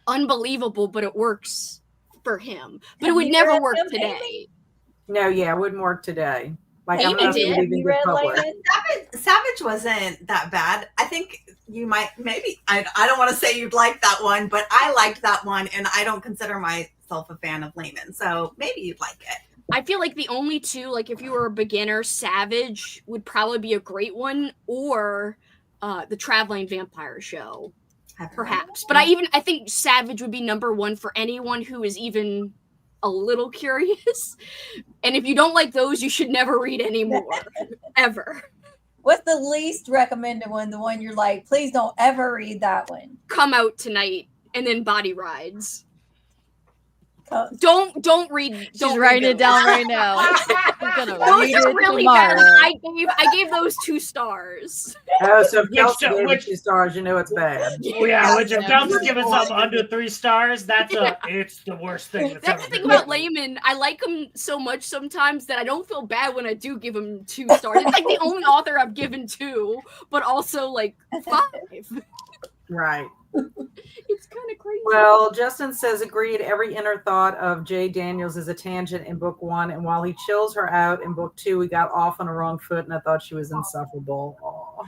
unbelievable, but it works for him. But Have it would you never read work them, today. Amy? No, yeah, it wouldn't work today. Like Amy I'm not did. going to Have even you get read published. Layman? Savage wasn't that bad. I think you might, maybe, I don't want to say you'd like that one, but I liked that one, and I don't consider myself a fan of Layman, so maybe you'd like it. I feel like the only two, like if you were a beginner, Savage would probably be a great one, or the Traveling Vampire Show, perhaps. But I think Savage would be number one for anyone who is even a little curious. And if you don't like those, you should never read anymore. Ever. What's the least recommended one? The one you're like, please don't ever read that one. Come Out Tonight, and then Body Rides. 'Cause- Don't read. She's Don't writing read it down those. right now. She's gonna Those read are it really tomorrow. bad. I gave those 2 stars. Oh, so if Kelsi gave it which- 2 stars, you know it's bad. Yeah, which if Yeah. Kelsi's giving something under 3 stars, it's the worst thing that's That's ever the thing been about written. Layman. I like him so much sometimes that I don't feel bad when I do give him 2 stars. It's like the only author I've given 2, but also like 5. Right. It's kind of crazy. Well, Justin says, agreed. Every inner thought of Jay Daniels is a tangent in book 1. And while he chills her out in book 2, we got off on a wrong foot and I thought she was insufferable. Aw.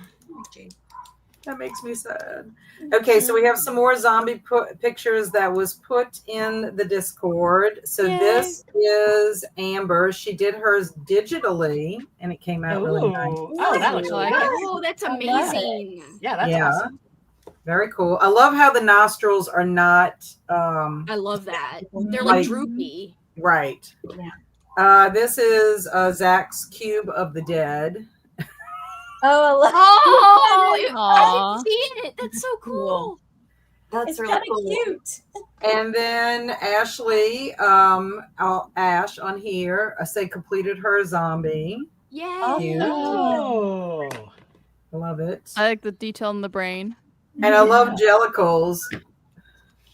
That makes me sad. Okay, so we have some more zombie pictures that was put in the Discord. So this is Amber. She did hers digitally and it came out really nice. Oh, that looks like like it. Oh, that's I love amazing. Yeah, that's Yeah. awesome. Very cool. I love how the nostrils are not I love that. They're Like- like droopy. right. Yeah. This is Zach's Cube of the Dead. Oh, I love Oh, Aw. I didn't see it. That's so cool. That's It's really kind of cool. cute. And then Ashley, Ash on here, I say completed her zombie. Yeah. Cute. Oh. I love it. I like the detail in the brain. And I love Jellicles.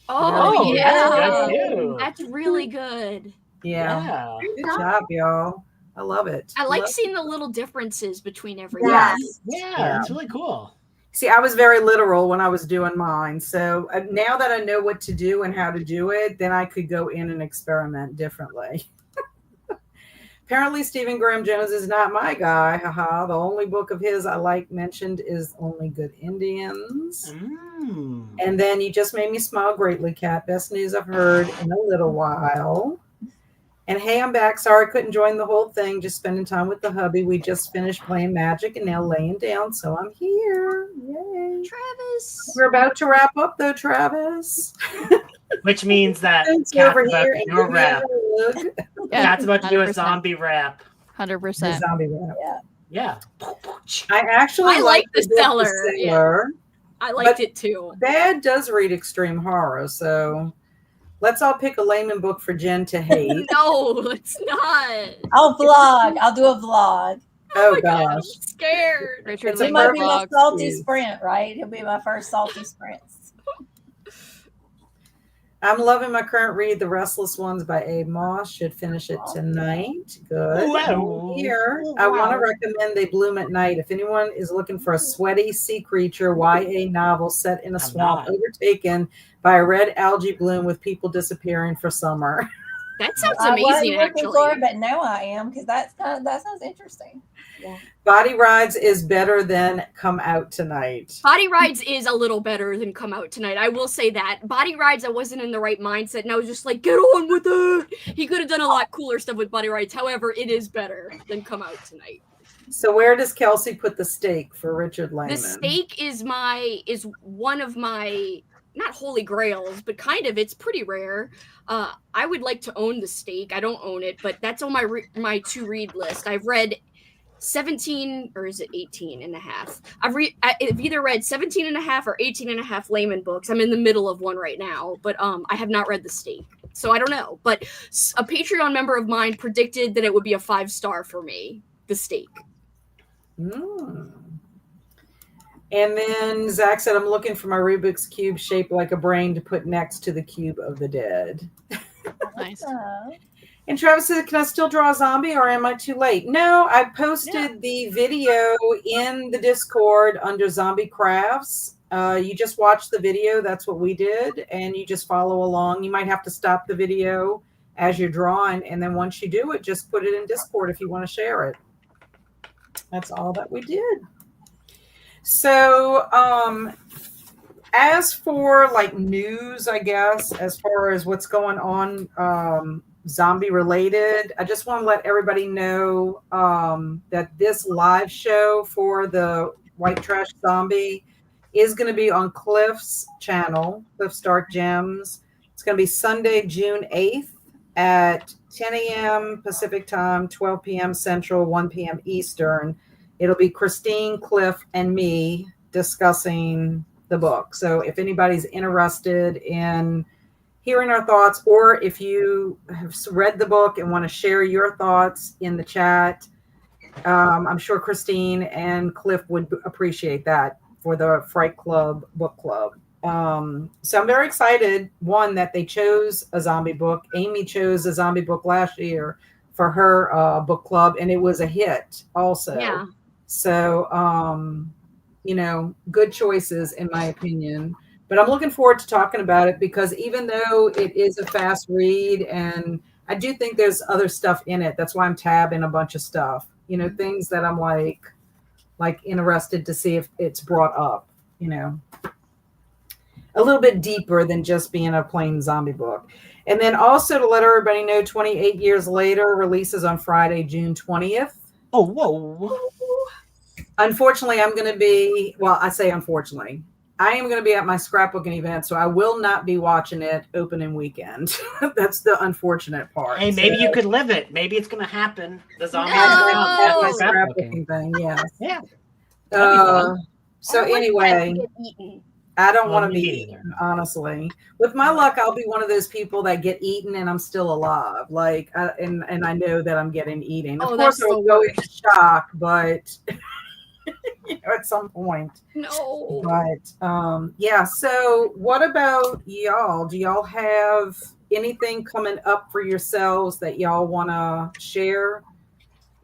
Oh, that's yeah. good too. That's really good. Yeah. Yeah. Good job, y'all. I love it. I like Love- seeing the little differences between everything. Yes. Yeah, it's really cool. See, I was very literal when I was doing mine. So now that I know what to do and how to do it, then I could go in and experiment differently. Apparently, Stephen Graham Jones is not my guy. Haha. The only book of his I like mentioned is Only Good Indians. Mm. And then you just made me smile greatly, Kat. Best news I've heard in a little while. And hey, I'm back. Sorry I couldn't join the whole thing. Just spending time with the hubby. We just finished playing Magic and now laying down. So I'm here. Yay. Travis. We're about to wrap up though, Travis. Which means that Thanks Kat's over about here. to And do a give me rap. a hug. Yeah, Kat's about to do a 100%. zombie rap. 100%. Zombie rap. Yeah. I actually I like like The Cellar, yeah. Cellar. I liked But- it too. Bad does read extreme horror, so let's all pick a layman book for Jen to hate. No, it's not. I'll vlog. I'll do a vlog. Oh my God, I'm gosh. scared. Richard It's a It might be my Vlog. salty Excuse. sprint, right? It'll be my first salty sprints. I'm loving my current read, The Restless Ones by Abe Moss. Should finish it tonight. Good. Wow. Here, I want to recommend They Bloom at Night. If anyone is looking for a sweaty sea creature YA novel set in a swamp not. overtaken by a red algae bloom with people disappearing for summer. That sounds I wasn't amazing, looking for it, actually. but now I am because that sounds interesting. Body Rides is better than Come Out Tonight. Body Rides is a little better than Come Out Tonight. I will say that. Body Rides, I wasn't in the right mindset, and I was just like, get on with it. He could have done a lot cooler stuff with Body Rides. However, it is better than Come Out Tonight. So where does Kelsi put the stake for Richard Layman? The steak is one of my not holy grails, but kind of. It's pretty rare. I would like to own the steak. I don't own it, but that's on my to read list. I've read 17 or is it 18 and a half? I've either read 17 and a half or 18 and a half layman books. I'm in the middle of one right now, but I have not read the steak. So I don't know, but a Patreon member of mine predicted that it would be a 5-star for me, the steak. Mm. And then Zach said, I'm looking for my Rubik's Cube shaped like a brain to put next to the Cube of the Dead. Nice. And Travis said, can I still draw a zombie or am I too late? No, I posted the video in the Discord under Zombie Crafts. You just watch the video. That's what we did. And you just follow along. You might have to stop the video as you're drawing. And then once you do it, just put it in Discord if you want to share it. That's all that we did. So, as for like news, I guess, as far as what's going on, zombie related, I just want to let everybody know that this live show for the White Trash Zombie is going to be on Cliff's channel, Cliff's Dark Gems. It's going to be Sunday, June 8th at 10 a.m. Pacific time, 12 p.m. Central, 1 p.m. Eastern. It'll be Kristine, Cliff, and me discussing the book. So if anybody's interested in hearing our thoughts, or if you have read the book and want to share your thoughts in the chat, I'm sure Kristine and Cliff would appreciate that for the Fright Club book club. So I'm very excited, one, that they chose a zombie book. Amy chose a zombie book last year for her book club, and it was a hit also. Yeah. So, good choices in my opinion. But I'm looking forward to talking about it because even though it is a fast read, and I do think there's other stuff in it. That's why I'm tabbing a bunch of stuff, things that I'm like interested to see if it's brought up, a little bit deeper than just being a plain zombie book. And then also to let everybody know, 28 Years Later releases on Friday, June 20th. Oh, whoa. Unfortunately, I'm going to be, I say unfortunately, I am going to be at my scrapbooking event, so I will not be watching it opening weekend. That's the unfortunate part. Hey, maybe you could live it. Maybe it's going to happen. The zombie At my scrapbooking thing, yeah. Yeah. So anyway, I don't want to be eaten, honestly. With my luck, I'll be one of those people that get eaten and I'm still alive. And I know that I'm getting eaten. Of course, I will go into shock, but at some point. No. But yeah. So what about y'all? Do y'all have anything coming up for yourselves that y'all want to share?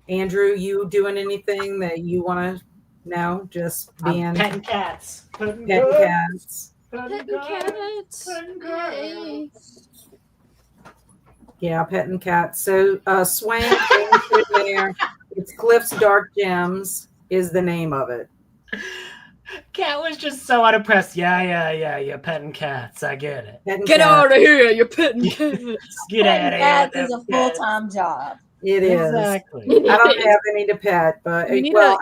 Andrew, you doing anything that you want to? No, just being petting cats. Petting cats. Yeah, petting cats. So Swain there. It's Cliff's Dark Gems is the name of it. Cat was just so unimpressed. Yeah, you're petting cats. I get it. Get out of here, you're petting cats. Get out of here. Cats is a full-time job. It is. Exactly. I don't have any to pet, but I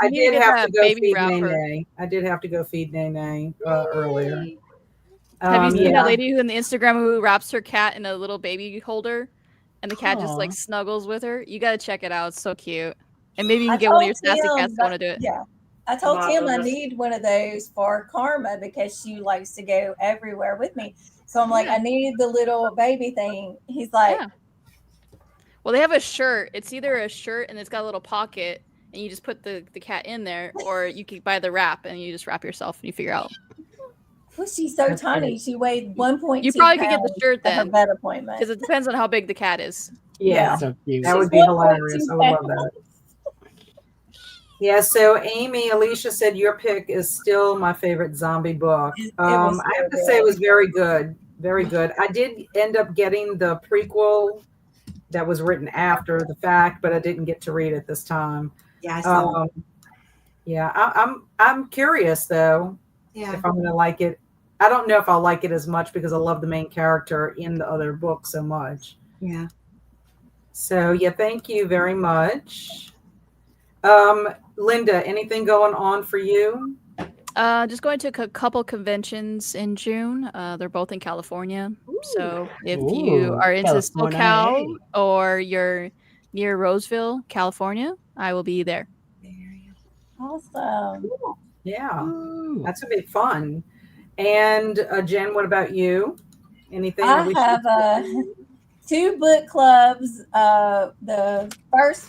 did have to go feed wrapper. Nene. I did have to go feed Nene earlier. Have you seen that lady who in the Instagram who wraps her cat in a little baby holder, and the cat just like snuggles with her? You got to check it out. It's so cute. And maybe you can get one of your sassy cats to want to do it. Yeah. I told Tim I need one of those for Karma because she likes to go everywhere with me. So I'm like, I need the little baby thing. He's like, well, they have a shirt. It's either a shirt and it's got a little pocket and you just put the cat in there, or you can buy the wrap and you just wrap yourself and you figure out. Well, she's so tiny. She weighed 1.2. You probably could get the shirt then. Her vet appointment. Because it depends on how big the cat is. Yeah. So cute. That would be hilarious. I would love that. Yeah, so Amy, Alicia said your pick is still my favorite zombie book. I have to say it was very good. Very good. I did end up getting the prequel that was written after the fact, but I didn't get to read it this time. Yeah, I saw it. Yeah, I'm curious though. Yeah. If I'm gonna like it. I don't know if I'll like it as much because I love the main character in the other book so much. Yeah. So yeah, thank you very much. Linda, anything going on for you? Just going to a couple conventions in June. They're both in California. So if you are into SoCal or you're near Roseville, California, I will be there. Awesome. Yeah, that's gonna be fun. And Jen, what about you? Anything? I have 2 book clubs. The first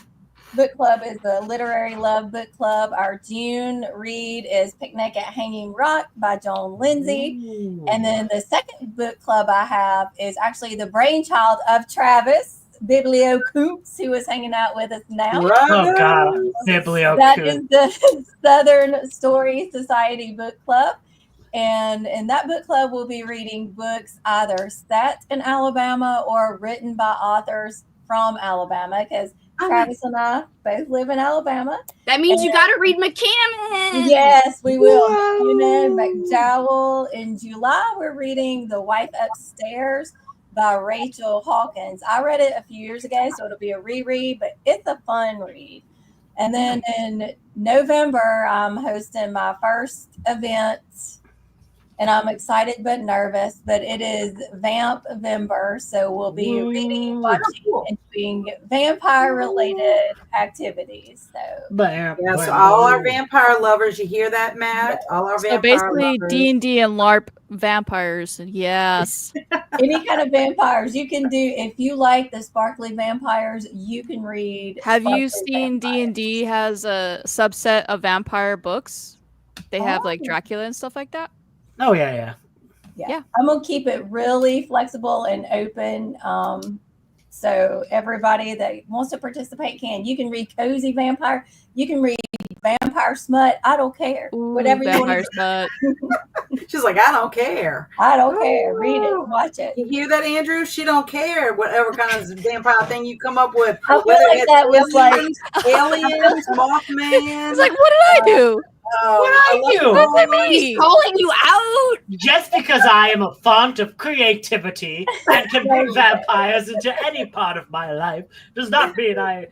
book club is the Literary Love Book Club. Our June read is Picnic at Hanging Rock by Joan Lindsay. Ooh. And then the second book club I have is actually the brainchild of Travis, Biblio Coops, who is hanging out with us now. Oh, God. Biblio That is the Southern Story Society Book Club. And in that book club, we'll be reading books either set in Alabama or written by authors from Alabama, because Travis and I both live in Alabama. That means you got to read McCammon. Yes, we will. McCammon, McDowell. In July, we're reading The Wife Upstairs by Rachel Hawkins. I read it a few years ago, so it'll be a reread, but it's a fun read. And then in November, I'm hosting my first event and I'm excited but nervous. But it is Vampvember, so we'll be reading, watching, and doing vampire-related activities. So But Yeah, so all our vampire lovers, you hear that, Matt? All our So vampire basically, lovers. D&D and LARP vampires. Yes. any kind of vampires you can do. If you like the sparkly vampires, you can read. Have you sparkly seen vampires. D&D has a subset of vampire books? They have like Oh. Dracula and stuff like that. Oh yeah. Yeah. I'm gonna keep it really flexible and open. So everybody that wants to participate can. You can read cozy vampire. You can read vampire smut. I don't care. Ooh, Whatever you want vampire to smut. She's like, I don't care. I don't care. Read it. Watch it. You hear that, Andrew? She don't care whatever kind of vampire thing you come up with. I feel Whether like it's that was like aliens, Mothman. It's like, what did I do? What I do? What did I He's mean? calling you out. Just because I am a font of creativity and can bring vampires into any part of my life does not mean I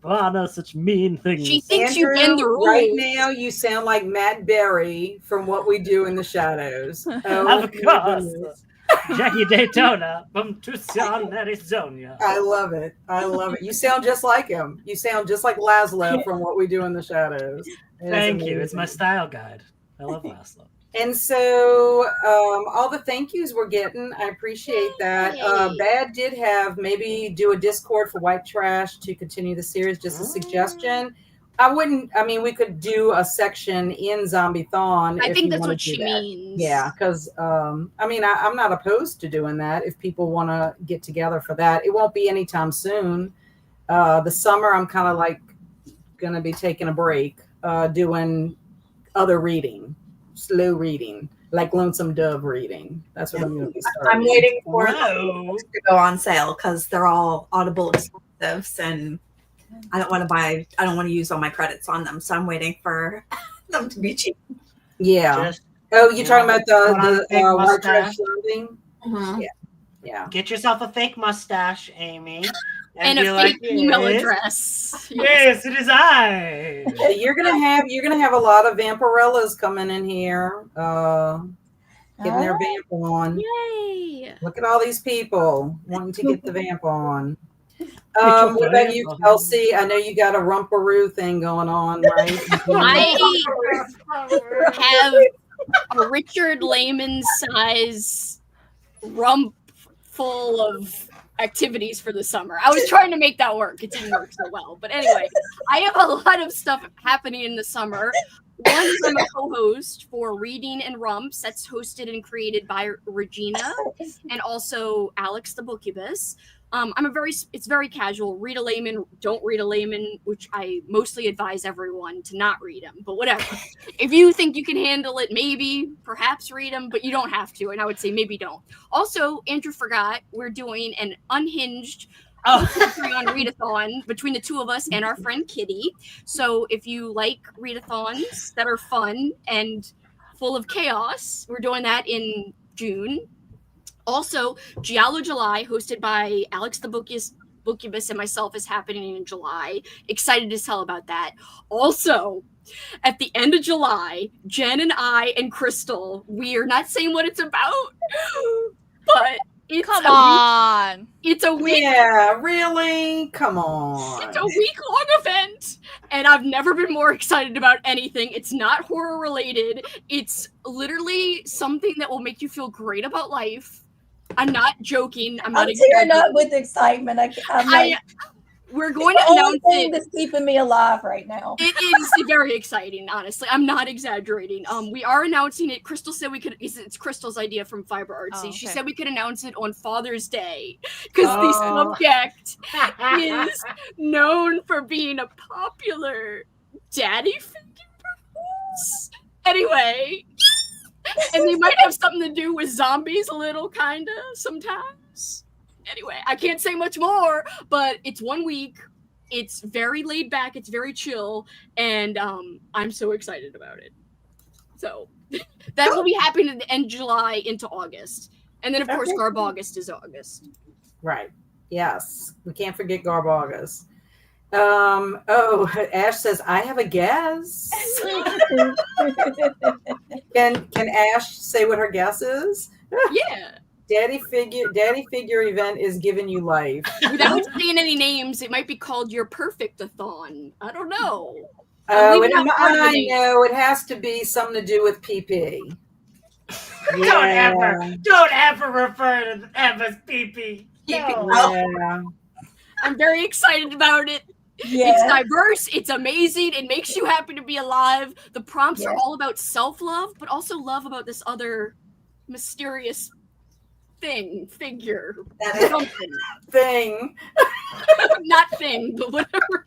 honor such mean things. She thinks Andrew, you bend the rules. right now you sound like Matt Berry from What We Do in the Shadows. Oh, Of course. Jackie Daytona from Tucson, Arizona. I love it. I love it. You sound just like him. You sound just like Laszlo from What We Do in the Shadows. It is Thank you. It's my amazing. style guide. I love Laszlo. And so all the thank yous we're getting, I appreciate that. Yay. Bad did have maybe do a Discord for White Trash to continue the series, just a suggestion. We could do a section in Zombiethon. I if think you that's wanna what do she that. means. Yeah, because I'm not opposed to doing that if people want to get together for that. It won't be anytime soon. The summer, I'm kind of like going to be taking a break, doing other reading, slow reading, like Lonesome Dove reading. That's what I'm going to be starting. I'm waiting for Whoa. them to go on sale because they're all Audible exclusives, and I don't want to use all my credits on them, so I'm waiting for them to be cheap. Yeah. Just Oh, you're talking about put on a the big White Trash mustache. Zombie? Mhm. Yeah. Get yourself a fake mustache, Amy. And be a like, fake email "Yes, address. Yes, it is I. You're gonna have a lot of vampirellas coming in here, getting their vamp on. Yay. Look at all these people wanting to get the vamp on. your What about you, vamp on. Kelsey? I know you got a rumparoo thing going on, right? I have a Richard Lehman size rump full of activities for the summer. I was trying to make that work. It didn't work so well. But anyway, I have a lot of stuff happening in the summer. One is I'm a co-host for Reading and Rumps. That's hosted and created by Regina and also Alex the Bookubus. It's very casual. Read a layman, don't read a layman, which I mostly advise everyone to not read them, but whatever. If you think you can handle it, maybe, perhaps read them, but you don't have to, and I would say maybe don't. Also, Andrew forgot, we're doing an unhinged on readathon between the two of us and our friend Kitty. So if you like readathons that are fun and full of chaos, we're doing that in June. Also, Giallo July, hosted by Alex the Bookubus and myself, is happening in July. Excited to tell about that. Also, at the end of July, Jen and I and Crystal, we are not saying what it's about, but it's Come on. It's a week. Yeah, really? Come on. It's a week-long event, and I've never been more excited about anything. It's not horror related. It's literally something that will make you feel great about life. I'm not joking. I'm not tearing up with excitement. We're going the to only announce thing it. that's keeping me alive right now. It is very exciting, honestly. I'm not exaggerating. We are announcing it. Crystal said we could. It's Crystal's idea from Fiber Artsy. Oh, She okay. said we could announce it on Father's Day because the subject is known for being a popular daddy figure. Anyway, and they might have something to do with zombies a little, kind of, sometimes. Anyway, I can't say much more, but it's 1 week. It's very laid back. It's very chill. And I'm so excited about it. So that will be happening at the end of July into August. And then, of course, Garb August is August. Right. Yes. We can't forget Garb August. Oh, Ash says, I have a guess. Can Ash say what her guess is? Yeah. Daddy figure event is giving you life. Without saying any names, it might be called your perfect-a-thon. I don't know. Oh, leaving out part of the I name. know. It has to be something to do with PP. Don't ever refer to them as PP. No. Yeah. I'm very excited about it. It's diverse, it's amazing, it makes you happy to be alive. The prompts are all about self-love, but also love about this other mysterious figure. Something. Thing. Not thing, but whatever.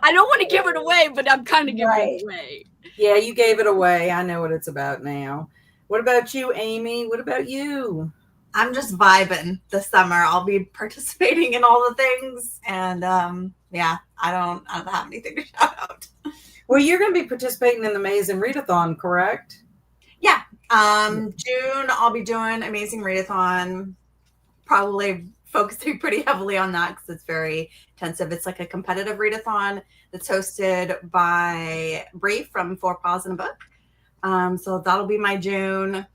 I don't want to give it away, but I'm kind of giving it away. Yeah, you gave it away. I know what it's about now. What about you, Amy? What about you? I'm just vibing this summer. I'll be participating in all the things, and yeah, I don't have anything to shout out. Well, you're going to be participating in the Amazing Readathon, correct? Yeah. June, I'll be doing Amazing Readathon. Probably focusing pretty heavily on that because it's very intensive. It's like a competitive readathon that's hosted by Bree from Four Paws in a Book. So that'll be my June.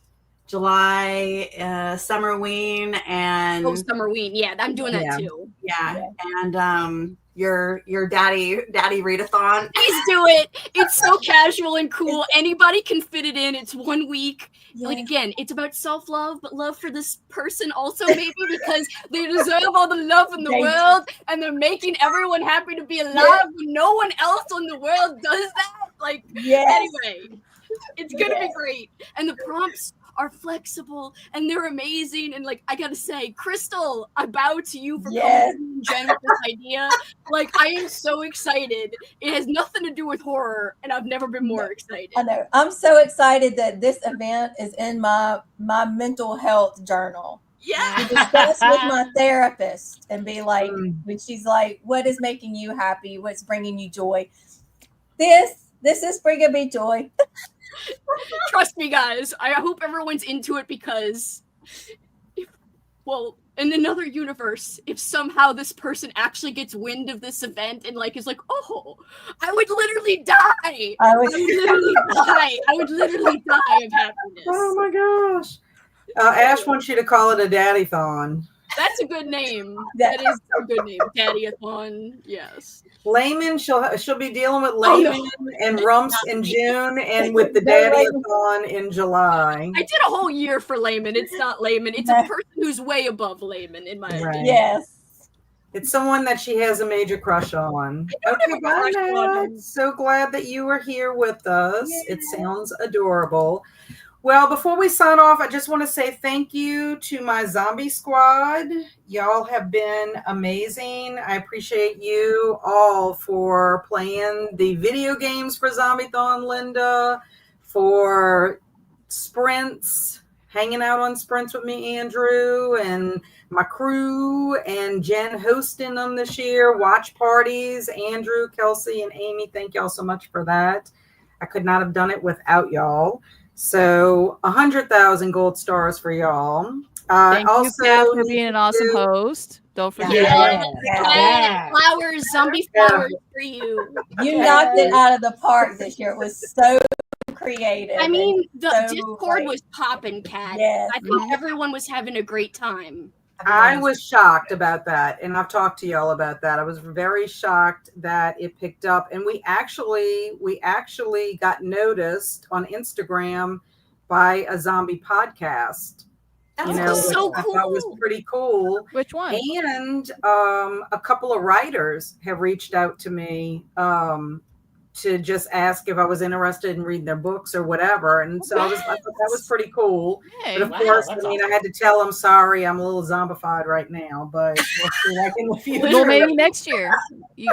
July, Summerween, and Summerween. Yeah, I'm doing that too. Yeah. And your daddy readathon. Please do it. It's so casual and cool. Anybody can fit it in. It's 1 week. Like, again, it's about self-love, but love for this person also, maybe because they deserve all the love in the world, and they're making everyone happy to be alive, but no one else in the world does that. Like, anyway, it's gonna be great. And the prompts are flexible and they're amazing. And like, I gotta say, Crystal, I bow to you for coming to Jen with this idea. Like, I am so excited. It has nothing to do with horror, and I've never been more excited. I know. I'm so excited that this event is in my mental health journal. Yeah. To discuss with my therapist and be like, when she's like, what is making you happy? What's bringing you joy? This is bringing me joy. Trust me, guys. I hope everyone's into it because, in another universe, if somehow this person actually gets wind of this event and like is like, oh, I would literally die. I would literally die of happiness. Oh my gosh. Ash wants you to call it a daddy-thon. That's a good name. That is a good name. Daddy-a-thon. Yes. Layman, she'll be dealing with Layman and Rumps in June and with the Daddy-a-thon in July. I did a whole year for Layman. It's not Layman. It's a person who's way above Layman, in my opinion. Yes. It's someone that she has a major crush on. Okay, bye, Matt. So glad that you were here with us. Yeah. It sounds adorable. Well, before we sign off, I just want to say thank you to my zombie squad. Y'all have been amazing. I appreciate you all for playing the video games for Zombiethon, Linda, for sprints, hanging out on sprints with me, Andrew, and my crew, and Jen hosting them this year, watch parties, Andrew, Kelsi, and Amy. Thank y'all so much for that. I could not have done it without y'all. So 100,000 gold stars for y'all. Thank you, Pat, for being an awesome host. Don't forget. Flowers, zombie flowers for you. You knocked it out of the park this year. It was so creative. I mean, the Discord was popping, Kat. Yes. I think everyone was having a great time. I was shocked about that, and I've talked to y'all about that. I was very shocked that it picked up, and we actually got noticed on Instagram by a zombie podcast. That's so cool. I thought was pretty cool. Which one? And a couple of writers have reached out to me to just ask if I was interested in reading their books or whatever. And so I thought that was pretty cool. Hey, but of course, I mean, I had to tell them, sorry, I'm a little zombified right now, but we'll see like in the future. Well, maybe next year. You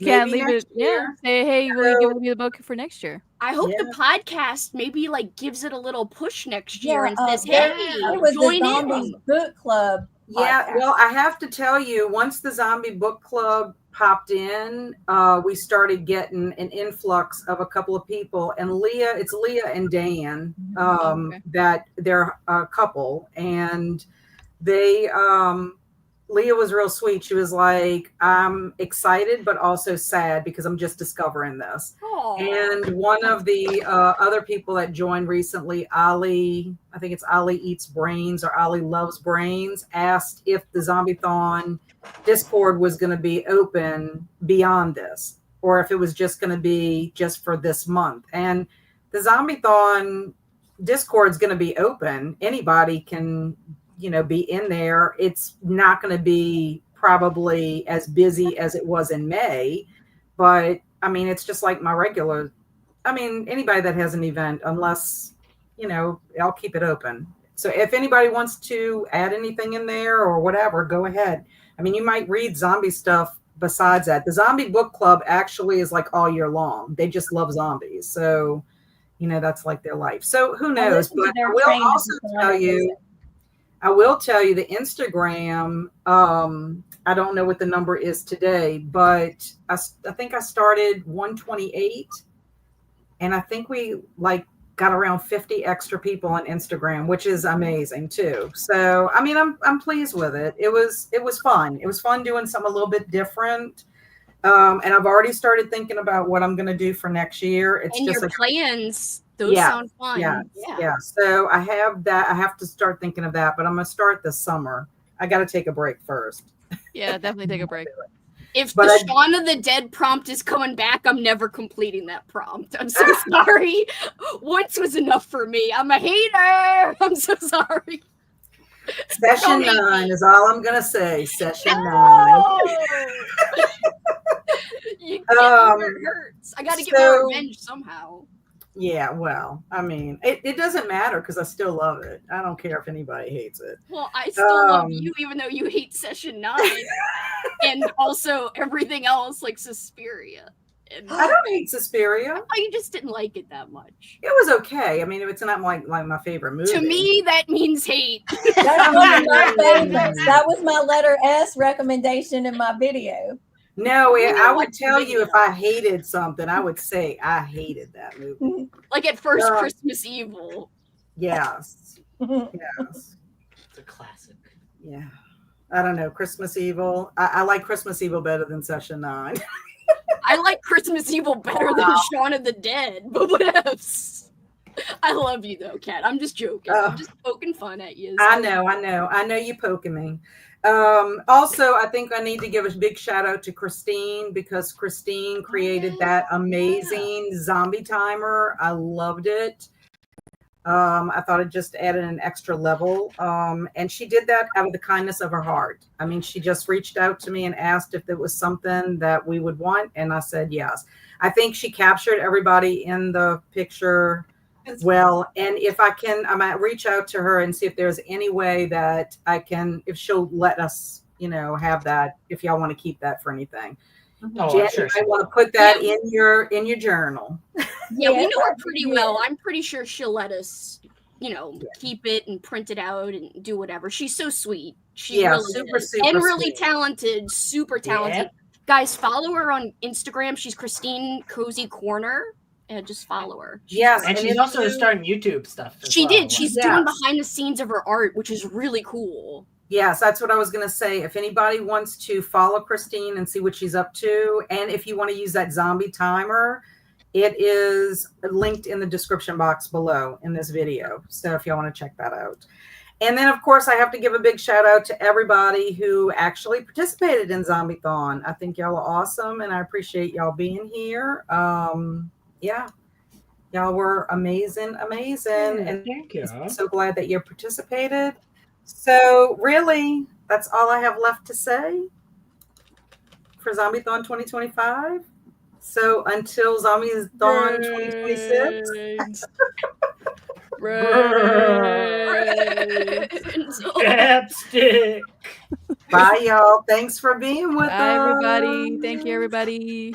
can't leave it. Yeah. Say, hey, will you give me the book for next year? I hope the podcast maybe like gives it a little push next year and says, hey, it was join the Zombie Book Club. Yeah, well, I have to tell you, once the Zombie Book Club popped in, we started getting an influx of a couple of people, and it's Leah and Dan, that they're a couple, and they Leah was real sweet. She was like, I'm excited, but also sad because I'm just discovering this. Aw. And one of the other people that joined recently, Ali, I think it's Ali Eats Brains or Ali Loves Brains, asked if the Zombiethon Discord was going to be open beyond this, or if it was just going to be just for this month. And the Zombiethon Discord is going to be open. Anybody can, be in there. It's not going to be probably as busy as it was in May, but I mean, it's just like my regular, anybody that has an event, unless, I'll keep it open. So if anybody wants to add anything in there or whatever, go ahead. I mean, you might read zombie stuff besides that. The zombie book club actually is like all year long. They just love zombies. So, that's like their life. So who knows? But I will tell you the Instagram, I don't know what the number is today, but I think I started 128, and I think we got around 50 extra people on Instagram, which is amazing too. So, I mean, I'm pleased with it. It was fun. It was fun doing something a little bit different. And I've already started thinking about what I'm going to do for next year. It's and just your plans. Those sound fun. Yeah. So I have that. I have to start thinking of that, but I'm going to start this summer. I got to take a break first. Yeah, definitely take a break. If the Shaun of the Dead prompt is coming back, I'm never completing that prompt. I'm so sorry. Once was enough for me. I'm a hater. I'm so sorry. Session 9 is all I'm going to say. Session 9. You get where it hurts. I got to get my revenge somehow. Yeah, well, I mean, it doesn't matter because I still love it. I don't care if anybody hates it. Well, I still love you, even though you hate Session 9 and also everything else like Suspiria. And I don't hate Suspiria. You just didn't like it that much. It was okay. I mean, it's not like my favorite movie. To me, that means hate. That was my favorite. That was my letter S recommendation in my video. No, I would tell you if I hated something, I would say I hated that movie. Like at first Christmas Evil. Yes. Yes. It's a classic. Yeah. I don't know. Christmas Evil. I like Christmas Evil better than Session 9. I like Christmas Evil better than Shaun of the Dead, but what else? I love you though, Kat. I'm just joking. I'm just poking fun at you. I know you poking me. Also, I think I need to give a big shout out to Kristine because Kristine created that amazing zombie timer. I loved it. I thought it just added an extra level. And she did that out of the kindness of her heart. I mean, she just reached out to me and asked if there was something that we would want. And I said, yes. I think she captured everybody in the picture well. And if I can, I might reach out to her and see if there's any way that I can, if she'll let us, have that, if y'all want to keep that for anything. Jen, you might want to put that in your journal. Yeah, we know her pretty well. I'm pretty sure she'll let us, keep it and print it out and do whatever. She's so sweet. She really super and really sweet. Talented, super talented. Yeah. Guys, follow her on Instagram. She's Kristine Cozy Corner. Just follow her. Yes, and she's also starting YouTube stuff. She did. She's doing behind the scenes of her art, which is really cool. Yes, that's what I was going to say. If anybody wants to follow Kristine and see what she's up to, and if you want to use that zombie timer, it is linked in the description box below in this video. So if y'all want to check that out. And then, of course, I have to give a big shout out to everybody who actually participated in Zombiethon. I think y'all are awesome, and I appreciate y'all being here. Yeah, y'all were amazing. And thank you. I'm so glad that you participated. So really, that's all I have left to say for Zombiethon 2025. So until Zombiethon 2026. Chapstick. Bye, y'all. Thanks for being with us. Bye, everybody. Thank you, everybody.